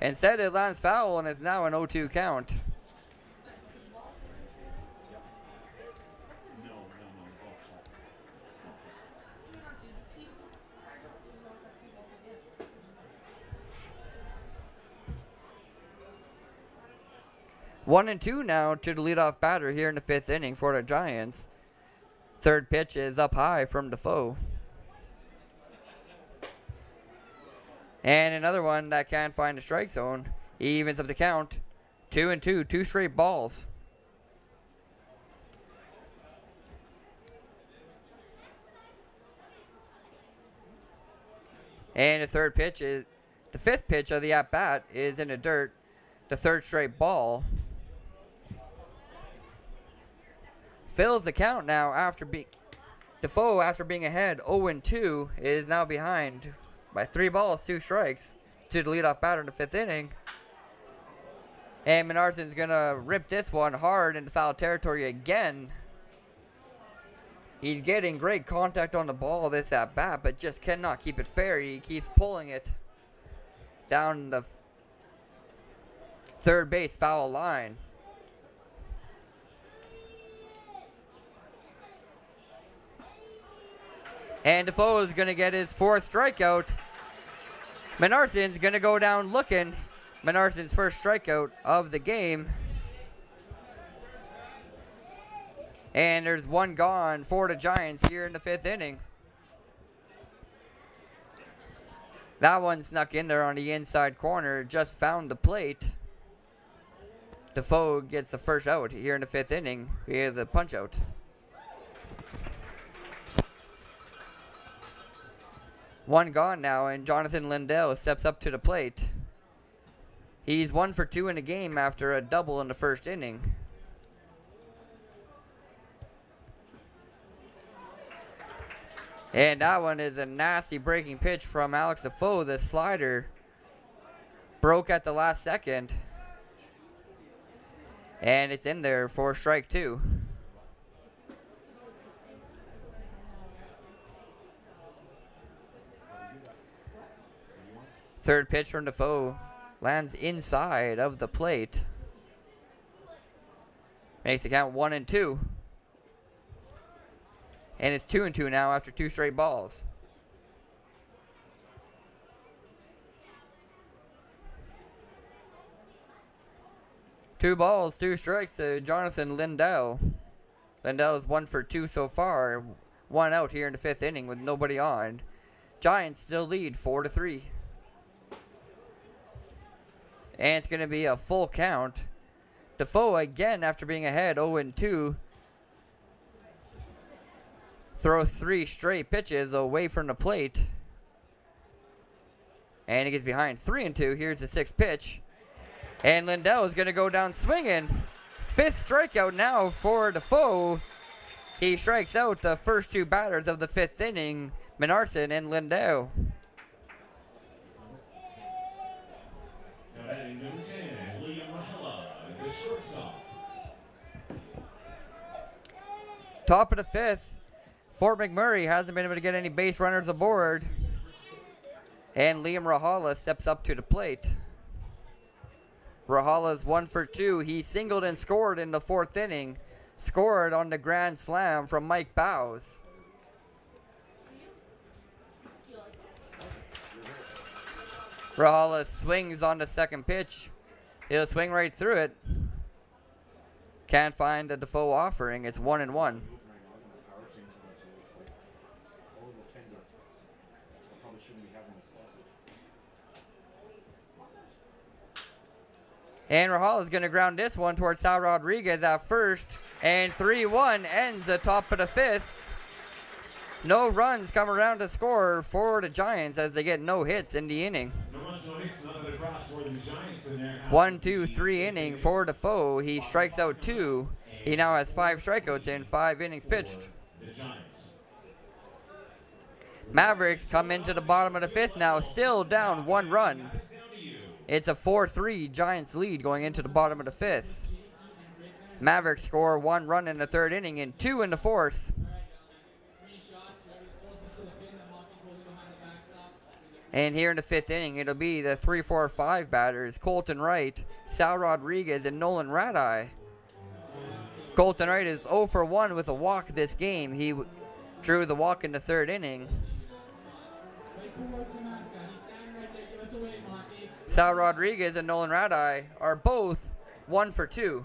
Instead, it lands foul, and it's now an 0-2 count. One and 2 now to the leadoff batter here in the 5th inning for the Giants. Third pitch is up high from Defoe. And another one that can't find the strike zone. He evens up the count. 2-2, 2 straight balls. And the third pitch is, the 5th pitch of the at-bat is in the dirt. The 3rd straight ball. Fills the count now after Defoe, after being ahead 0-2, is now behind by 3 balls, 2 strikes to the leadoff batter in the 5th inning. And Menarson's going to rip this one hard into foul territory again. He's getting great contact on the ball this at bat, but just cannot keep it fair. He keeps pulling it down the third base foul line. And Defoe is going to get his 4th strikeout. Menarson's going to go down looking. Menarson's first strikeout of the game. And there's 1 gone for the Giants here in the 5th inning. That one snuck in there on the inside corner, just found the plate. Defoe gets the first out here in the 5th inning via the punch out. One gone now, and Jonathan Lindale steps up to the plate. He's 1 for 2 in the game after a double in the first inning. And that one is a nasty breaking pitch from Alex Defoe. The slider broke at the last second. And it's in there for strike 2. Third pitch from Defoe lands inside of the plate. Makes the count 1-2. And it's 2-2 now after 2 straight balls. Two balls, 2 strikes to Jonathan Lindell. Lindell is 1 for 2 so far. 1 out here in the 5th inning with nobody on. Giants still lead 4-3. And it's going to be a full count. Defoe again after being ahead 0-2. Throws 3 straight pitches away from the plate. And he gets behind 3-2. Here's the 6th pitch. And Lindell is going to go down swinging. 5th strikeout now for Defoe. He strikes out the first 2 batters of the 5th inning, Menarson and Lindell. Top of the 5th. Fort McMurray hasn't been able to get any base runners aboard. And Liam Rahala steps up to the plate. Rahala's 1 for 2. He singled and scored in the 4th inning. Scored on the grand slam from Mike Bowes. Rahala swings on the 2nd pitch. He'll swing right through it. Can't find the Defoe offering. It's 1-1. And Rahal is going to ground this one towards Sal Rodriguez at first. And 3-1 ends the top of the 5th. No runs come around to score for the Giants as they get no hits in the inning. 1-2-3 inning for Defoe. He strikes out 2. He now has 5 strikeouts in 5 innings pitched. Mavericks come into the bottom of the 5th now, still down 1 run. It's a 4-3 Giants lead going into the bottom of the 5th. Mavericks score 1 run in the 3rd inning and 2 in the 4th. And here in the 5th inning, it'll be the 3-4-5 batters, Colton Wright, Sal Rodriguez, and Nolan Radeye. Colton Wright is 0 for 1 with a walk this game. He drew the walk in the 3rd inning. Sal Rodriguez and Nolan Radeye are both 1 for 2.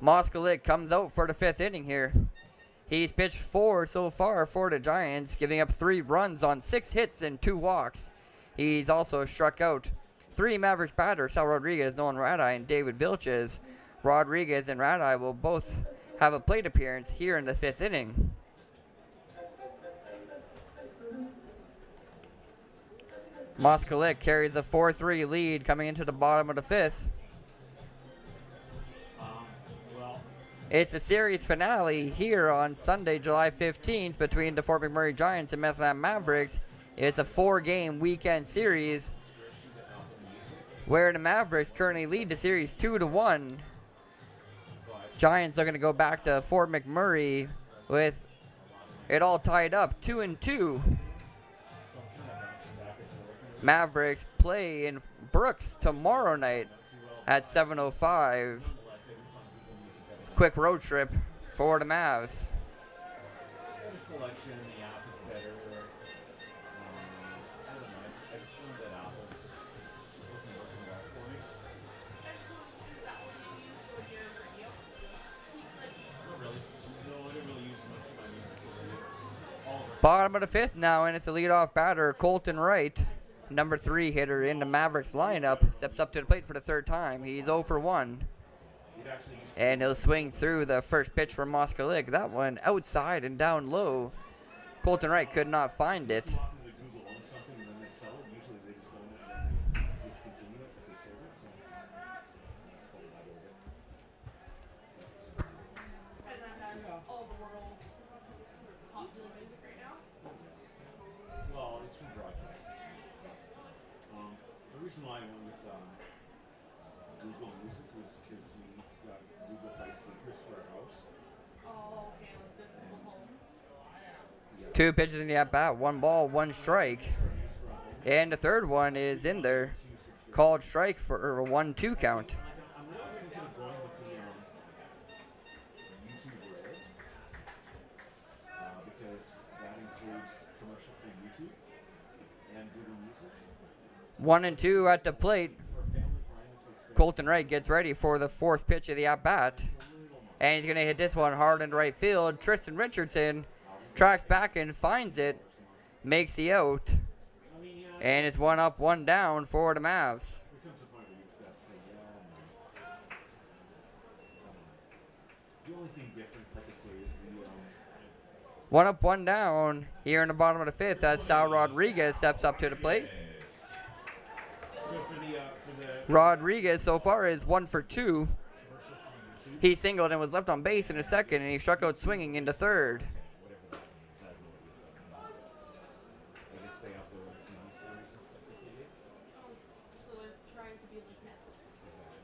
Moskalik comes out for the 5th inning here. He's pitched 4 so far for the Giants, giving up 3 runs on 6 hits and 2 walks. He's also struck out 3 Mavericks batters, Sal Rodriguez, Nolan Radeye, and David Vilches. Rodriguez and Radeye will both have a plate appearance here in the 5th inning. Moskalik carries a 4-3 lead coming into the bottom of the 5th. It's the series finale here on Sunday, July 15th between the Fort McMurray Giants and MHMavericks Mavericks. It's a 4-game weekend series where the Mavericks currently lead the series 2-1. Giants are going to go back to Fort McMurray with it all tied up 2-2. Mavericks play in Brooks tomorrow night at 7:05. Quick road trip for the Mavs. Bottom of the 5th now, and it's a leadoff batter, Colton Wright, number 3 hitter in the Mavericks lineup, steps up to the plate for the 3rd time. He's 0 for 1. And he'll swing through the first pitch from Moskalik. That one outside and down low. Colton Wright could not find it. all the world's popular music right now? Well, it's from broadcasting. The reason why I went with Google Music was because we got Google Play speakers for our house. Oh, okay, like the Google Homes. Yeah. 2 pitches in the at-bat, 1 ball, 1 strike. And the third one is in there, called strike for a 1-2 count. I'm really thinking of going with the YouTube Red because that includes commercial-free YouTube and Google Music. 1 and 2 at the plate. For a family plan, it's like 6 Colton Wright gets ready for the 4th pitch of the at-bat. And he's going to hit this one hard into right field. Tristan Richardson tracks back and finds it, makes the out. And it's 1 up, 1 down for the Mavs. There comes a point where you just got to say, yeah, no. The only thing different, like I say, is the 1 up, 1 down here in the bottom of the 5th as Sal Rodriguez steps up to the plate. so for the Rodriguez so far is 1 for 2. He singled and was left on base in the 2nd, and he struck out swinging into 3rd. whatever that means, I have no idea. I guess they have their own TV series and stuff that they do. So they're trying to be like Netflix.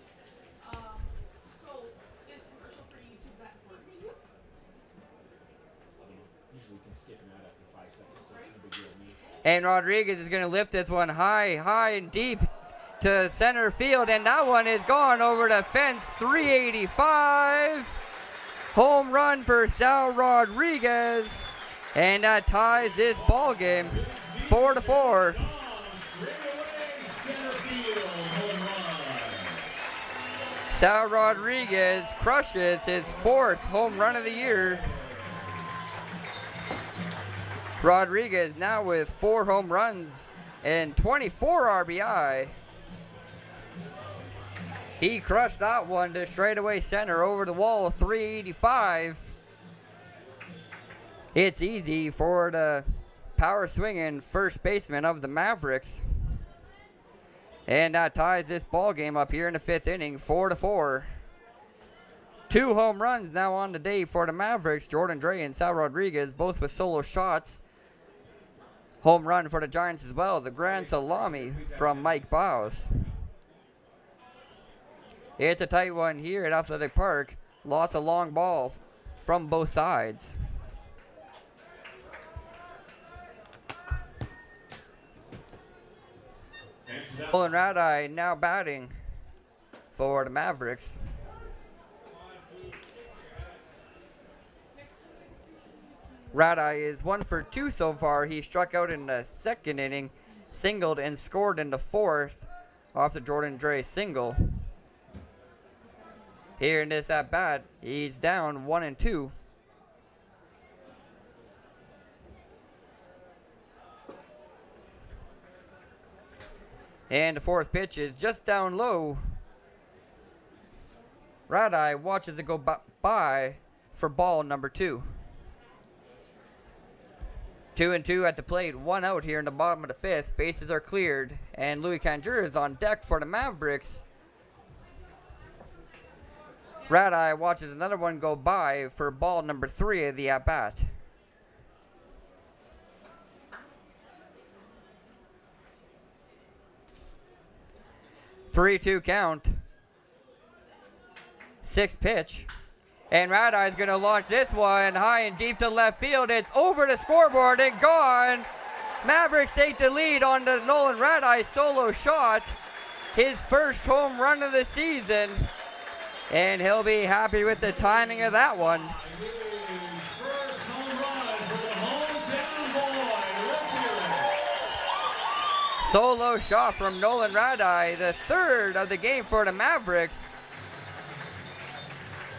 So is commercial free YouTube that important to you? I don't know. Usually you can skip an ad after 5 seconds, so it's no big deal to me. And Rodriguez is going to lift this one high and deep to center field, and that one is gone over the fence. 385. Home run for Sal Rodriguez, and that ties this ball game 4-4. Sal Rodriguez crushes his 4th home run of the year. Rodriguez now with 4 home runs and 24 RBI. He crushed that one to straightaway center over the wall, 385. It's easy for the power swinging first baseman of the Mavericks. And that ties this ball game up here in the 5th inning, 4-4. 2 home runs now on the day for the Mavericks. Jordan Dre and Sal Rodriguez, both with solo shots. Home run for the Giants as well. The grand salami from Mike Bowes. It's a tight one here at Athletic Park. Lots of long ball from both sides. Nolan Radai now batting for the Mavericks. Radai is 1 for 2 so far. He struck out in the 2nd inning, singled and scored in the 4th off the Jordan Dre single. Here in this at bat, he's down 1 and 2. And the 4th pitch is just down low. Radai watches it go by for ball number 2. 2 and 2 at the plate, 1 out here in the bottom of the 5th. Bases are cleared, and Louis Canjur is on deck for the Mavericks. Radai watches another one go by for ball number 3 of the at-bat. Three-two count. 6th pitch. And Radai is going to launch this one high and deep to left field. It's over the scoreboard and gone. Mavericks take the lead on the Nolan Radai solo shot. His first home run of the season. And he'll be happy with the timing of that one. First home run for the hometown boy. Let's hear it. Solo shot from Nolan Radai, the 3rd of the game for the Mavericks.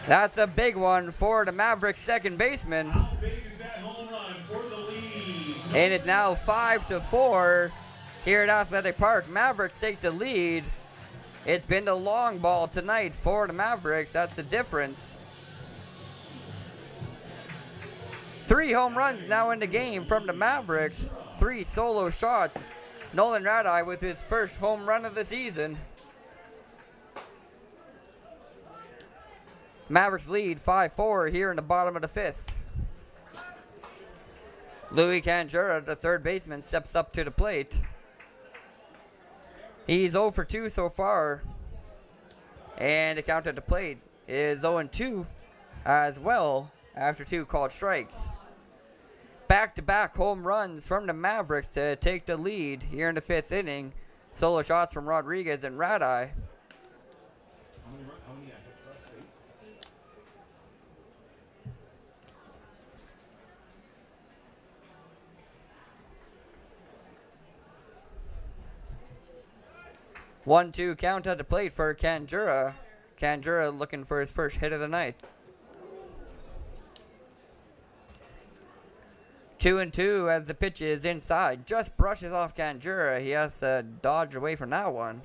That's a big one for the Mavericks second baseman. How big is that home run for the lead? And it's now 5-4 here at Athletic Park. Mavericks take the lead. It's been the long ball tonight for the Mavericks. That's the difference. 3 home runs now in the game from the Mavericks. 3 solo shots. Nolan Radai with his first home run of the season. Mavericks lead 5-4 here in the bottom of the 5th. Louis Canjura, the third baseman, steps up to the plate. He's 0 for 2 so far. And the count at the plate is 0-2 as well after 2 called strikes. Back-to-back home runs from the Mavericks to take the lead here in the 5th inning. Solo shots from Rodriguez and Radai. How many hits for us? 1-2 count at the plate for Canjura. Canjura looking for his first hit of the night. 2-2 as the pitch is inside. Just brushes off Canjura. He has to dodge away from that one.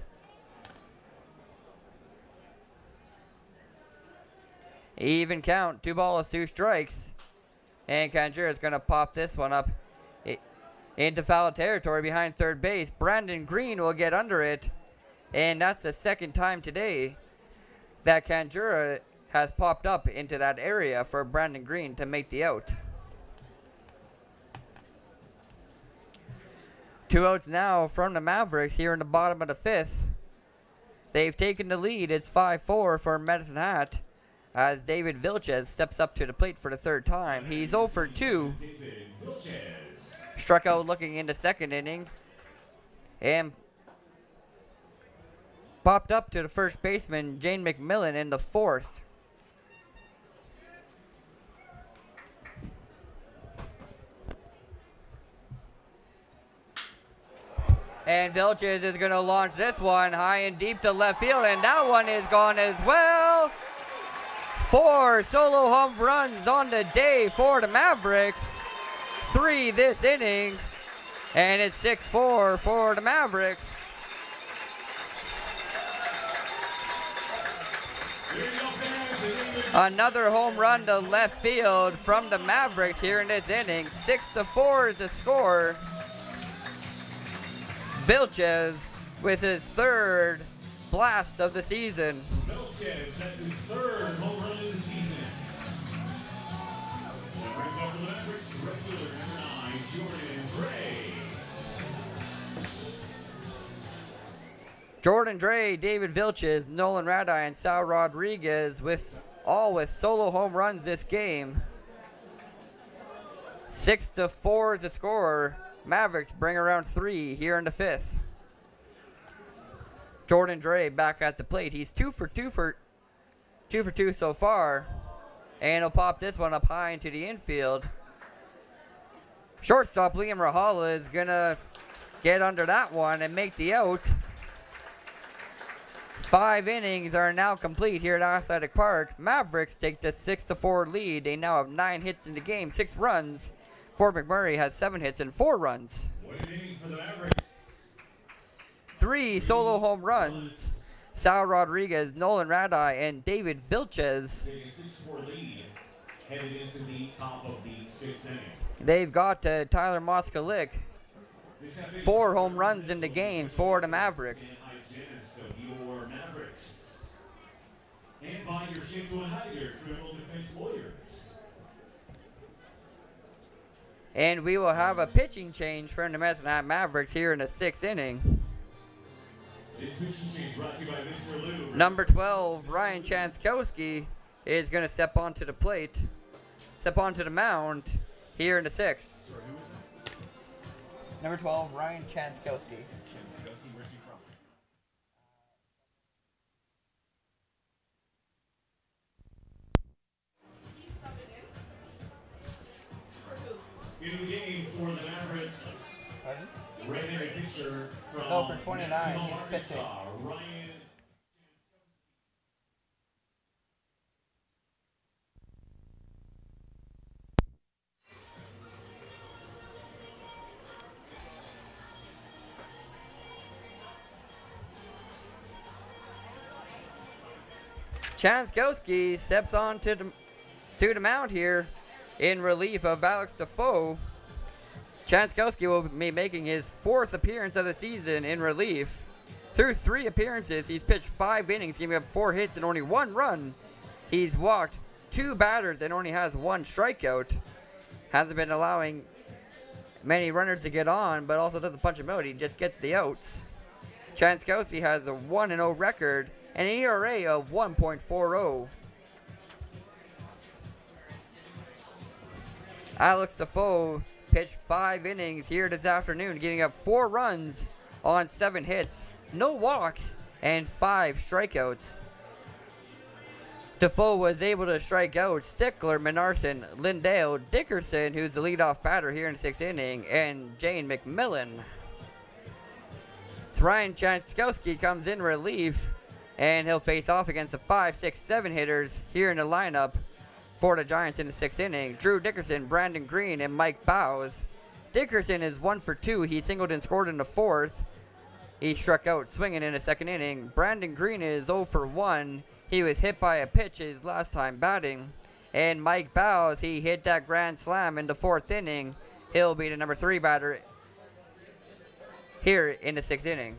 Even count. 2 balls, 2 strikes. And Canjura is going to pop this one up into foul territory behind third base. Brandon Green will get under it. And that's the second time today that Canjura has popped up into that area for Brandon Green to make the out. 2 outs now from the Mavericks here in the bottom of the 5th. They've taken the lead. It's 5-4 for Medicine Hat as David Vilches steps up to the plate for the third time. He's 0 for 2. Struck out looking in the second inning. And popped up to the first baseman, Jane McMillan, in the 4th. And Vilches is going to launch this one high and deep to left field, and that one is gone as well. 4 solo home runs on the day for the Mavericks. 3 this inning, and it's 6-4 for the Mavericks. Another home run to left field from the Mavericks here in this inning. 6-4 is the score. Vilches with his 3rd blast of the season. Vilches, that's his 3rd home run of the season. That brings up the Mavericks regular number 9, Jordan Dre. Jordan Dre, David Vilches, Nolan Radai, and Sal Rodriguez all with solo home runs this game. 6-4 is the score. Mavericks bring around 3 here in the 5th. Jordan Dre back at the plate. He's 2 for 2 so far. And he'll pop this one up high into the infield. Shortstop Liam Rahala is going to get under that one and make the out. 5 innings are now complete here at Athletic Park. Mavericks take the 6-4 lead. They now have 9 hits in the game, 6 runs. Fort McMurray has 7 hits and 4 runs. What an inning for the Mavericks. 3 solo home runs. Sal Rodriguez, Nolan Radai, and David Vilches. Take a 6-4 lead headed into the top of the 6th inning. They've got Tyler Moskalik. 4 home runs in the game for the Mavericks. Your Mavericks. And by your Shinko and Hyder criminal defense lawyers. And we will have a pitching change for the Medicine Hat Mavericks here in the 6th inning. This pitching change brought to you by Mr. Lou. Number 12, Ryan Chanskowski, is going to step onto the plate, step onto the mound here in the 6th. Sorry, who is that? Number 12, Ryan Chanskowski. Chanskowski, where's he from? In the game for the Mavericks, right-handed pitcher from for 29, he's pitching. Ryan. Chanskowski steps on to the mound here in relief of Alex Defoe. Chanskowski will be making his 4th appearance of the season in relief. Through 3 appearances, he's pitched 5 innings, giving up 4 hits and only 1 run. He's walked 2 batters and only has 1 strikeout. Hasn't been allowing many runners to get on, but also doesn't punch them out. He just gets the outs. Jankowski has a 1-0 record and an ERA of 1.40. Alex Defoe pitched 5 innings here this afternoon, giving up 4 runs on 7 hits, no walks, and 5 strikeouts. Defoe was able to strike out Stickler, Menarthen, Lindale, Dickerson, who's the leadoff batter here in the 6th inning, and Jane McMillan. Ryan Jankowski comes in relief, and he'll face off against the 5, 6, 7 hitters here in the lineup for the Giants in the 6th inning. Drew Dickerson, Brandon Green, and Mike Bowes. Dickerson is 1 for 2. He singled and scored in the 4th. He struck out swinging in the 2nd inning. Brandon Green is 0 for 1. He was hit by a pitch his last time batting. And Mike Bowes, he hit that grand slam in the 4th inning. He'll be the number 3 batter here in the 6th inning.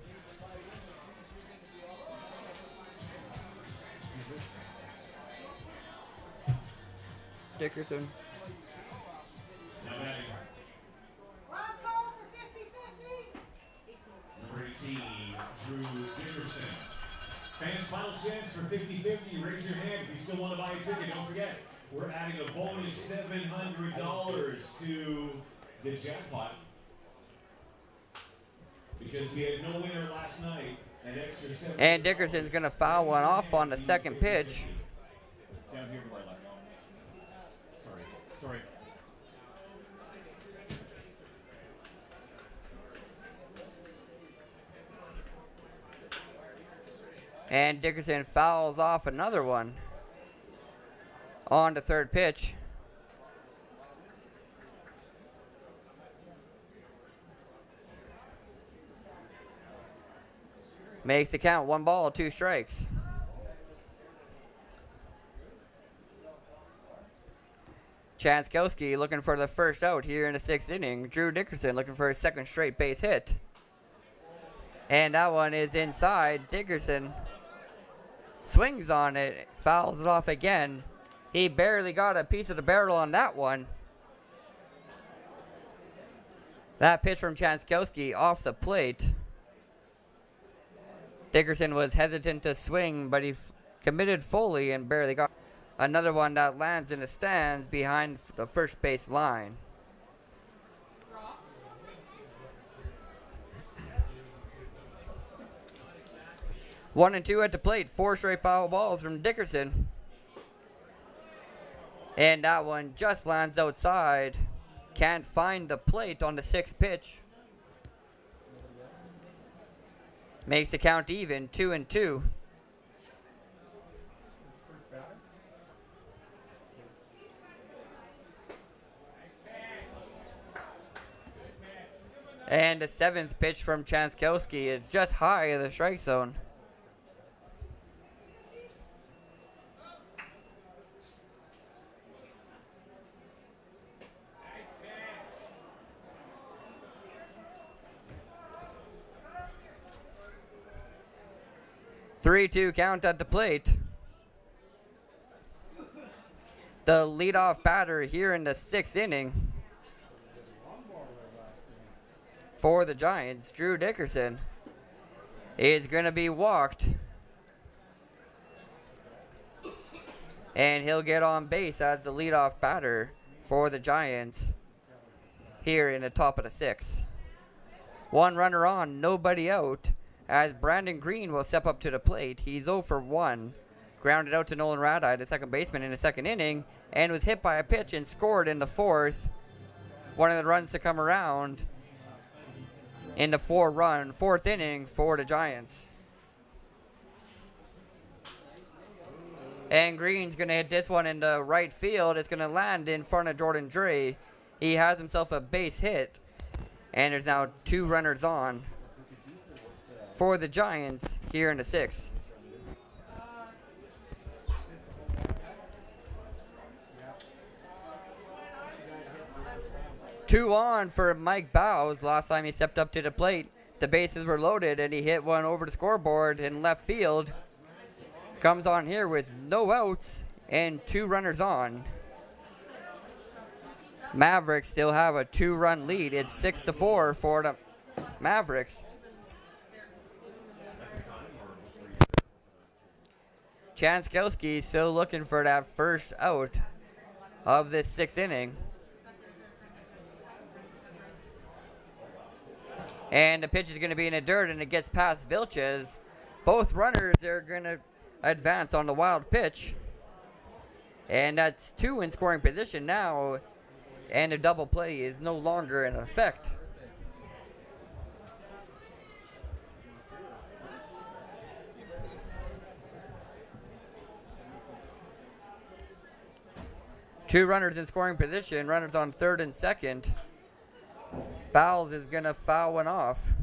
Dickerson. Last call for 50-50. Number 18, Drew Dickerson. Fans, final chance for 50-50. Raise your hand if you still want to buy a ticket. Don't forget, we're adding a bonus $700 to the jackpot. Because we had no winner last night. An extra $700. And Dickerson's going to foul one off on the 2nd pitch. Down here to my left. Sorry. And Dickerson fouls off another one on the 3rd pitch. Makes the count 1 ball, 2 strikes. Jankowski looking for the first out here in the 6th inning. Drew Dickerson looking for his 2nd straight base hit. And that one is inside. Dickerson swings on it, fouls it off again. He barely got a piece of the barrel on that one. That pitch from Jankowski off the plate. Dickerson was hesitant to swing, but he committed fully and barely got another one that lands in the stands behind the first base line. Ross. 1-2 at the plate. 4 straight foul balls from Dickerson. And that one just lands outside. Can't find the plate on the 6th pitch. Makes the count even, 2-2. And the 7th pitch from Jankowski is just high of the strike zone. Three-two count at the plate. The leadoff batter here in the 6th inning for the Giants, Drew Dickerson, is going to be walked. And he'll get on base as the leadoff batter for the Giants here in the top of the 6th. 1 runner on, nobody out, as Brandon Green will step up to the plate. He's 0 for 1. Grounded out to Nolan Radai, the 2nd baseman, in the 2nd inning, and was hit by a pitch and scored in the 4th. One of the runs to come around in the 4th inning for the Giants. And Green's going to hit this one in the right field. It's going to land in front of Jordan Dre. He has himself a base hit. And there's now 2 runners on for the Giants here in the 6th. 2 on for Mike Bowes. Last time he stepped up to the plate, the bases were loaded and he hit one over the scoreboard in left field. Comes on here with no outs. and 2 runners on. Mavericks still have a 2-run lead. It's 6-4 for the Mavericks. Chanskowski still looking for that first out of this 6th inning. And the pitch is going to be in the dirt, and it gets past Vilches. Both runners are going to advance on the wild pitch. And that's 2 in scoring position now, and a double play is no longer in effect. Two runners in scoring position, runners on 3rd and 2nd. Bowles is going to foul one off.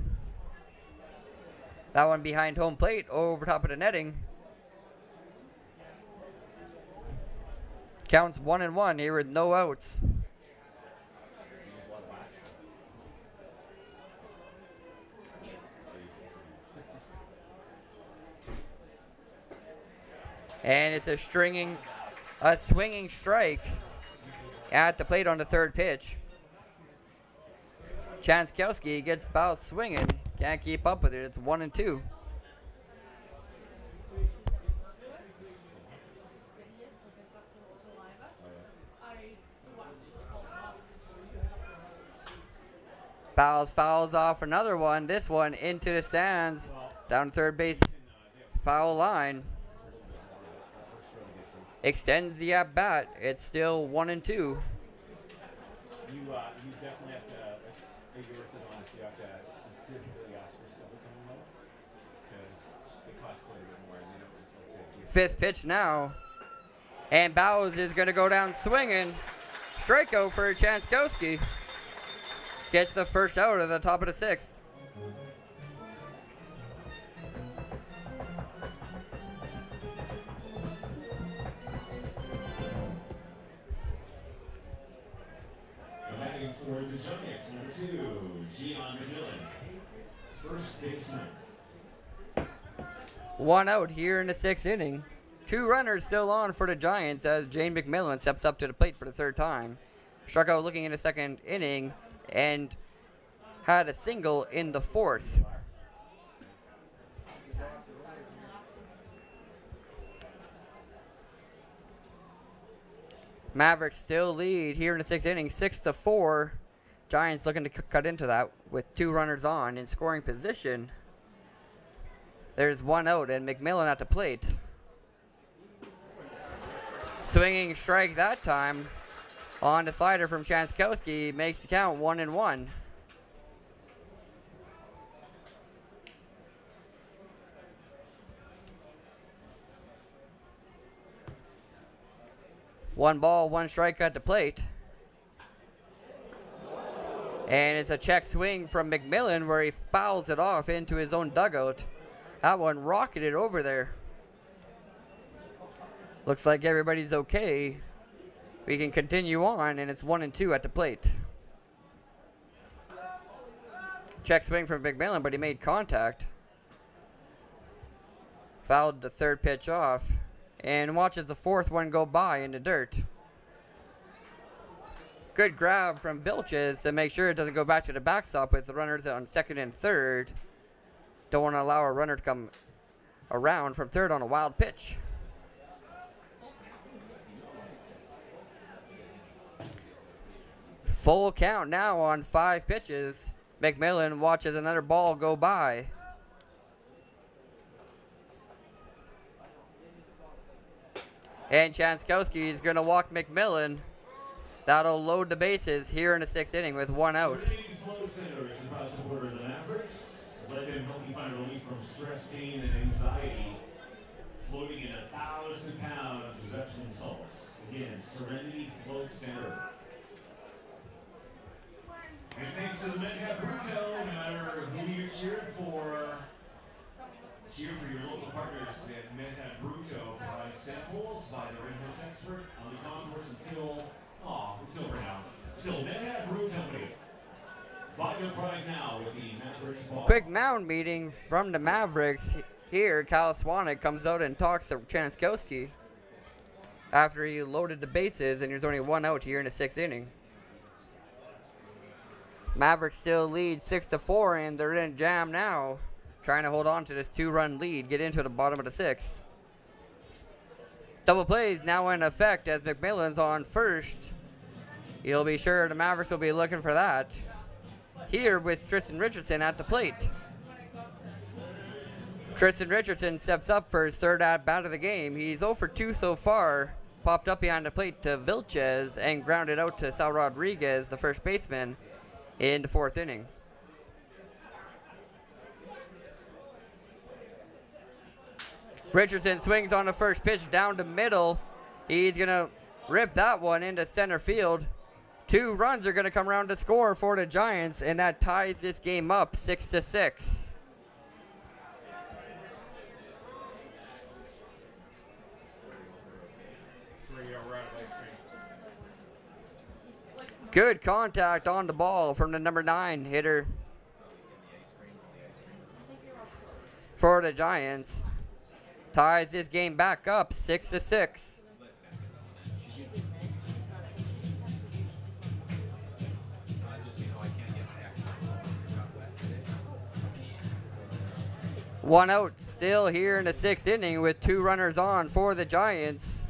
That one behind home plate, over top of the netting. Counts 1-1 here with no outs. And it's a swinging strike at the plate on the 3rd pitch. Chanskowski gets Bowles swinging. Can't keep up with it. It's 1-2. Bowles fouls off another one. This one into the stands. Down 3rd base. Foul line. Extends the at bat. It's still 1-2. You definitely have to, if you're orthodontist, you have to specifically ask for silicone though, because it costs quite a bit more, and they don't just like to give. 5th pitch now. And Bowles is going to go down swinging. Strikeout for Chanskowski. Gets the first out of the top of the 6th. For the Giants, number 2, Gian McMillan, first baseman. 1 out here in the 6th inning. 2 runners still on for the Giants as Jane McMillan steps up to the plate for the 3rd time. Struck out looking in the 2nd inning and had a single in the 4th. Mavericks still lead here in the 6th inning, 6-4. Giants looking to cut into that with 2 runners on in scoring position. There's 1 out and McMillan at the plate. Swinging strike that time on the slider from Chanskowski makes the count 1-1. One ball, 1 strike at the plate. And it's a check swing from McMillan where he fouls it off into his own dugout. That one rocketed over there. Looks like everybody's okay. We can continue on, and it's 1-2 at the plate. Check swing from McMillan, but he made contact. Fouled the 3rd pitch off. And watches the 4th one go by in the dirt. Good grab from Vilches to make sure it doesn't go back to the backstop with the runners on 2nd and 3rd. Don't want to allow a runner to come around from 3rd on a wild pitch. Full count now on 5 pitches. McMillan watches another ball go by. And Chanskowski is going to walk McMillan. That'll load the bases here in the 6th inning with 1 out. Flow Center is about to order the Mavericks. Let them help you find relief from stress, pain, and anxiety. Floating in 1,000 pounds of Epsom salts. Again, Serenity Float Center. And thanks to the MHMavericks, no matter who you cheer for your local partners at MHMavericks. Provide samples by the Rainbows expert on the concourse until, it's over now. Still, MHMavericks Company. Buy your product now with the Mavericks ball. Quick mound meeting from the Mavericks. Here, Cal Swanek comes out and talks to Chanskowski. after he loaded the bases, and there's only 1 out here in the 6th inning. Mavericks still lead 6-4, and they're in jam now, trying to hold on to this 2-run lead, get into the bottom of the 6th. Double plays now in effect as McMillan's on first. You'll be sure the Mavericks will be looking for that. Here with Tristan Richardson at the plate. Tristan Richardson steps up for his 3rd at-bat of the game. He's 0 for 2 so far. Popped up behind the plate to Vilches and grounded out to Sal Rodriguez, the first baseman, in the 4th inning. Richardson swings on the first pitch down the middle. He's going to rip that one into center field. 2 runs are going to come around to score for the Giants, and that ties this game up 6-6. Good contact on the ball from the number 9 hitter for the Giants. Ties this game back up 6-6. One out still here in the 6th inning with 2 runners on for the Giants.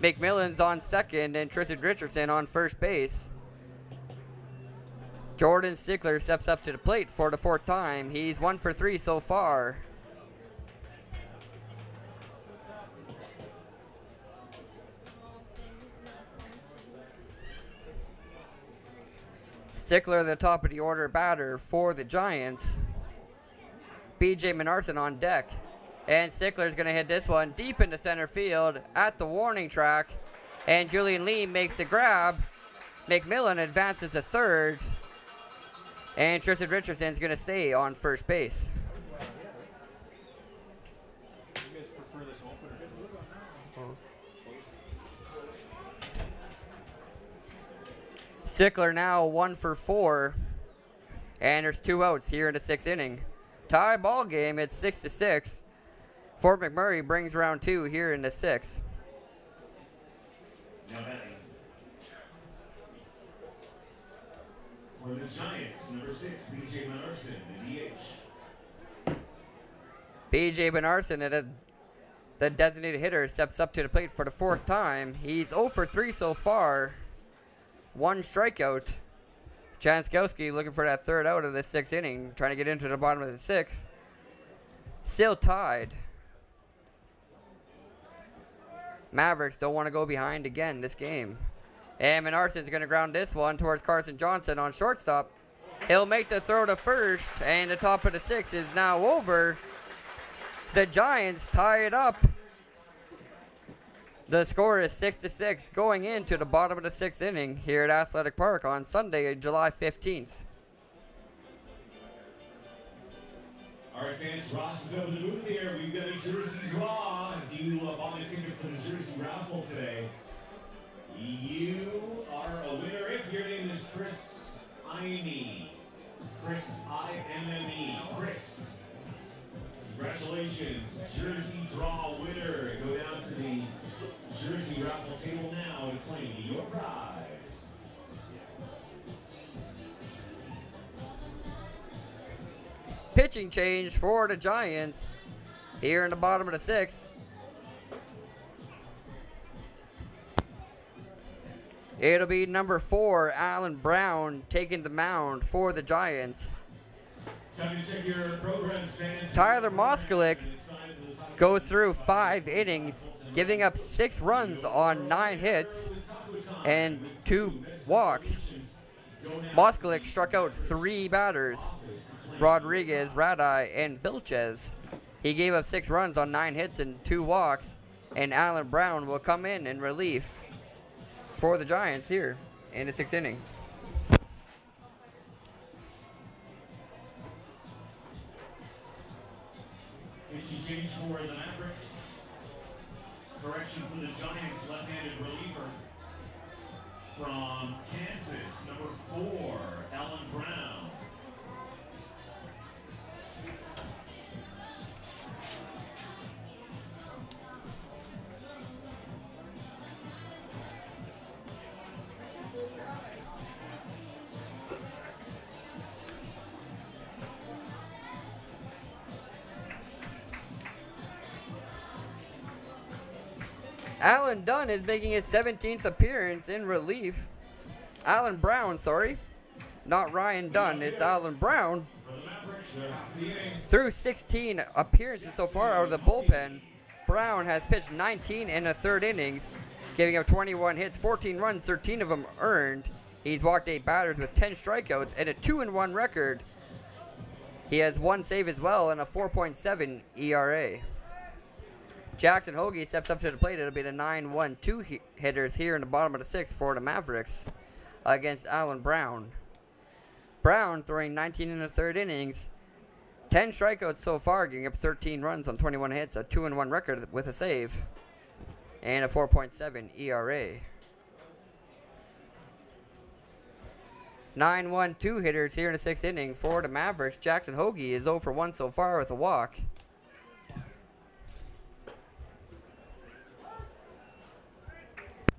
McMillan's on second and Tristan Richardson on first base. Jordan Stickler steps up to the plate for the 4th time. He's 1 for 3 so far. Stickler, the top of the order batter for the Giants. B.J. Menarson on deck. And Stickler's going to hit this one deep into center field at the warning track. And Julian Lee makes the grab. McMillan advances to 3rd. And Tristan Richardson's going to stay on first base. You guys prefer this open or Both. Stickler now 1 for 4. And there's 2 outs here in the 6th inning. Tie ball game, it's 6-6. Fort McMurray brings round 2 here in the 6th. Now batting for the Giants, number 6, B.J. Menarson, the DH. B.J. Menarson, the designated hitter, steps up to the plate for the 4th time. He's 0 for 3 so far. 1 strikeout. Janskowski looking for that 3rd out of the 6th inning, trying to get into the bottom of the 6th. Still tied. Mavericks don't want to go behind again this game. And Menarson's going to ground this one towards Carson Johnson on shortstop. He'll make the throw to first, and the top of the 6th is now over. The Giants tie it up. The score is 6-6 going into the bottom of the 6th inning here at Athletic Park on Sunday, July 15th. All right, fans, Ross is up in the booth here. We've got a jersey draw. If you bought a ticket for the jersey raffle today, you are a winner if your name is Chris Ime. Chris I-M-M-E. Chris, congratulations. Jersey draw winner. Go down to the jersey raffle table now to claim your prize. Pitching change for the Giants here in the bottom of the 6th. It'll be number 4, Alan Brown, taking the mound for the Giants. Time to check your programs, fans. Tyler Moskalik goes through 5 innings, giving up 6 runs on 9 hits and 2 walks. Moskalik struck out 3 batters, Rodriguez, Radai, and Vilches. He gave up 6 runs on 9 hits and 2 walks, and Alan Brown will come in relief for the Giants here in the 6th inning. Pitching change for the Mavericks. Correction for the Giants, left-handed reliever from Kansas, number 4, Alan Brown. Alan Dunn is making his 17th appearance in relief. Alan Brown, sorry. Not Ryan Dunn, it's Alan Brown. Through 16 appearances so far out of the bullpen, Brown has pitched 19 in the third innings, giving up 21 hits, 14 runs, 13 of them earned. He's walked 8 batters with 10 strikeouts and a 2-1 record. He has 1 save as well and a 4.7 ERA. Jackson Hoagie steps up to the plate. It'll be the 9-1-2 hitters here in the bottom of the 6th for the Mavericks against Alan Brown. Brown throwing 19 in the third innings, 10 strikeouts so far, giving up 13 runs on 21 hits, a 2-1 record with a save, and a 4.7 ERA. 9-1-2 hitters here in the 6th inning for the Mavericks. Jackson Hoagie is 0 for 1 so far with a walk.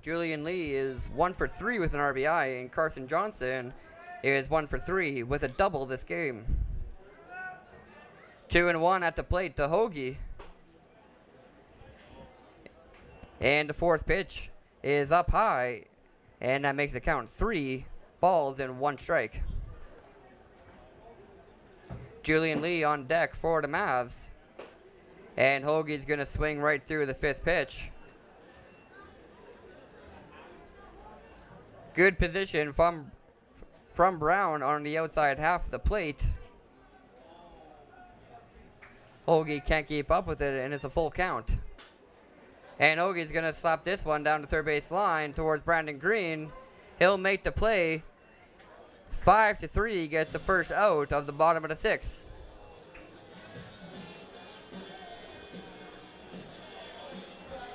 Julian Lee is 1 for 3 with an RBI, and Carson Johnson is 1 for 3 with a double this game. 2-1 at the plate to Hoagie. And the 4th pitch is up high, and that makes it count 3 balls and 1 strike. Julian Lee on deck for the Mavs. And Hoagie's going to swing right through the 5th pitch. Good position from Brown on the outside half of the plate. Hoagie can't keep up with it, and it's a full count. And Hoagie's going to slap this one down the third base line towards Brandon Green. He'll make the play. 5-3 gets the first out of the bottom of the 6th.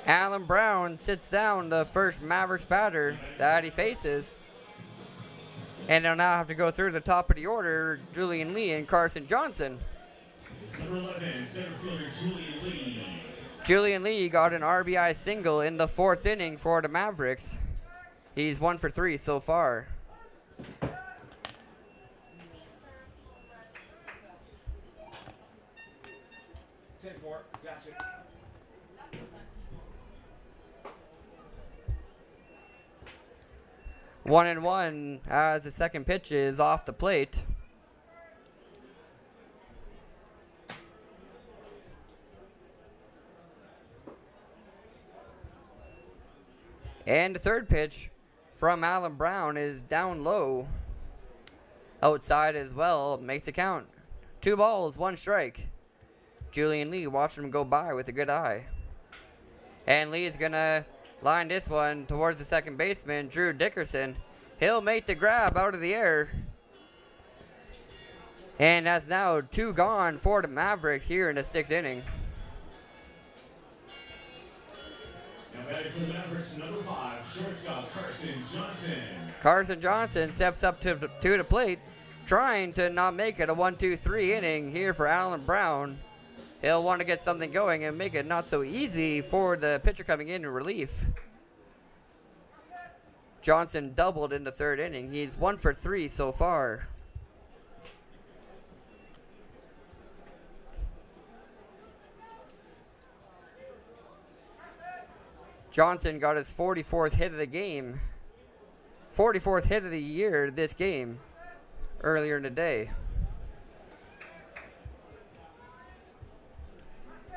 Alan Brown sits down the first Mavericks batter that he faces. And they'll now have to go through the top of the order, Julian Lee and Carson Johnson. Number 11, center fielder Julian Lee. Julian Lee got an RBI single in the 4th inning for the Mavericks. He's 1 for 3 so far. Gotcha. 1-1 as the second pitch is off the plate. And the third pitch from Alan Brown is down low. Outside as well, makes it count. 2 balls, 1 strike. Julian Lee watching him go by with a good eye. And Lee is going to line this one towards the second baseman, Drew Dickerson. He'll make the grab out of the air. And that's now 2 gone for the Mavericks here in the 6th inning. Now batting for the Mavericks, number 5, shortstop Carson Johnson. Carson Johnson steps up to the plate, trying to not make it a 1-2-3 inning here for Alan Brown. He'll want to get something going and make it not so easy for the pitcher coming in relief. Johnson doubled in the 3rd inning. He's 1 for 3 so far. Johnson got his 44th hit of the game. 44th hit of the year this game earlier in the day.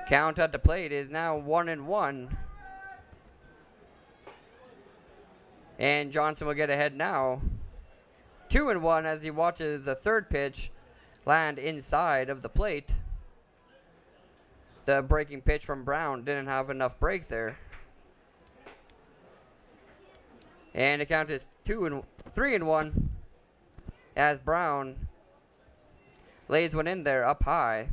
Count at the plate is now 1-1. And Johnson will get ahead now. 2-1 as he watches the third pitch land inside of the plate. The breaking pitch from Brown didn't have enough break there. And the count is 3-1 as Brown lays one in there up high.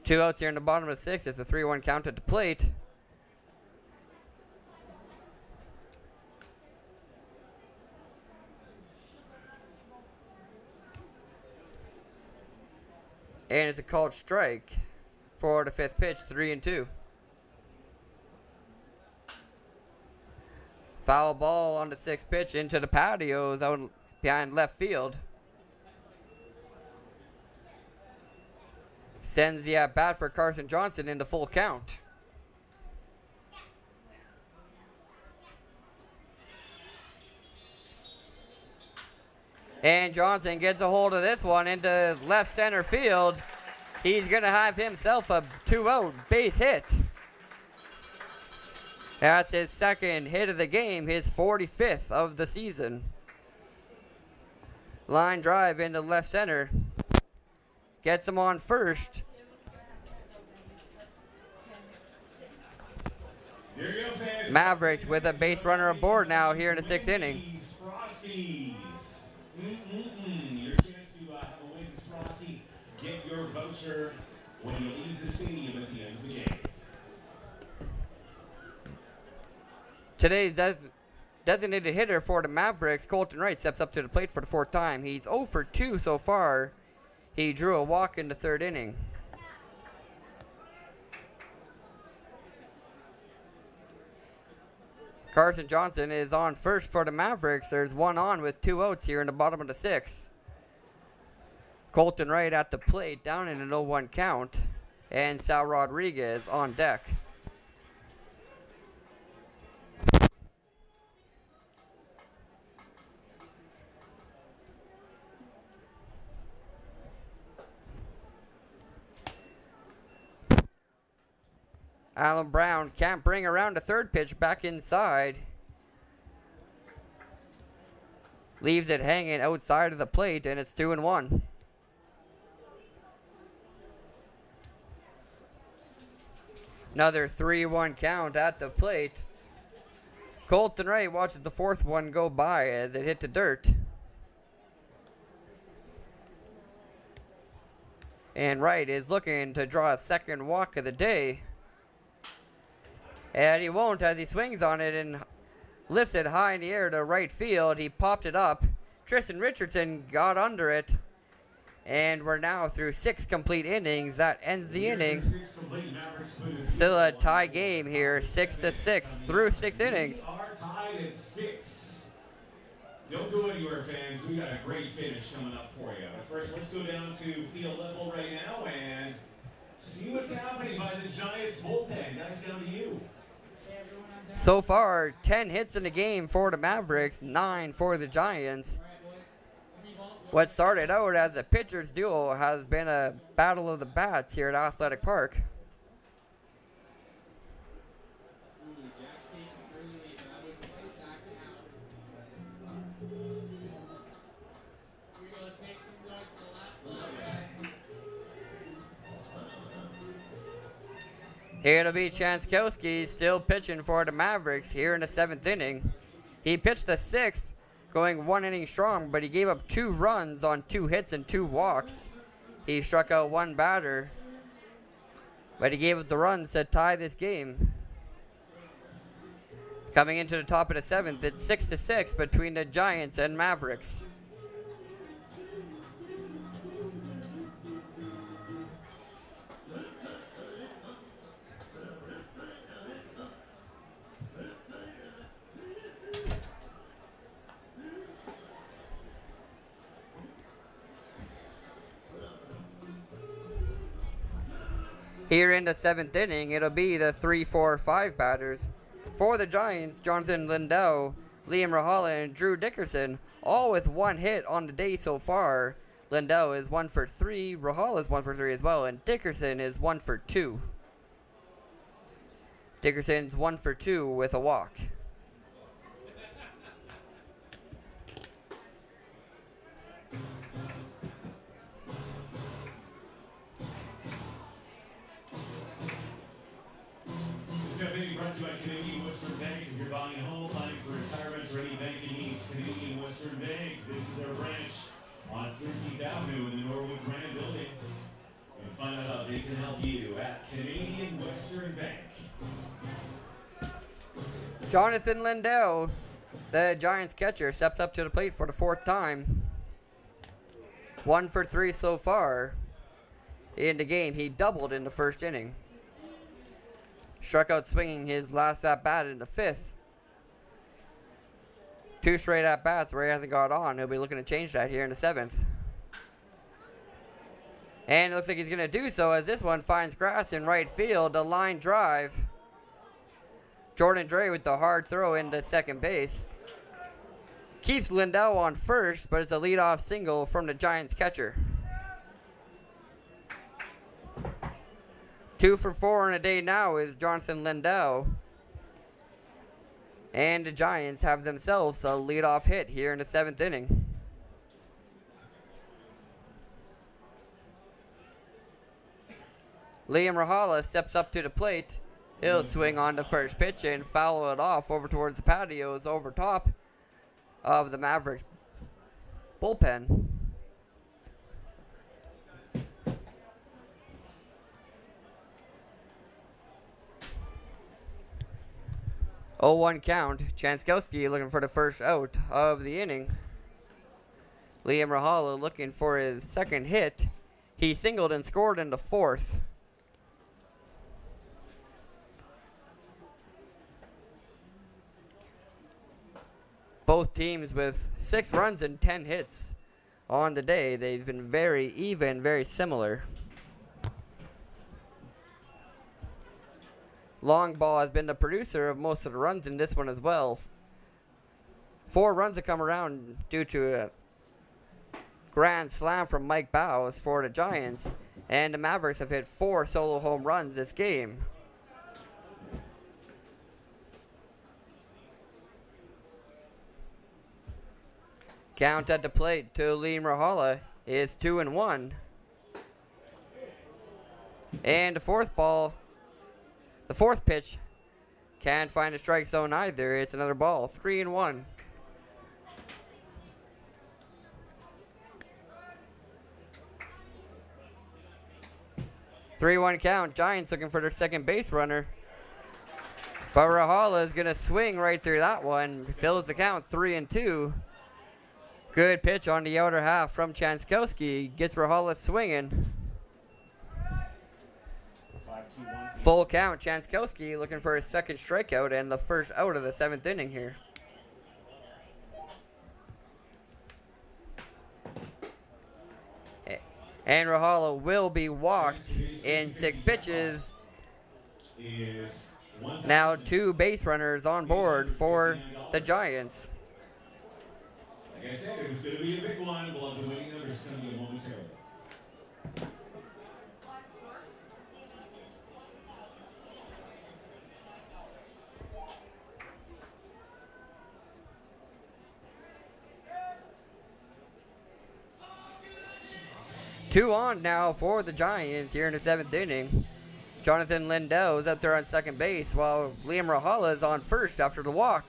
2 outs here in the bottom of the 6th. It's a 3-1 count at the plate. And it's a called strike for the 5th pitch, 3-2. Foul ball on the 6th pitch into the patios out behind left field. Sends the at bat for Carson Johnson into full count. And Johnson gets a hold of this one into left center field. He's going to have himself a 2-out base hit. That's his second hit of the game, his 45th of the season. Line drive into left center. Gets him on first. Mavericks with a base runner aboard now here in the 6th inning. Frosties. Your chance to have a win is Frosty. Get your voucher when you leave the stadium at the end of the game. Today's designated hitter for the Mavericks, Colton Wright, steps up to the plate for the 4th time. He's 0 for 2 so far. He drew a walk in the 3rd inning. Carson Johnson is on first for the Mavericks. There's one on with 2 outs here in the bottom of the 6th. Colton Wright at the plate, down in an 0-1 count. And Sal Rodriguez on deck. Alan Brown can't bring around a 3rd pitch back inside. Leaves it hanging outside of the plate, and it's 2-1. Another 3-1 count at the plate. Colton Wright watches the 4th one go by as it hit the dirt. And Wright is looking to draw a 2nd walk of the day. And he won't as he swings on it and lifts it high in the air to right field. He popped it up. Tristan Richardson got under it. And we're now through 6 complete innings. That ends the inning. Still a tie game here, 6-6 through 6 innings. We are tied at 6. Don't go anywhere, fans. We got a great finish coming up for you. But first, let's go down to field level right now and see what's happening by the Giants bullpen. Guys, down to you. So far, 10 hits in the game for the Mavericks, 9 for the Giants. What started out as a pitcher's duel has been a battle of the bats here at Athletic Park. Here it'll be Chanskowski still pitching for the Mavericks here in the 7th inning. He pitched the 6th, going 1 inning strong, but he gave up 2 runs on 2 hits and 2 walks. He struck out 1 batter, but he gave up the runs to tie this game. Coming into the top of the 7th, it's 6-6 between the Giants and Mavericks. Here in the 7th inning, it'll be the 3, 4, 5 batters. For the Giants, Jonathan Lindell, Liam Rahala, and Drew Dickerson, all with 1 hit on the day so far. Lindell is 1 for 3, Rahala is 1 for 3 as well, and Dickerson is 1 for 2. Dickerson's 1 for 2 with a walk. Brought to you by Canadian Western Bank. If you're buying a home, planning for retirement, or any banking needs, Canadian Western Bank. Visit their branch on 13th Avenue in the Norwood Grand Building and find out how they can help you at Canadian Western Bank. Jonathan Lindell, the Giants catcher, steps up to the plate for the 4th time. 1 for 3 so far in the game. He doubled in the 1st inning. Struck out swinging his last at-bat in the 5th. 2 straight at-bats where he hasn't got on. He'll be looking to change that here in the 7th. And it looks like he's going to do so as this one finds grass in right field. A line drive. Jordan Dre with the hard throw into second base. Keeps Lindell on first, but it's a leadoff single from the Giants catcher. 2 for 4 in a day now is Jonathan Lindell. And the Giants have themselves a leadoff hit here in the 7th inning. Liam Rahala steps up to the plate. He'll swing on the first pitch and foul it off over towards the patios over top of the Mavericks bullpen. Oh, 1 count. Chanskowski looking for the first out of the inning. Liam Rahala looking for his second hit. He singled and scored in the 4th. Both teams with 6 runs and 10 hits on the day. They've been very even, very similar. Long ball has been the producer of most of the runs in this one as well. 4 runs have come around due to a grand slam from Mike Bowes for the Giants. And the Mavericks have hit 4 solo home runs this game. Count at the plate to Liam Rahala is 2-1. And the 4th pitch can't find a strike zone either. It's another ball, 3-1. Three-1 count. Giants looking for their second base runner. But Rahala is going to swing right through that one. Fills the count, 3-2. Good pitch on the outer half from Chanskowski. Gets Rahala swinging. Full count. Chanskowski looking for his second strikeout and the first out of the 7th inning here. And Rahala will be walked in 6 pitches. Now 2 base runners on board for the Giants. Like I said, it was going to be a big one. We'll have the winning numbers coming in momentarily. Two on now for the Giants here in the 7th inning. Jonathan Lindell is up there on second base while Liam Rahala is on first after the walk.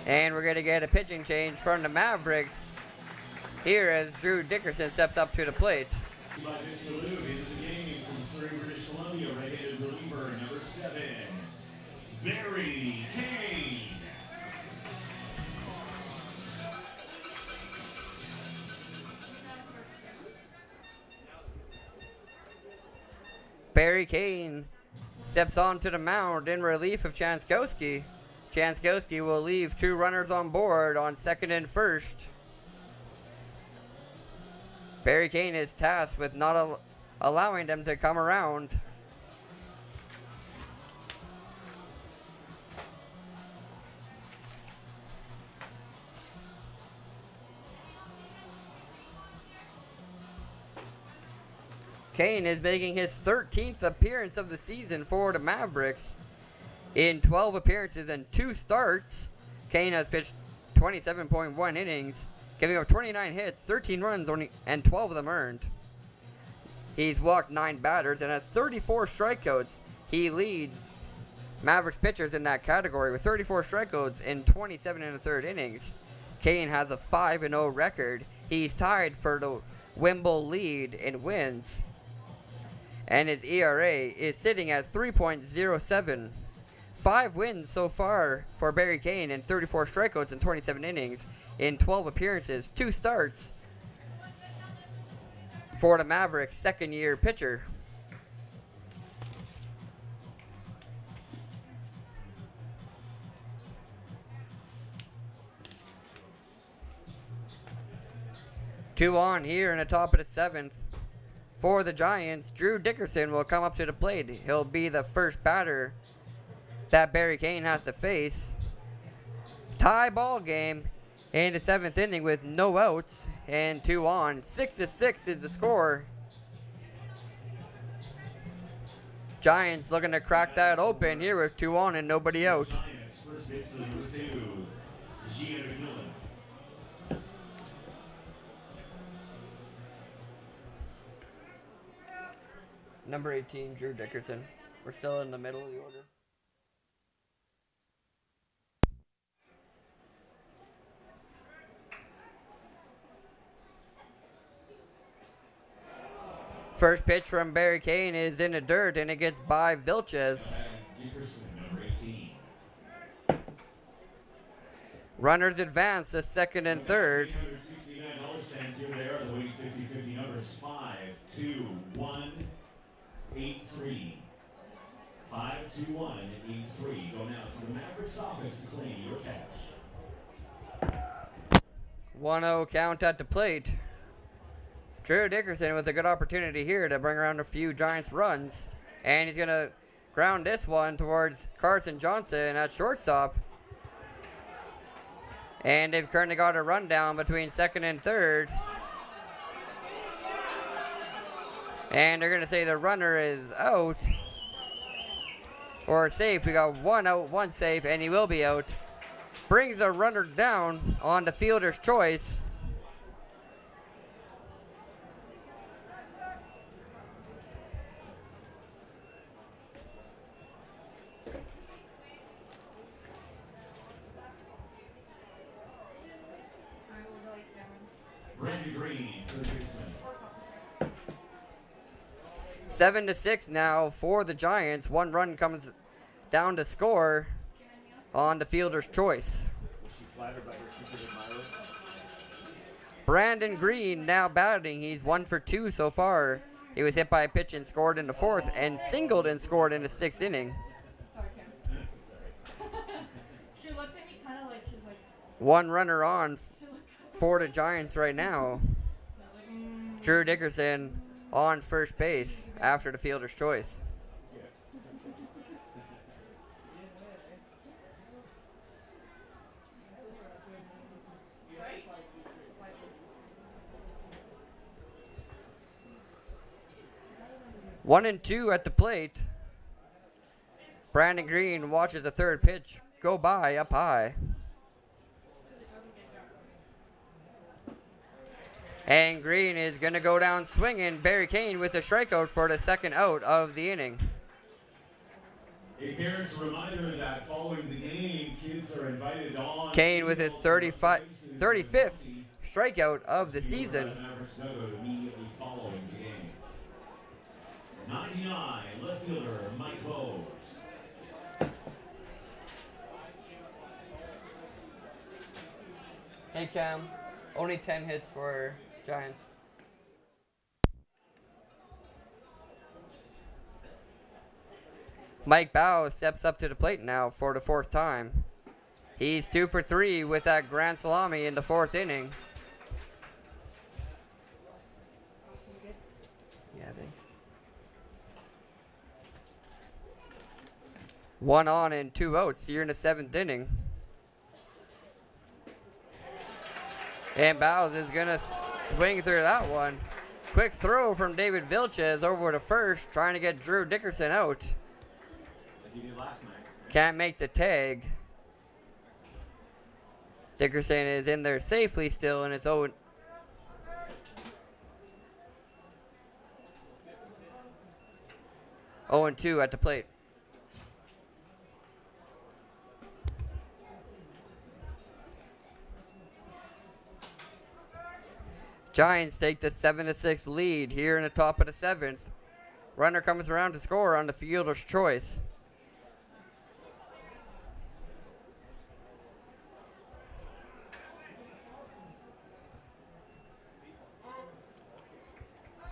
And we're going to get a pitching change from the Mavericks here as Drew Dickerson steps up to the plate. By Mitch Malou into the game from Surrey, British Columbia, right-handed reliever number 7, Barry Kane. Barry Kane steps onto the mound in relief of Chanskowski. Chanskowski will leave 2 runners on board on second and first. Barry Kane is tasked with not allowing them to come around. Kane is making his 13th appearance of the season for the Mavericks. In 12 appearances and 2 starts, Kane has pitched 27.1 innings, giving up 29 hits, 13 runs, and 12 of them earned. He's walked 9 batters and has 34 strikeouts. He leads Mavericks pitchers in that category with 34 strikeouts in 27 1/3 innings. Kane has a 5-0 record. He's tied for the Wimble lead in wins. And his ERA is sitting at 3.07. 5 wins so far for Barry Kane and 34 strikeouts in 27 innings in 12 appearances, 2 starts for the Mavericks' second-year pitcher. 2 on here in the top of the 7th. For the Giants, Drew Dickerson will come up to the plate. He'll be the first batter that Barry Kane has to face. Tie ball game in the 7th inning with no outs and 2 on. 6-6 is the score. Giants looking to crack that open here with 2 on and nobody out. Giants, first baseman number 2, Gian McMillan. Number 18, Drew Dickerson. We're still in the middle of the order. First pitch from Barry Kane is in the dirt, and it gets by Vilches. Dickerson, number 18. Runners advance to second and third. $869 stands here. They are the winning 50-50 numbers 5, 2, 1, 8, 3. 5, 2, 1, 8, 3. Go now to the Mavericks office to claim your cash. 1-0 count at the plate. Drew Dickerson with a good opportunity here to bring around a few Giants runs. And he's going to ground this one towards Carson Johnson at shortstop. And they've currently got a rundown between second and third. And they're going to say the runner is out. Or safe. We got 1 out, 1 safe, and he will be out. Brings a runner down on the fielder's choice. Randy Green, third baseman. 7-6 now for the Giants. 1 run comes down to score on the fielder's choice. Was she flattered by her secret admirer? Brandon Green now batting. He's 1 for 2 so far. He was hit by a pitch and scored in the 4th, and singled and scored in the 6th inning. Sorry, Kim. She looked at me kind of like she's like. 1 runner on for the Giants right now. Drew Dickerson on first base after the fielder's choice. One and 2 at the plate. Brandon Green watches the third pitch go by up high. And Green is going to go down swinging. Barry Kane with a strikeout for the second out of the inning. A parent's reminder that following the game, kids are invited on. Kane with his 35th strikeout of the season. Mavericks dugout immediately following the game. 99, left fielder Mike Bowes. Hey Cam, only 10 hits for Giants. Mike Bowes steps up to the plate now for the 4th time. He's 2 for 3 with that grand salami in the 4th inning. Yeah, thanks. 1 on and 2 outs here in the 7th inning. And Bowes is going to swing through that one. Quick throw from David Vilches over to first, trying to get Drew Dickerson out. Like he did last night. Can't make the tag. Dickerson is in there safely still, and it's 0. And 2 at the plate. Giants take the 7-6 lead here in the top of the 7th. Runner comes around to score on the fielder's choice.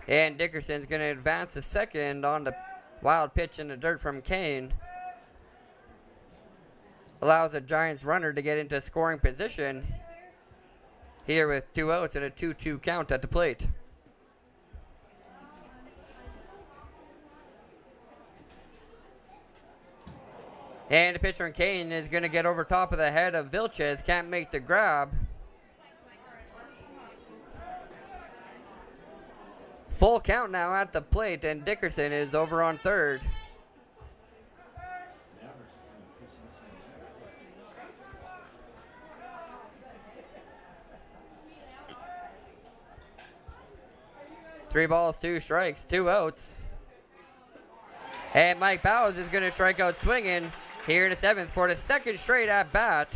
And Dickerson's going to advance to second on the wild pitch in the dirt from Kane. Allows the Giants runner to get into scoring position. here with 2 outs and a 2-2 count at the plate. And the pitcher in Kane is going to get over top of the head of Vilches. Can't make the grab. Full count now at the plate, and Dickerson is over on third. Three balls, 2 strikes, 2 outs. And Mike Bowes is going to strike out swinging here in the 7th for the 2nd straight at bat.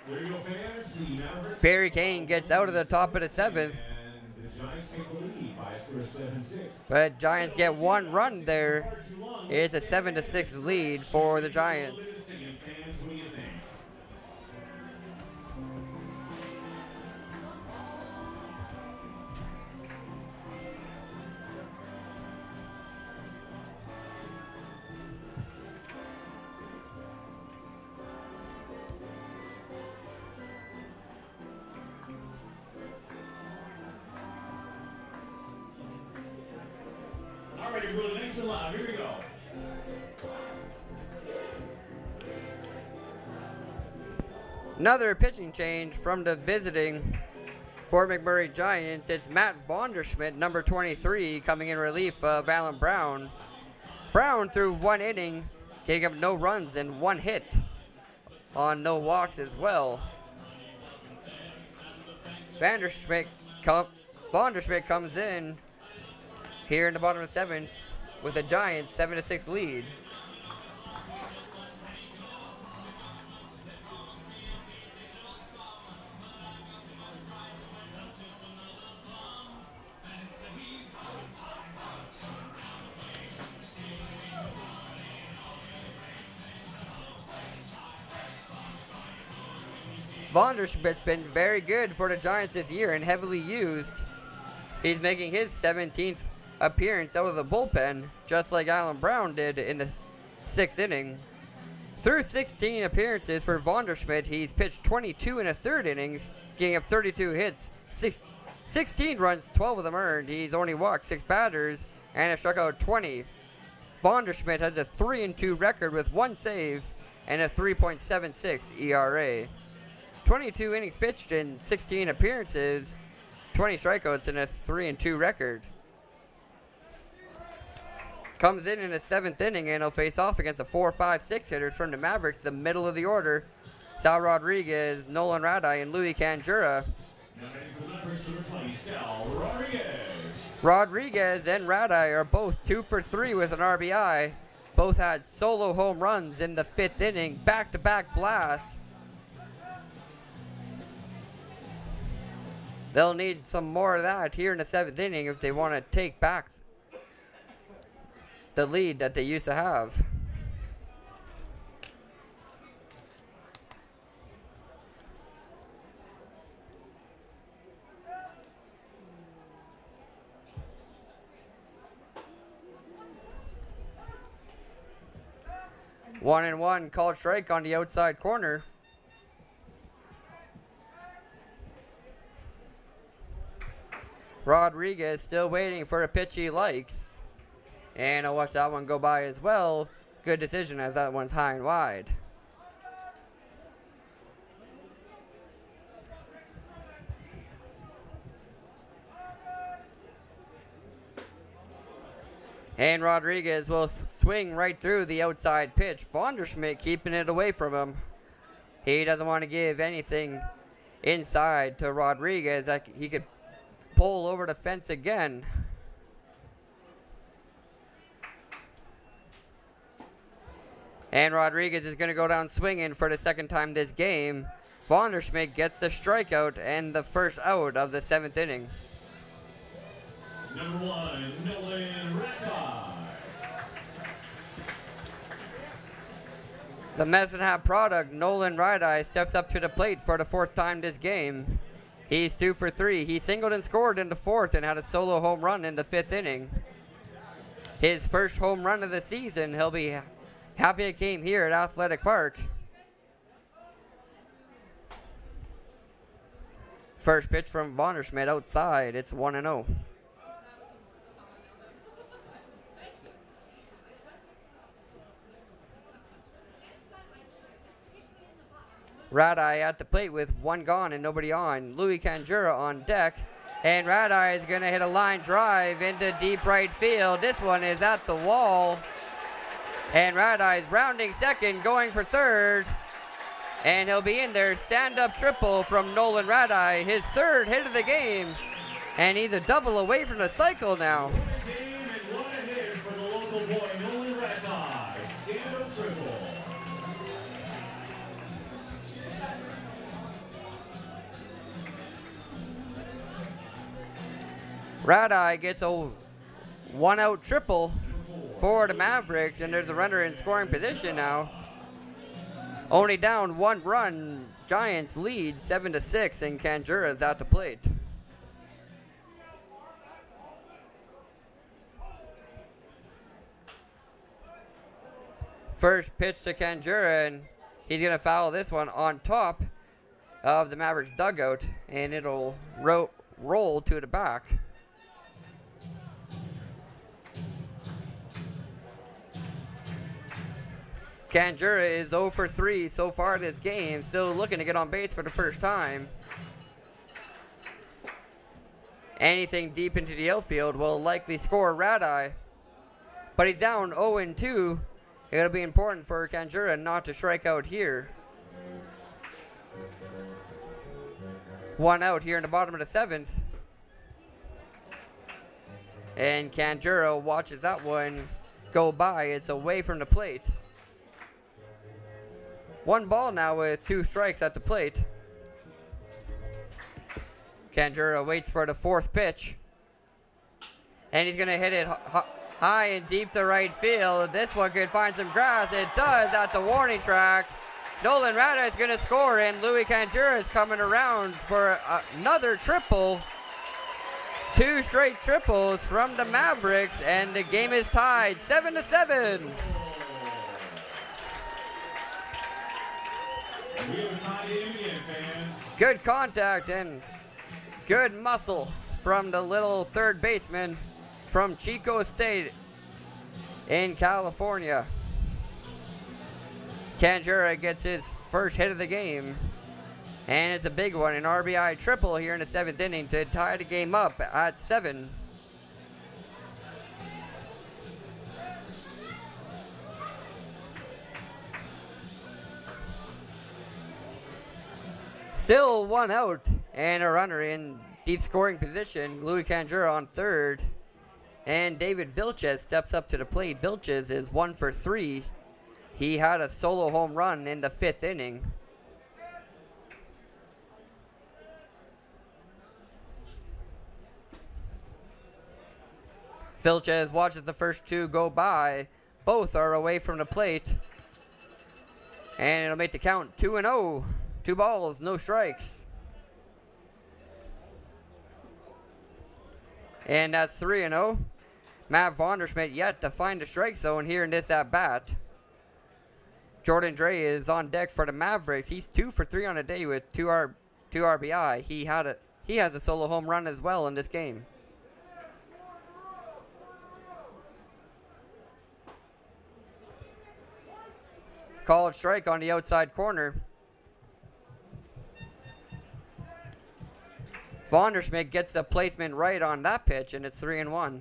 There you go, fans. The Mavericks Barry Kane gets out of the top of the 7th. and the Giants take the lead by a score of 7-6. But Giants get 1 run there. It's a 7-6 lead for the Giants. Fans, what do you think? All right, really nice and loud. Here we go. Another pitching change from the visiting Fort McMurray Giants. It's Matt Vonderschmidt, number 23, coming in relief of Alan Brown. Brown threw 1 inning, taking up no runs and 1 hit on no walks as well. Vonderschmidt comes in here in the bottom of the 7th with the Giants 7-6 lead. Vonderschmidt's been very good for the Giants this year and heavily used. He's making his 17th appearance out of the bullpen, just like Alan Brown did in the 6th inning. Through 16 appearances for Vonderschmidt, he's pitched 22 1/3 innings, getting up 32 hits, 16 runs, 12 of them earned. He's only walked 6 batters and has struck out 20. Vonderschmidt has a 3-2 record with 1 save and a 3.76 ERA. 22 innings pitched in 16 appearances, 20 strikeouts, and a 3-2 record. Comes in the 7th inning and he'll face off against a 4-5-6 hitters from the Mavericks, the middle of the order. Sal Rodriguez, Nolan Radai, and Louis Canjura. Rodriguez and Radai are both 2 for 3 with an RBI. Both had solo home runs in the 5th inning, back-to-back blasts. They'll need some more of that here in the 7th inning if they want to take back the lead that they used to have. One and one, called strike on the outside corner. Rodriguez still waiting for a pitch he likes. And I'll watch that one go by as well. Good decision as that one's high and wide. And Rodriguez will swing right through the outside pitch. Vonderschmidt keeping it away from him. He doesn't want to give anything inside to Rodriguez. He could pull over the fence again. And Rodriguez is going to go down swinging for the 2nd time this game. Vonderschmidt gets the strikeout and the first out of the 7th inning. Number 1, Nolan Radai. The Medicine Hat product, Nolan Radai, steps up to the plate for the 4th time this game. He's 2 for 3. He singled and scored in the 4th and had a solo home run in the 5th inning. His first home run of the season. He'll be happy it came here at Athletic Park. First pitch from Vonderschmidt outside. It's 1-0. Radeye at the plate with one gone and nobody on. Louis Canjura on deck. And Radeye is going to hit a line drive into deep right field. This one is at the wall. And Radeye is rounding second, going for third. And he'll be in there. Stand-up triple from Nolan Radeye. His third hit of the game. And he's a double away from the cycle now. Game and one ahead for the local boy, Nolan Radeye. Stand-up triple. Radeye gets a one-out triple for the Mavericks, and there's a runner in scoring position now. Only down one run. Giants lead 7-6, and Canjura's at the plate. First pitch to Canjura, and he's going to foul this one on top of the Mavericks dugout, and it'll roll to the back. Canjura is 0 for 3 so far this game, still looking to get on base for the first time. Anything deep into the outfield will likely score Radeye, but he's down 0-2. It'll be important for Canjura not to strike out here. One out here in the bottom of the 7th. And Canjura watches that one go by. It's away from the plate. One ball now with 2 strikes at the plate. Canjura waits for the 4th pitch. And he's going to hit it high and deep to right field. This one could find some grass. It does at the warning track. Nolan Radeye is going to score, and Louis Canjura is coming around for another triple. 2 straight triples from the Mavericks, and the game is tied 7-7. We have a tie game again, fans. Good contact and good muscle from the little third baseman from Chico State in California. Canjura gets his first hit of the game, and it's a big one, an RBI triple here in the 7th inning to tie the game up at 7. Still one out and a runner in deep scoring position. Louis Canjura on third. And David Vilches steps up to the plate. Vilches is 1 for 3. He had a solo home run in the 5th inning. Vilches watches the first 2 go by. Both are away from the plate. And it'll make the count 2-0. 2 balls, no strikes. And that's 3-0. Matt Vonderschmidt yet to find a strike zone here in this at-bat. Jordan Dre is on deck for the Mavericks. He's 2 for 3 on the day with 2 RBI. He has a solo home run as well in this game. Called strike on the outside corner. Vonderschmidt gets the placement right on that pitch, and it's 3-1.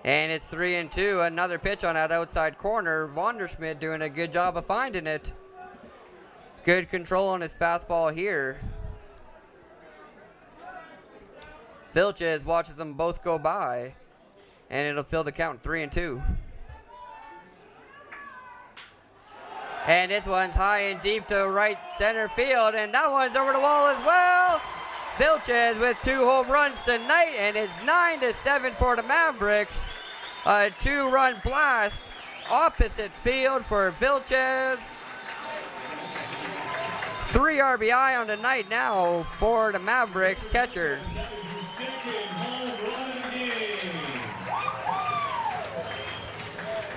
And it's 3-2. Another pitch on that outside corner. Vonderschmidt doing a good job of finding it. Good control on his fastball here. Vilches watches them both go by, and it'll fill the count 3-2. And this one's high and deep to right center field, and that one's over the wall as well. Vilches with 2 home runs tonight, and it's 9-7 for the Mavericks. A 2-run blast opposite field for Vilches. 3 RBI on the night now for the Mavericks catcher.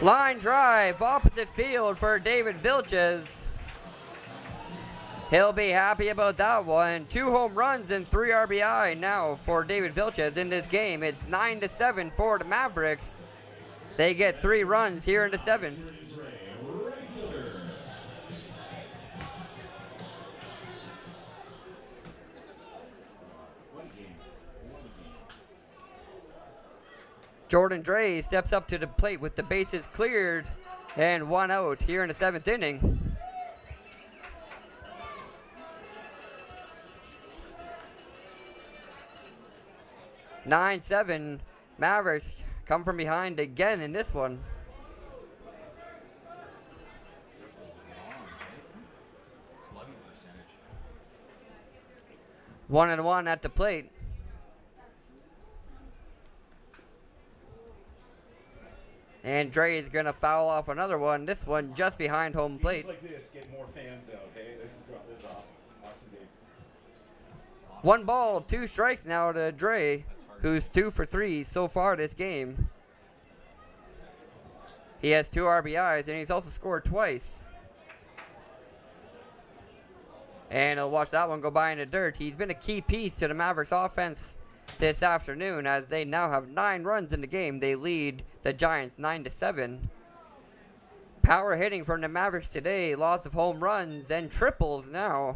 Line drive, opposite field for David Vilches. He'll be happy about that one. 2 home runs and 3 RBI now for David Vilches in this game. It's 9-7 for the Mavericks. They get 3 runs here in the 7th. Jordan Dre steps up to the plate with the bases cleared and 1 out here in the 7th inning. (9-7) Mavericks come from behind again in this one. Slugging percentage. 1-1 at the plate. And Dre is going to foul off another one. This one just behind home plate. Games like this get more fans out, hey? This is awesome. Awesome game. 1 ball, 2 strikes now to Dre, who's 2 for 3 so far this game. He has 2 RBIs, and he's also scored twice. And he'll watch that one go by in the dirt. He's been a key piece to the Mavericks offense this afternoon, as they now have 9 runs in the game. They lead the Giants 9-7. Power hitting from the Mavericks today. Lots of home runs and triples now.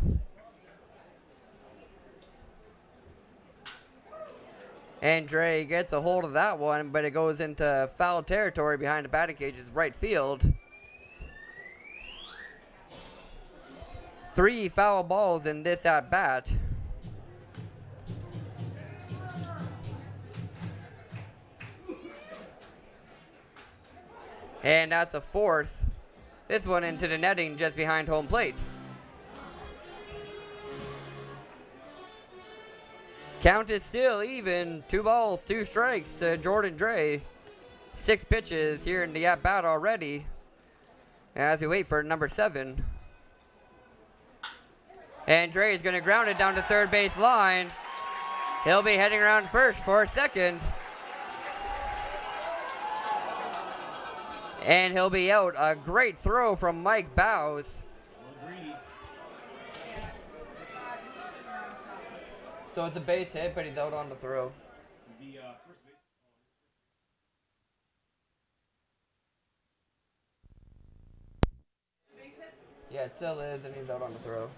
And Dre gets a hold of that one, but it goes into foul territory behind the batting cages, right field. 3 foul balls in this at bat. And that's a 4th. This one into the netting just behind home plate. Count is still even. 2 balls, 2 strikes to Jordan Dre. 6 pitches here in the at-bat already, as we wait for number 7. And Dre is going to ground it down to third base line. He'll be heading around first for a second. And he'll be out. A great throw from Mike Bowes. So it's a base hit, but he's out on the throw. The first base. Yeah, it still is, and he's out on the throw.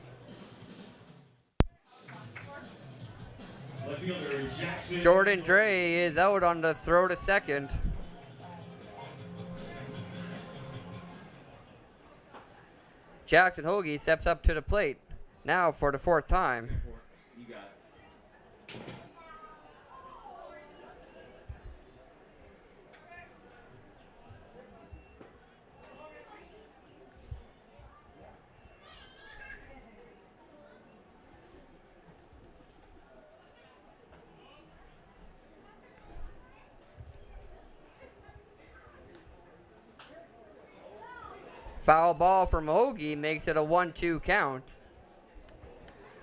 Left fielder Jackson. Jordan Dre is out on the throw to second. Jackson Hoagie steps up to the plate now for the 4th time. You got it. Foul ball from Hoagie makes it a 1-2 count.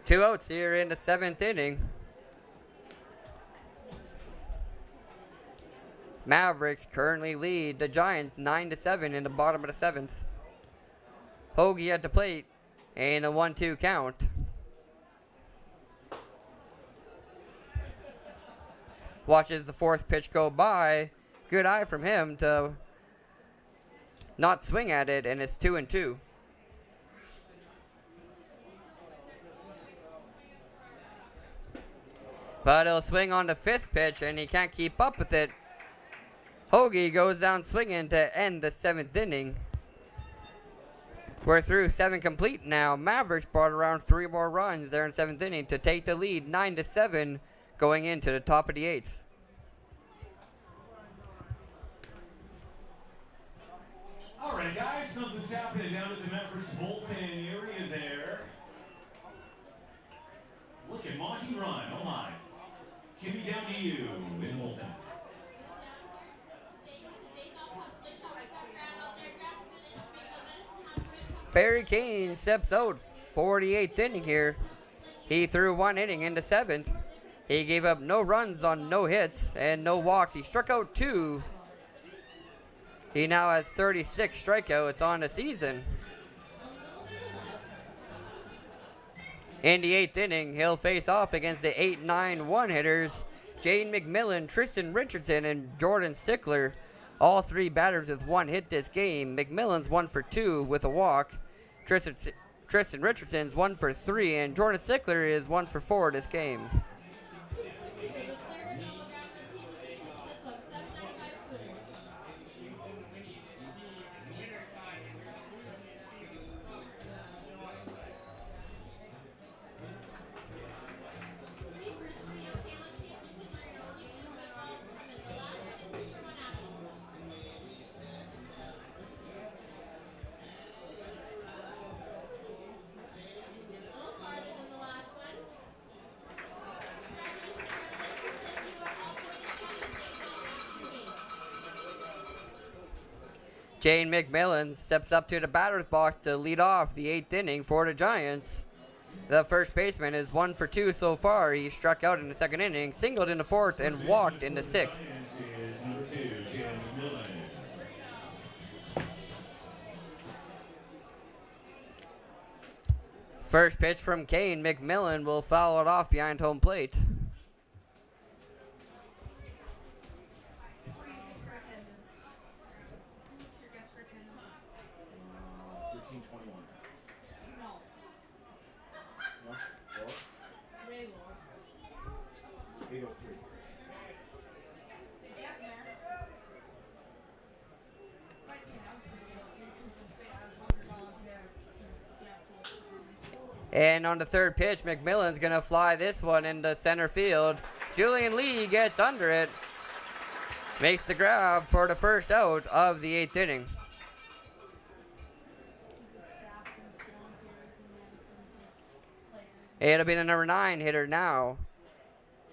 2 outs here in the 7th inning. Mavericks currently lead the Giants 9-7 in the bottom of the 7th. Hoagie at the plate and a 1-2 count. Watches the 4th pitch go by. Good eye from him to not swing at it, and it's 2-2. But he'll swing on the 5th pitch, and he can't keep up with it. Hoagie goes down swinging to end the 7th inning. We're through 7 complete now. Mavericks brought around 3 more runs there in 7th inning to take the lead 9-7 going into the top of the 8th. All right, guys, something's happening down at the Mavericks bullpen area there. Look at Monty run. Oh, my. Kimmy, down to you in the bullpen. Barry Kane steps out, 48th inning here. He threw 1 inning into 7th. He gave up no runs on no hits and no walks. He struck out 2 He now has 36 strikeouts on the season. In the 8th inning, he'll face off against the 8-9 one-hitters, Jane McMillan, Tristan Richardson, and Jordan Stickler. All three batters with one hit this game. McMillan's 1 for 2 with a walk. Tristan Richardson's 1 for 3, and Jordan Stickler is 1 for 4 this game. Jane McMillan steps up to the batter's box to lead off the 8th inning for the Giants. The first baseman is 1 for 2 so far. He struck out in the 2nd inning, singled in the 4th, and walked in the 6th. First pitch from Kane. McMillan will foul it off behind home plate. And on the third pitch, McMillan's going to fly this one into center field. Julian Lee gets under it. Makes the grab for the first out of the 8th inning. It'll be the number 9 hitter now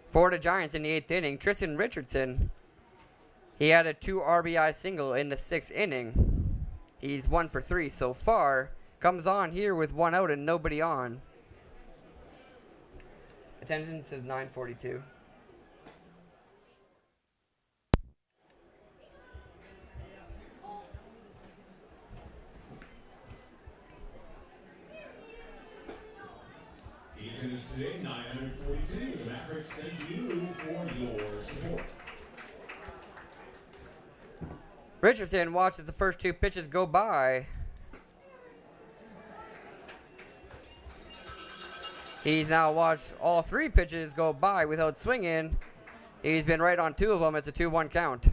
for the Giants in the 8th inning, Tristan Richardson. He had a 2 RBI single in the 6th inning. He's 1 for 3 so far. Comes on here with 1 out and nobody on. Attendance is 942. Attendance today, 942. The Mavericks, thank you for your support. Richardson watches the first 2 pitches go by. He's now watched all 3 pitches go by without swinging. He's been right on 2 of them. It's a 2-1 count.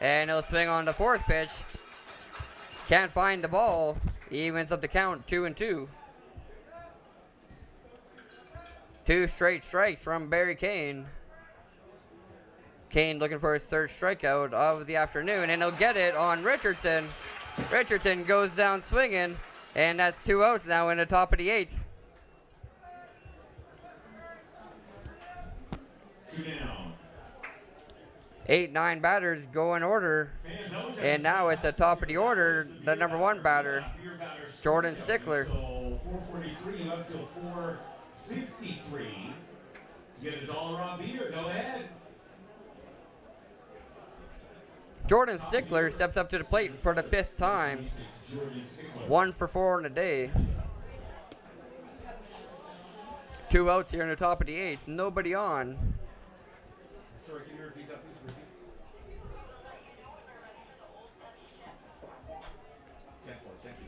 And he'll swing on the 4th pitch. Can't find the ball. He evens up the count 2-2. 2 straight strikes from Barry Kane. Kane looking for his 3rd strikeout of the afternoon, and he'll get it on Richardson. Richardson goes down swinging, and that's 2 outs now in the top of the 8th. 2 down. 8-9 batters go in order, and now it's the top of the order, the number 1 batter, Jordan Stickler. So 443 up till 453. To get $1 on beer, go ahead. Jordan Stickler steps up to the plate for the 5th time. 1 for 4 in the day. 2 outs here in the top of the 8th. Nobody on. Sorry, can you repeat that, please? Repeat. 10-4, thank you.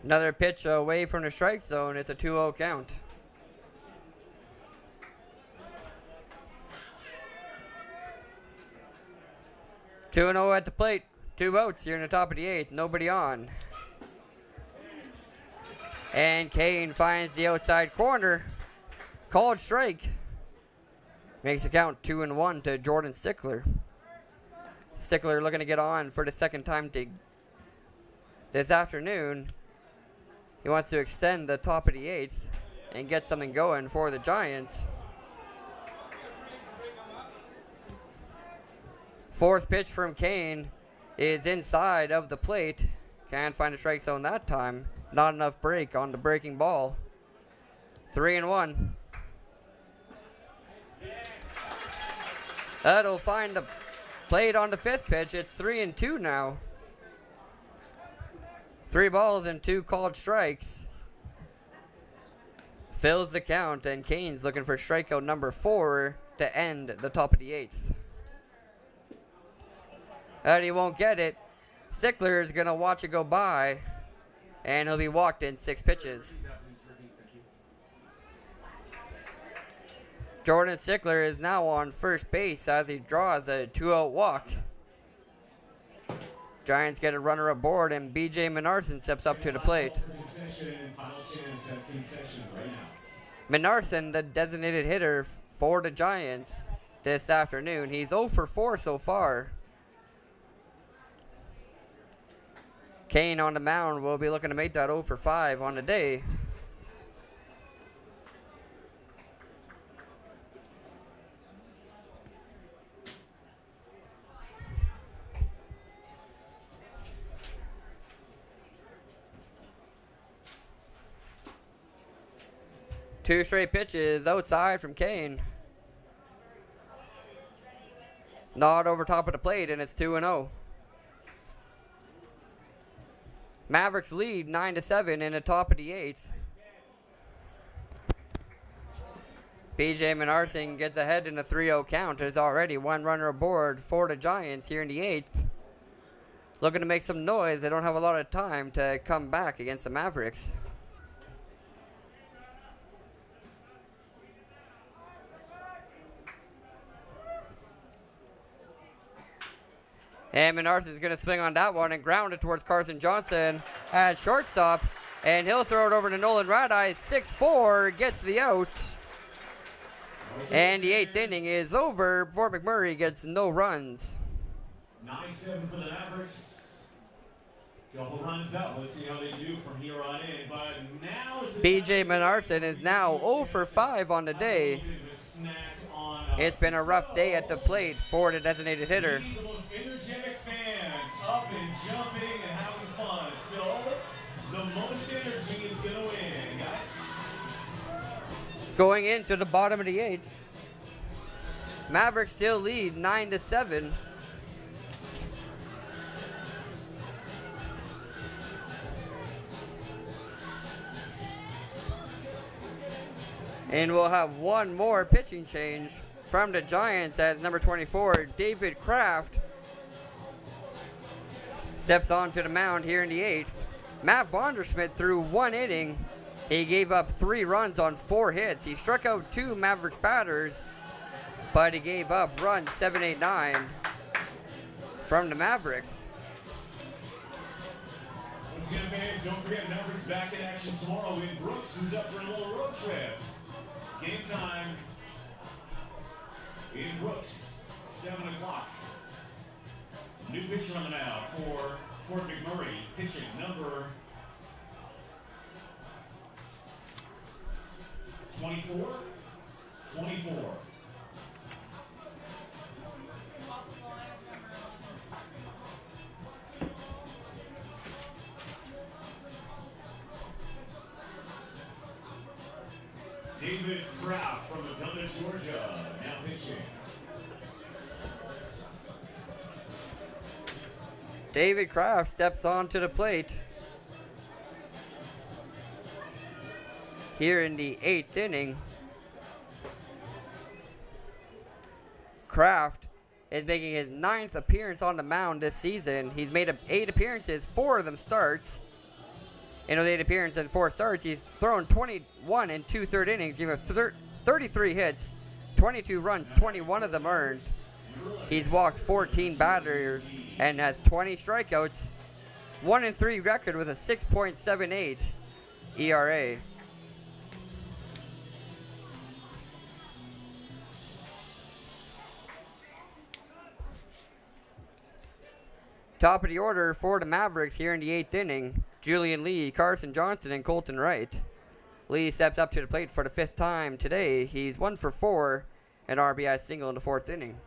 Another pitch away from the strike zone. It's a 2-0 count. Two and 0 at the plate. 2 outs here in the top of the 8th. Nobody on. And Kane finds the outside corner. Called strike. Makes the count 2-1 to Jordan Stickler. Stickler looking to get on for the 2nd time this afternoon. He wants to extend the top of the 8th and get something going for the Giants. 4th pitch from Kane is inside of the plate. Can't find a strike zone that time. Not enough break on the breaking ball. 3-1. That'll find a plate on the 5th pitch. It's 3-2 now. 3 balls and 2 called strikes. Fills the count, and Kane's looking for strikeout number 4 to end the top of the 8th. And he won't get it. Sickler is going to watch it go by, and he'll be walked in 6 pitches. Jordan Sickler is now on first base as he draws a 2-out walk. Giants get a runner aboard, and B.J. Menarthen steps up to the plate. Menarthen, the designated hitter for the Giants this afternoon. He's 0 for 4 so far. Kane on the mound will be looking to make that 0 for 5 on the day. Two straight pitches outside from Kane. Nod over top of the plate, and it's 2-0. Mavericks lead 9-7 in the top of the 8th. B.J. Menarthen gets ahead in a 3-0 count. There's already 1 runner aboard for the Giants here in the 8th. Looking to make some noise. They don't have a lot of time to come back against the Mavericks. And Menarthen's going to swing on that one and ground it towards Carson Johnson at shortstop. And he'll throw it over to Nolan Radai. 6-4 gets the out. And the 8th inning is over. Fort McMurray gets no runs. 9-7 for the Mavericks. Couple runs out. Let's see how they do from here on in. But now B.J. Menarthen is now 0 for 5 on the day. It's been a rough day at the plate for the designated hitter. The most energetic fans up and jumping and having fun. So the most energy is going to win, guys. Going into the bottom of the 8th. Mavericks still lead 9-7. And we'll have one more pitching change from the Giants as number 24, David Kraft, steps onto the mound here in the 8th. Matt Vonderschmidt threw 1 inning. He gave up 3 runs on 4 hits. He struck out 2 Mavericks batters, but he gave up runs 7, 8, 9 from the Mavericks. Once again, fans, don't forget Mavericks back in action tomorrow in Brooks, who's up for a little road trip. Game time in Brooks, 7 o'clock. New pitcher on the mound for Fort McMurray, pitching number 24. David Kraft from Atlanta, Georgia, now pitching. David Kraft steps onto the plate here in the 8th inning. Kraft is making his 9th appearance on the mound this season. He's made 8 appearances, 4 of them starts. In those 8 appearances and 4 starts, he's thrown 21 and 2/3 innings, giving up 33 hits, 22 runs, 21 of them earned. He's walked 14 batters and has 20 strikeouts, 1-3 record with a 6.78 ERA. Top of the order for the Mavericks here in the 8th inning. Julian Lee, Carson Johnson, and Colton Wright. Lee steps up to the plate for the 5th time today. He's 1 for 4, an RBI single in the 4th inning.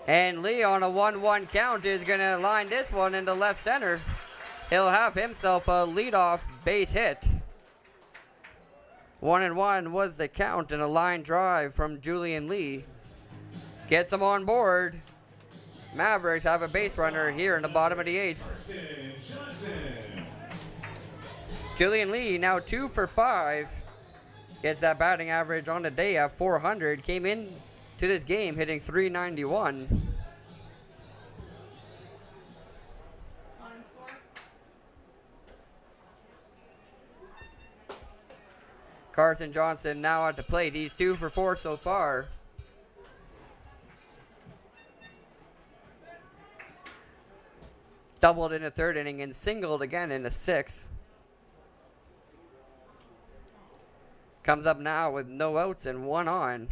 And Lee on a 1-1 count is going to line this one into left center. He'll have himself a leadoff base hit. 1-1 was the count, and a line drive from Julian Lee gets him on board. Mavericks have a base runner here in the bottom of the 8th. Julian Lee now 2 for 5. Gets that batting average on the day at 400. Came in to this game hitting 391. Carson Johnson now at the plate. He's 2 for 4 so far. Doubled in the 3rd inning and singled again in the 6th. Comes up now with no outs and 1 on.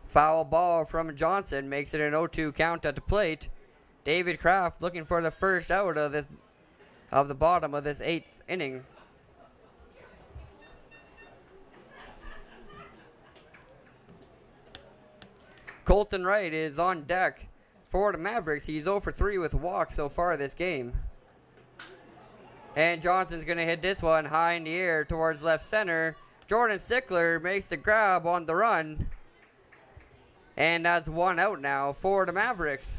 Foul ball from Johnson makes it an 0-2 count at the plate. David Kraft looking for the first out of the bottom of this 8th inning. Colton Wright is on deck for the Mavericks. He's 0 for 3 with walks so far this game. And Johnson's going to hit this one high in the air towards left center. Jordan Sickler makes the grab on the run. And that's 1 out now for the Mavericks.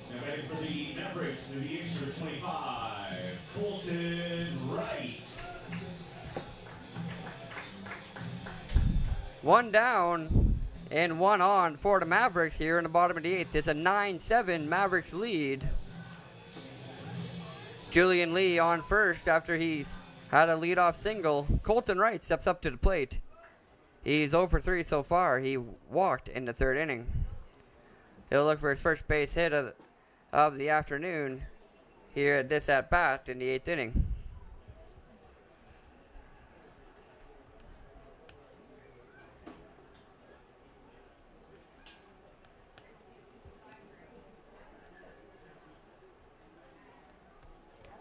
Now ready for the Mavericks, to the age of 25, Colton Wright. 1 down and 1 on for the Mavericks here in the bottom of the 8th. It's a 9-7 Mavericks lead. Julian Lee on first after he's had a leadoff single. Colton Wright steps up to the plate. He's 0 for 3 so far. He walked in the 3rd inning. He'll look for his first base hit of the afternoon here at this at-bat in the 8th inning.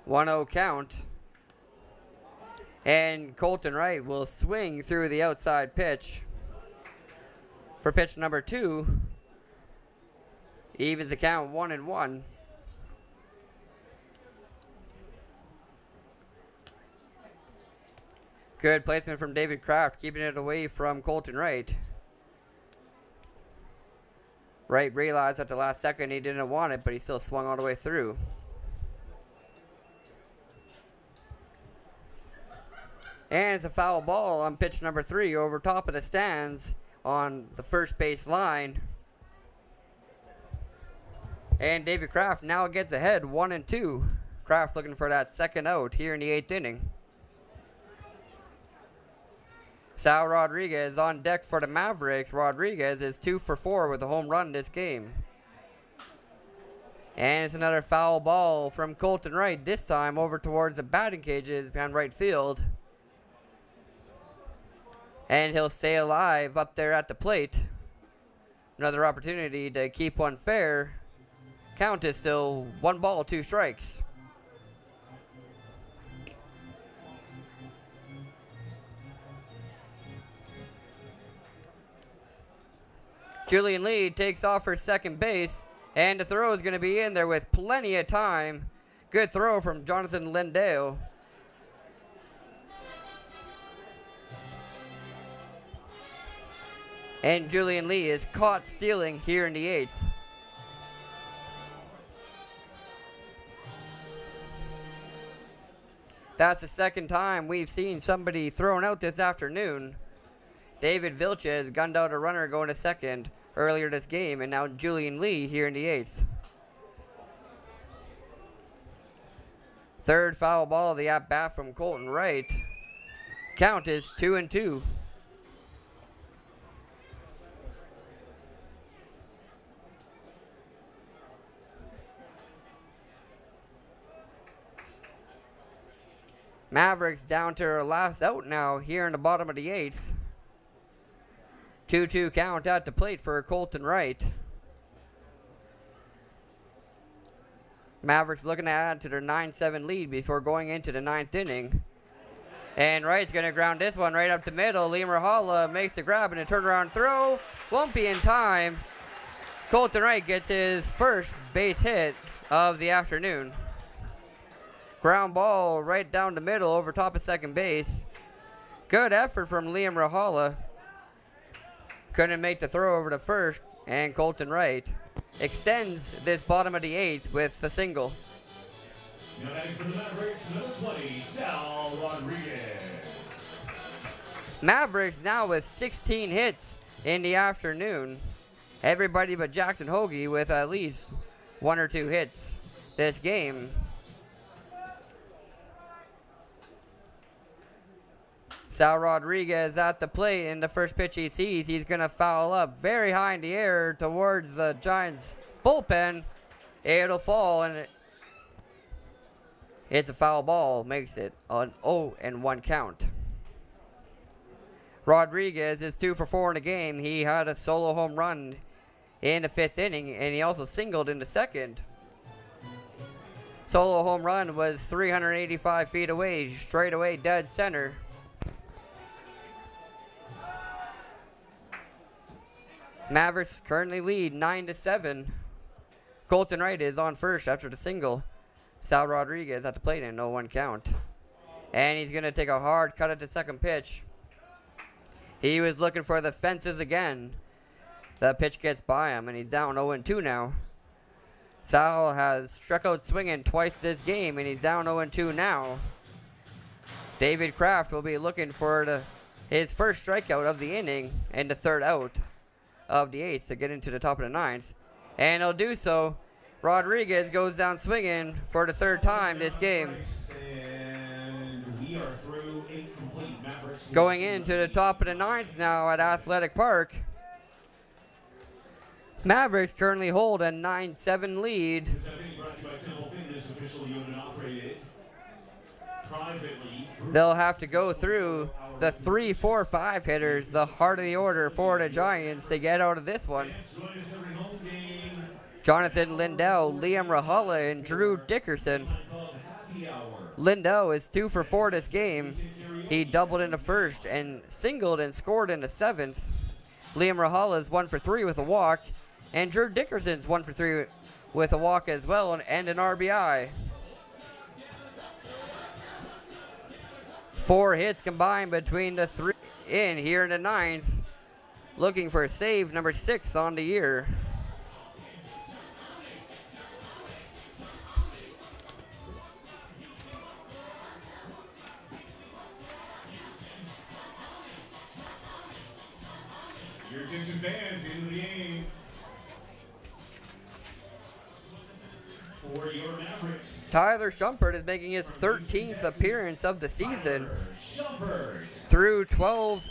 One-0 count. And Colton Wright will swing through the outside pitch for pitch number 2. Evens the count 1-1. Good placement from David Kraft, keeping it away from Colton Wright. Wright realized at the last second he didn't want it, but he still swung all the way through. And it's a foul ball on pitch number 3 over top of the stands on the first base line. And David Kraft now gets ahead 1-2. Kraft looking for that second out here in the 8th inning. Sal Rodriguez on deck for the Mavericks. Rodriguez is 2 for 4 with a home run this game. And it's another foul ball from Colton Wright, this time over towards the batting cages behind right field. And he'll stay alive up there at the plate. Another opportunity to keep one fair. Count is still 1 ball, 2 strikes. Julian Lee takes off for second base. And the throw is going to be in there with plenty of time. Good throw from Jonathan Lindale. And Julian Lee is caught stealing here in the 8th. That's the second time we've seen somebody thrown out this afternoon. David Vilches gunned out a runner going to second earlier this game, and now Julian Lee here in the 8th. Third foul ball of the at-bat from Colton Wright. Count is 2-2. Mavericks down to their last out now here in the bottom of the 8th. 2-2 count at the plate for Colton Wright. Mavericks looking to add to their 9-7 lead before going into the 9th inning. And Wright's going to ground this one right up the middle. Liam Rahala makes a grab and a turnaround throw. Won't be in time. Colton Wright gets his first base hit of the afternoon. Ground ball right down the middle over top of second base. Good effort from Liam Rahala. Couldn't make the throw over to first, and Colton Wright extends this bottom of the 8th with a single. Now batting for the Mavericks, number 20, Sal Rodriguez. Mavericks now with 16 hits in the afternoon. Everybody but Jackson Hoagie with at least 1 or 2 hits this game. Sal Rodriguez at the plate, in the first pitch he sees, he's going to foul up very high in the air towards the Giants bullpen. It'll fall, and it's a foul ball, makes it an 0-1 count. Rodriguez is 2 for 4 in the game. He had a solo home run in the 5th inning, and he also singled in the 2nd. Solo home run was 385 feet away, straight away dead center. Mavericks currently lead 9-7. Colton Wright is on first after the single. Sal Rodriguez at the plate in 0-1 count. And he's going to take a hard cut at the second pitch. He was looking for the fences again. The pitch gets by him, and he's down 0-2 now. Sal has struck out swinging twice this game, and he's down 0-2 now. David Kraft will be looking for his first strikeout of the inning and the 3rd out of the 8th to get into the top of the 9th. And he'll do so. Rodriguez goes down swinging for the 3rd time this game. And we are through 8 complete. Mavericks going into the top of the 9th now at Athletic Park. Mavericks currently hold a 9-7 lead. This inning brought to you by Temple Fitness, officially owned and operated privately. They'll have to go through the 3, 4, 5 hitters, the heart of the order for the Giants, to get out of this one. Jonathan Lindell, Liam Rahala, and Drew Dickerson. Lindell is 2 for 4 this game. He doubled in the 1st and singled and scored in the 7th. Liam Rahala is 1 for 3 with a walk, and Drew Dickerson's 1 for 3 with a walk as well and an RBI. 4 hits combined between the 3 in here in the 9th. Looking for save number 6 on the year. Your attention fans, into the game. For your Mavericks, Tyler Shumpert is making his 13th appearance of the season. Shumpert. Through 12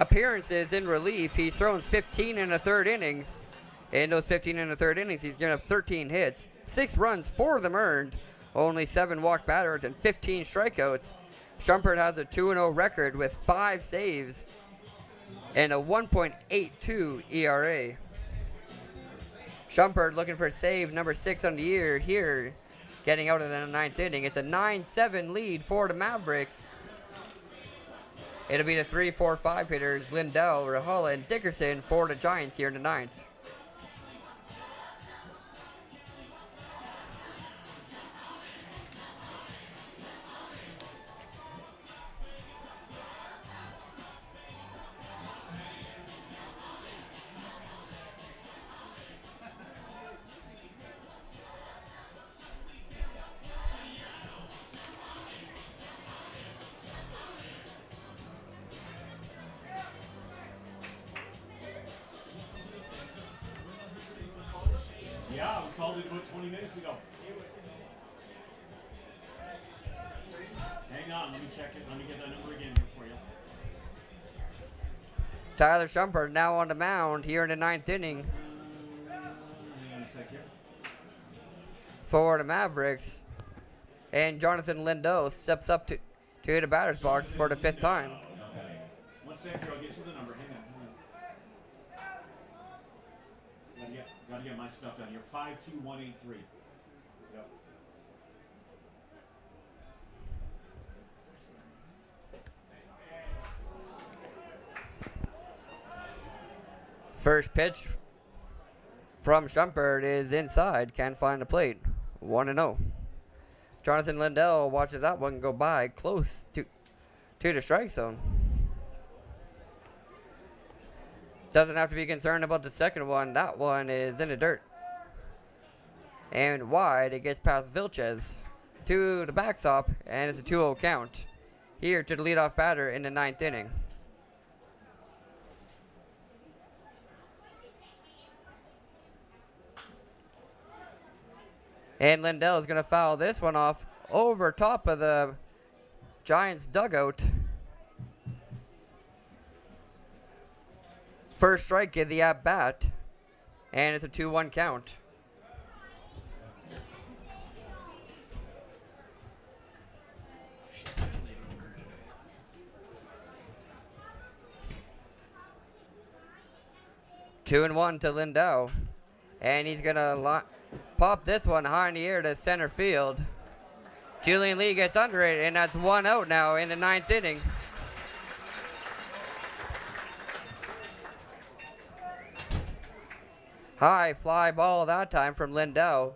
appearances in relief, he's thrown 15 in the 3rd innings. In those 15 in the 3rd innings, he's given up 13 hits, 6 runs, 4 of them earned, only 7 walk batters, and 15 strikeouts. Shumpert has a 2-0 record with 5 saves and a 1.82 ERA. Shumpert looking for save number 6 on the year here, getting out of the 9th inning. It's a 9-7 lead for the Mavericks. It'll be the 3, 4, 5 hitters, Lindell, Rahala, and Dickerson for the Giants here in the 9th. Yeah, we called it about 20 minutes ago. Hang on, let me check it. Let me get that number again here for you. Tyler Shumpert now on the mound here in the 9th inning Hang on a sec here. for the Mavericks. And Jonathan Lindell steps up to the batter's box for the 5th time. Okay. 1 sec here, I'll get you the number. Hang on. Gotta get my stuff down here. 52183. First pitch from Shumpert is inside. Can't find the plate. 1-0. Jonathan Lindell watches that one go by close to the strike zone. Doesn't have to be concerned about the second one. That one is in the dirt. And wide, it gets past Vilches to the backstop, and it's a 2-0 count. Here to the leadoff batter in the 9th inning. And Lindell is going to foul this one off over top of the Giants dugout. First strike in the at-bat, and it's a 2-1 count. Two and one to Lindell, and he's gonna pop this one high in the air to center field. Julian Lee gets under it, and that's 1 out now in the 9th inning. High fly ball that time from Lindell.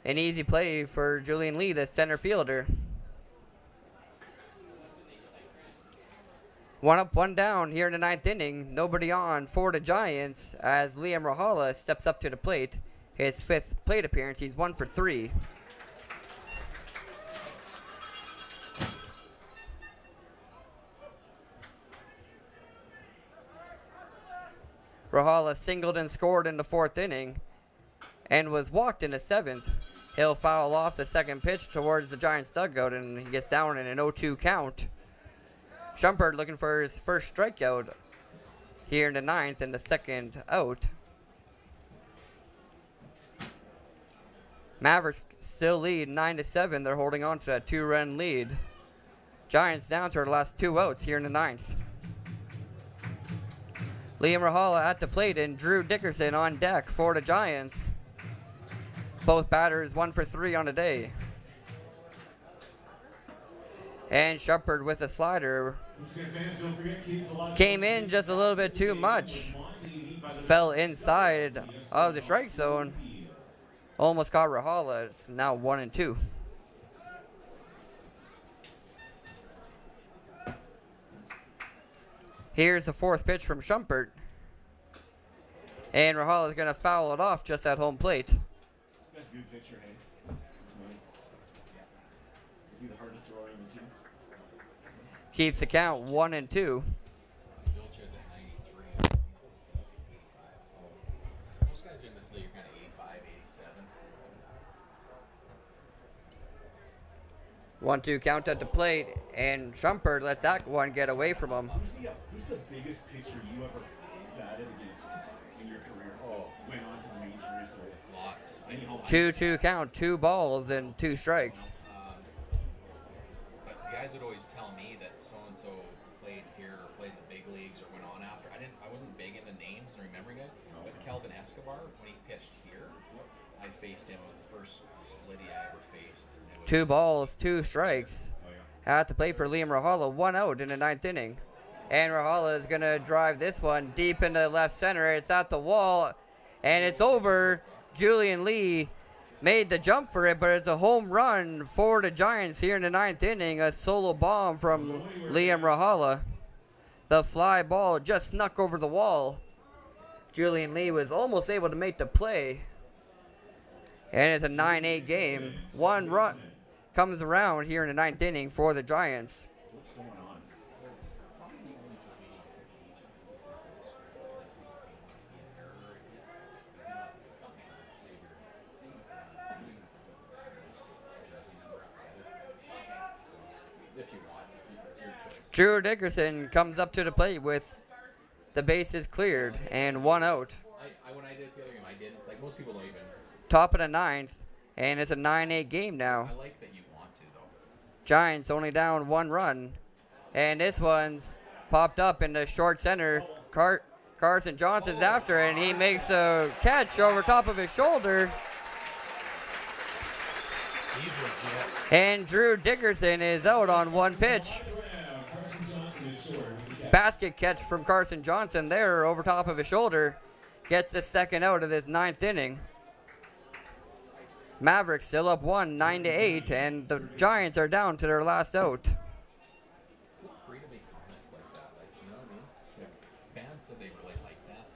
An easy play for Julian Lee, the center fielder. 1 up, 1 down here in the 9th inning. Nobody on for the Giants as Liam Rahala steps up to the plate. His 5th plate appearance. He's 1 for 3. Rahala singled and scored in the 4th inning and was walked in the 7th. He'll foul off the second pitch towards the Giants dugout, and he gets down in an 0-2 count. Shumpert looking for his first strikeout here in the 9th and the 2nd out. Mavericks still lead 9-7. They're holding on to a 2-run lead. Giants down to their last 2 outs here in the 9th. Liam Rahala at the plate and Drew Dickerson on deck for the Giants. Both batters 1 for 3 on the day. And Shumpert with a slider. Came in just a little bit too much. Fell inside of the strike zone. Almost caught Rahala. It's now 1-2. Here's the 4th pitch from Shumpert. And Rahala is going to foul it off just at home plate. This guy's a good pitcher, hey? Is he the hardest thrower in the team? Keeps the count 1-2. Most guys in this league are kind of 85, 87. 1-2 count at the plate, and Shumpert lets that one get away from him. Who's the biggest pitcher you ever batted against in your career? Oh, went on to the majors or Lots. 2-2 count, 2 balls and 2 strikes. But guys would always tell me that so-and-so played here or played in the big leagues or went on after. I wasn't big into names and remembering it. But Kelvin Escobar, when he pitched here, I faced him. It was the first split I ever faced. 2 balls, 2 strikes. At the plate for Liam Rahala, 1 out in the 9th inning. And Rahala is going to drive this one deep into left center. It's at the wall, and it's over. Julian Lee made the jump for it, but it's a home run for the Giants here in the 9th inning. A solo bomb from Liam Rahala. The fly ball just snuck over the wall. Julian Lee was almost able to make the play. And it's a 9-8 game. 1 run comes around here in the 9th inning for the Giants. what's going on? Drew Dickerson comes up to the plate with the bases cleared and 1 out. When I did it the other game, I didn't. Like most people don't even. Top of the 9th, and it's a 9-8 game now. I like that you want to, though. Giants only down 1 run. And this one's popped up in the short center. Carson Johnson's after it, and he makes a catch over top of his shoulder. He's legit. And Drew Dickerson is out on 1 pitch. Basket catch from Carson Johnson there over top of his shoulder. Gets the second out of this 9th inning. Mavericks still up 1, 9-8, and the Giants are down to their last out. Feel free to make comments like that, like, you know what I mean? Fans said they really like that.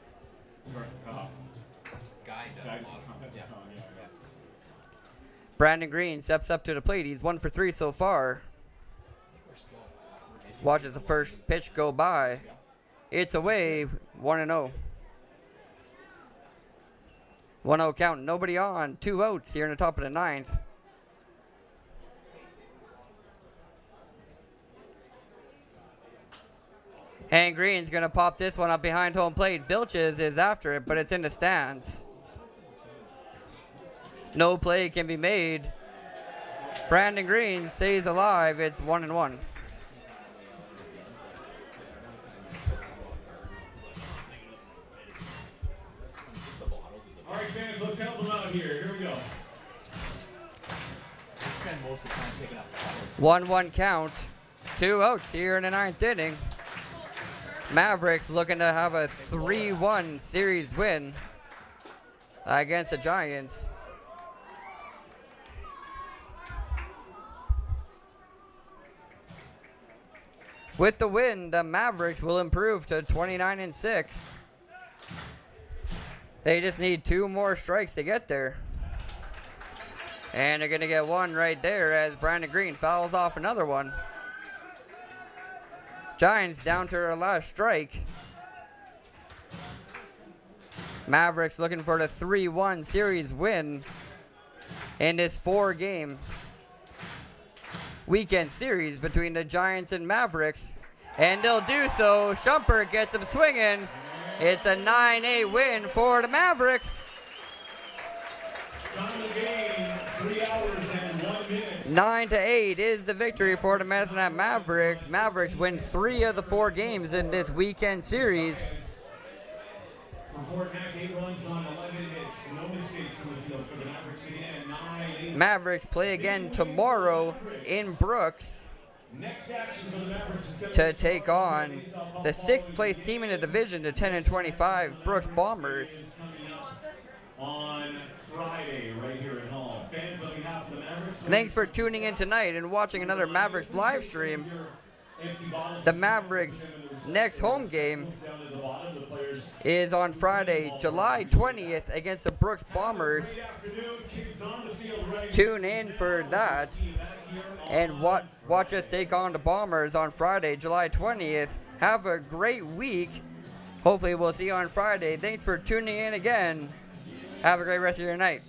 Guy does a lot of yeah. Brandon Green steps up to the plate. He's 1 for 3 so far. Watches the first pitch go by. It's away, 1-0. 1-0 count, nobody on. 2 outs here in the top of the 9th. And Green's going to pop this one up behind home plate. Vilches is after it, but it's in the stands. No play can be made. Brandon Green stays alive. It's 1-1. All right, fans, let's help them out here. Here we go. Spend most of the time picking up bottles. 1-1 count. 2 outs here in the 9th inning. Mavericks looking to have a 3-1 series win against the Giants. With the win, the Mavericks will improve to 29-6. They just need 2 more strikes to get there. And they're going to get one right there as Brandon Green fouls off another one. Giants down to their last strike. Mavericks looking for the 3-1 series win in this 4-game weekend series between the Giants and Mavericks. And they'll do so. Shumpert gets them swinging. It's a 9-8 win for the Mavericks. Time of the game, 3 hours and 1 minute. 9-8 is the victory for the Medicine Hat Mavericks. Mavericks win 3 of the 4 games in this weekend series. For Fort Mac, 8 runs on 11 hits. No mistakes in the field for the Mavericks again. 9-8. Mavericks play again tomorrow in Brooks Next action for the Mavericks is to take on the 6th place team in the division, the 10-25 Brooks Bombers. On Friday, right here at home. Fans, on behalf of the Mavericks. Thanks for tuning in tonight and watching another Mavericks live stream. The Mavericks' next home game is on Friday, July 20th against the Brooks Bombers. Tune in for that and watch us take on the Bombers on Friday, July 20th. Have a great week. Hopefully we'll see you on Friday. Thanks for tuning in again. Have a great rest of your night.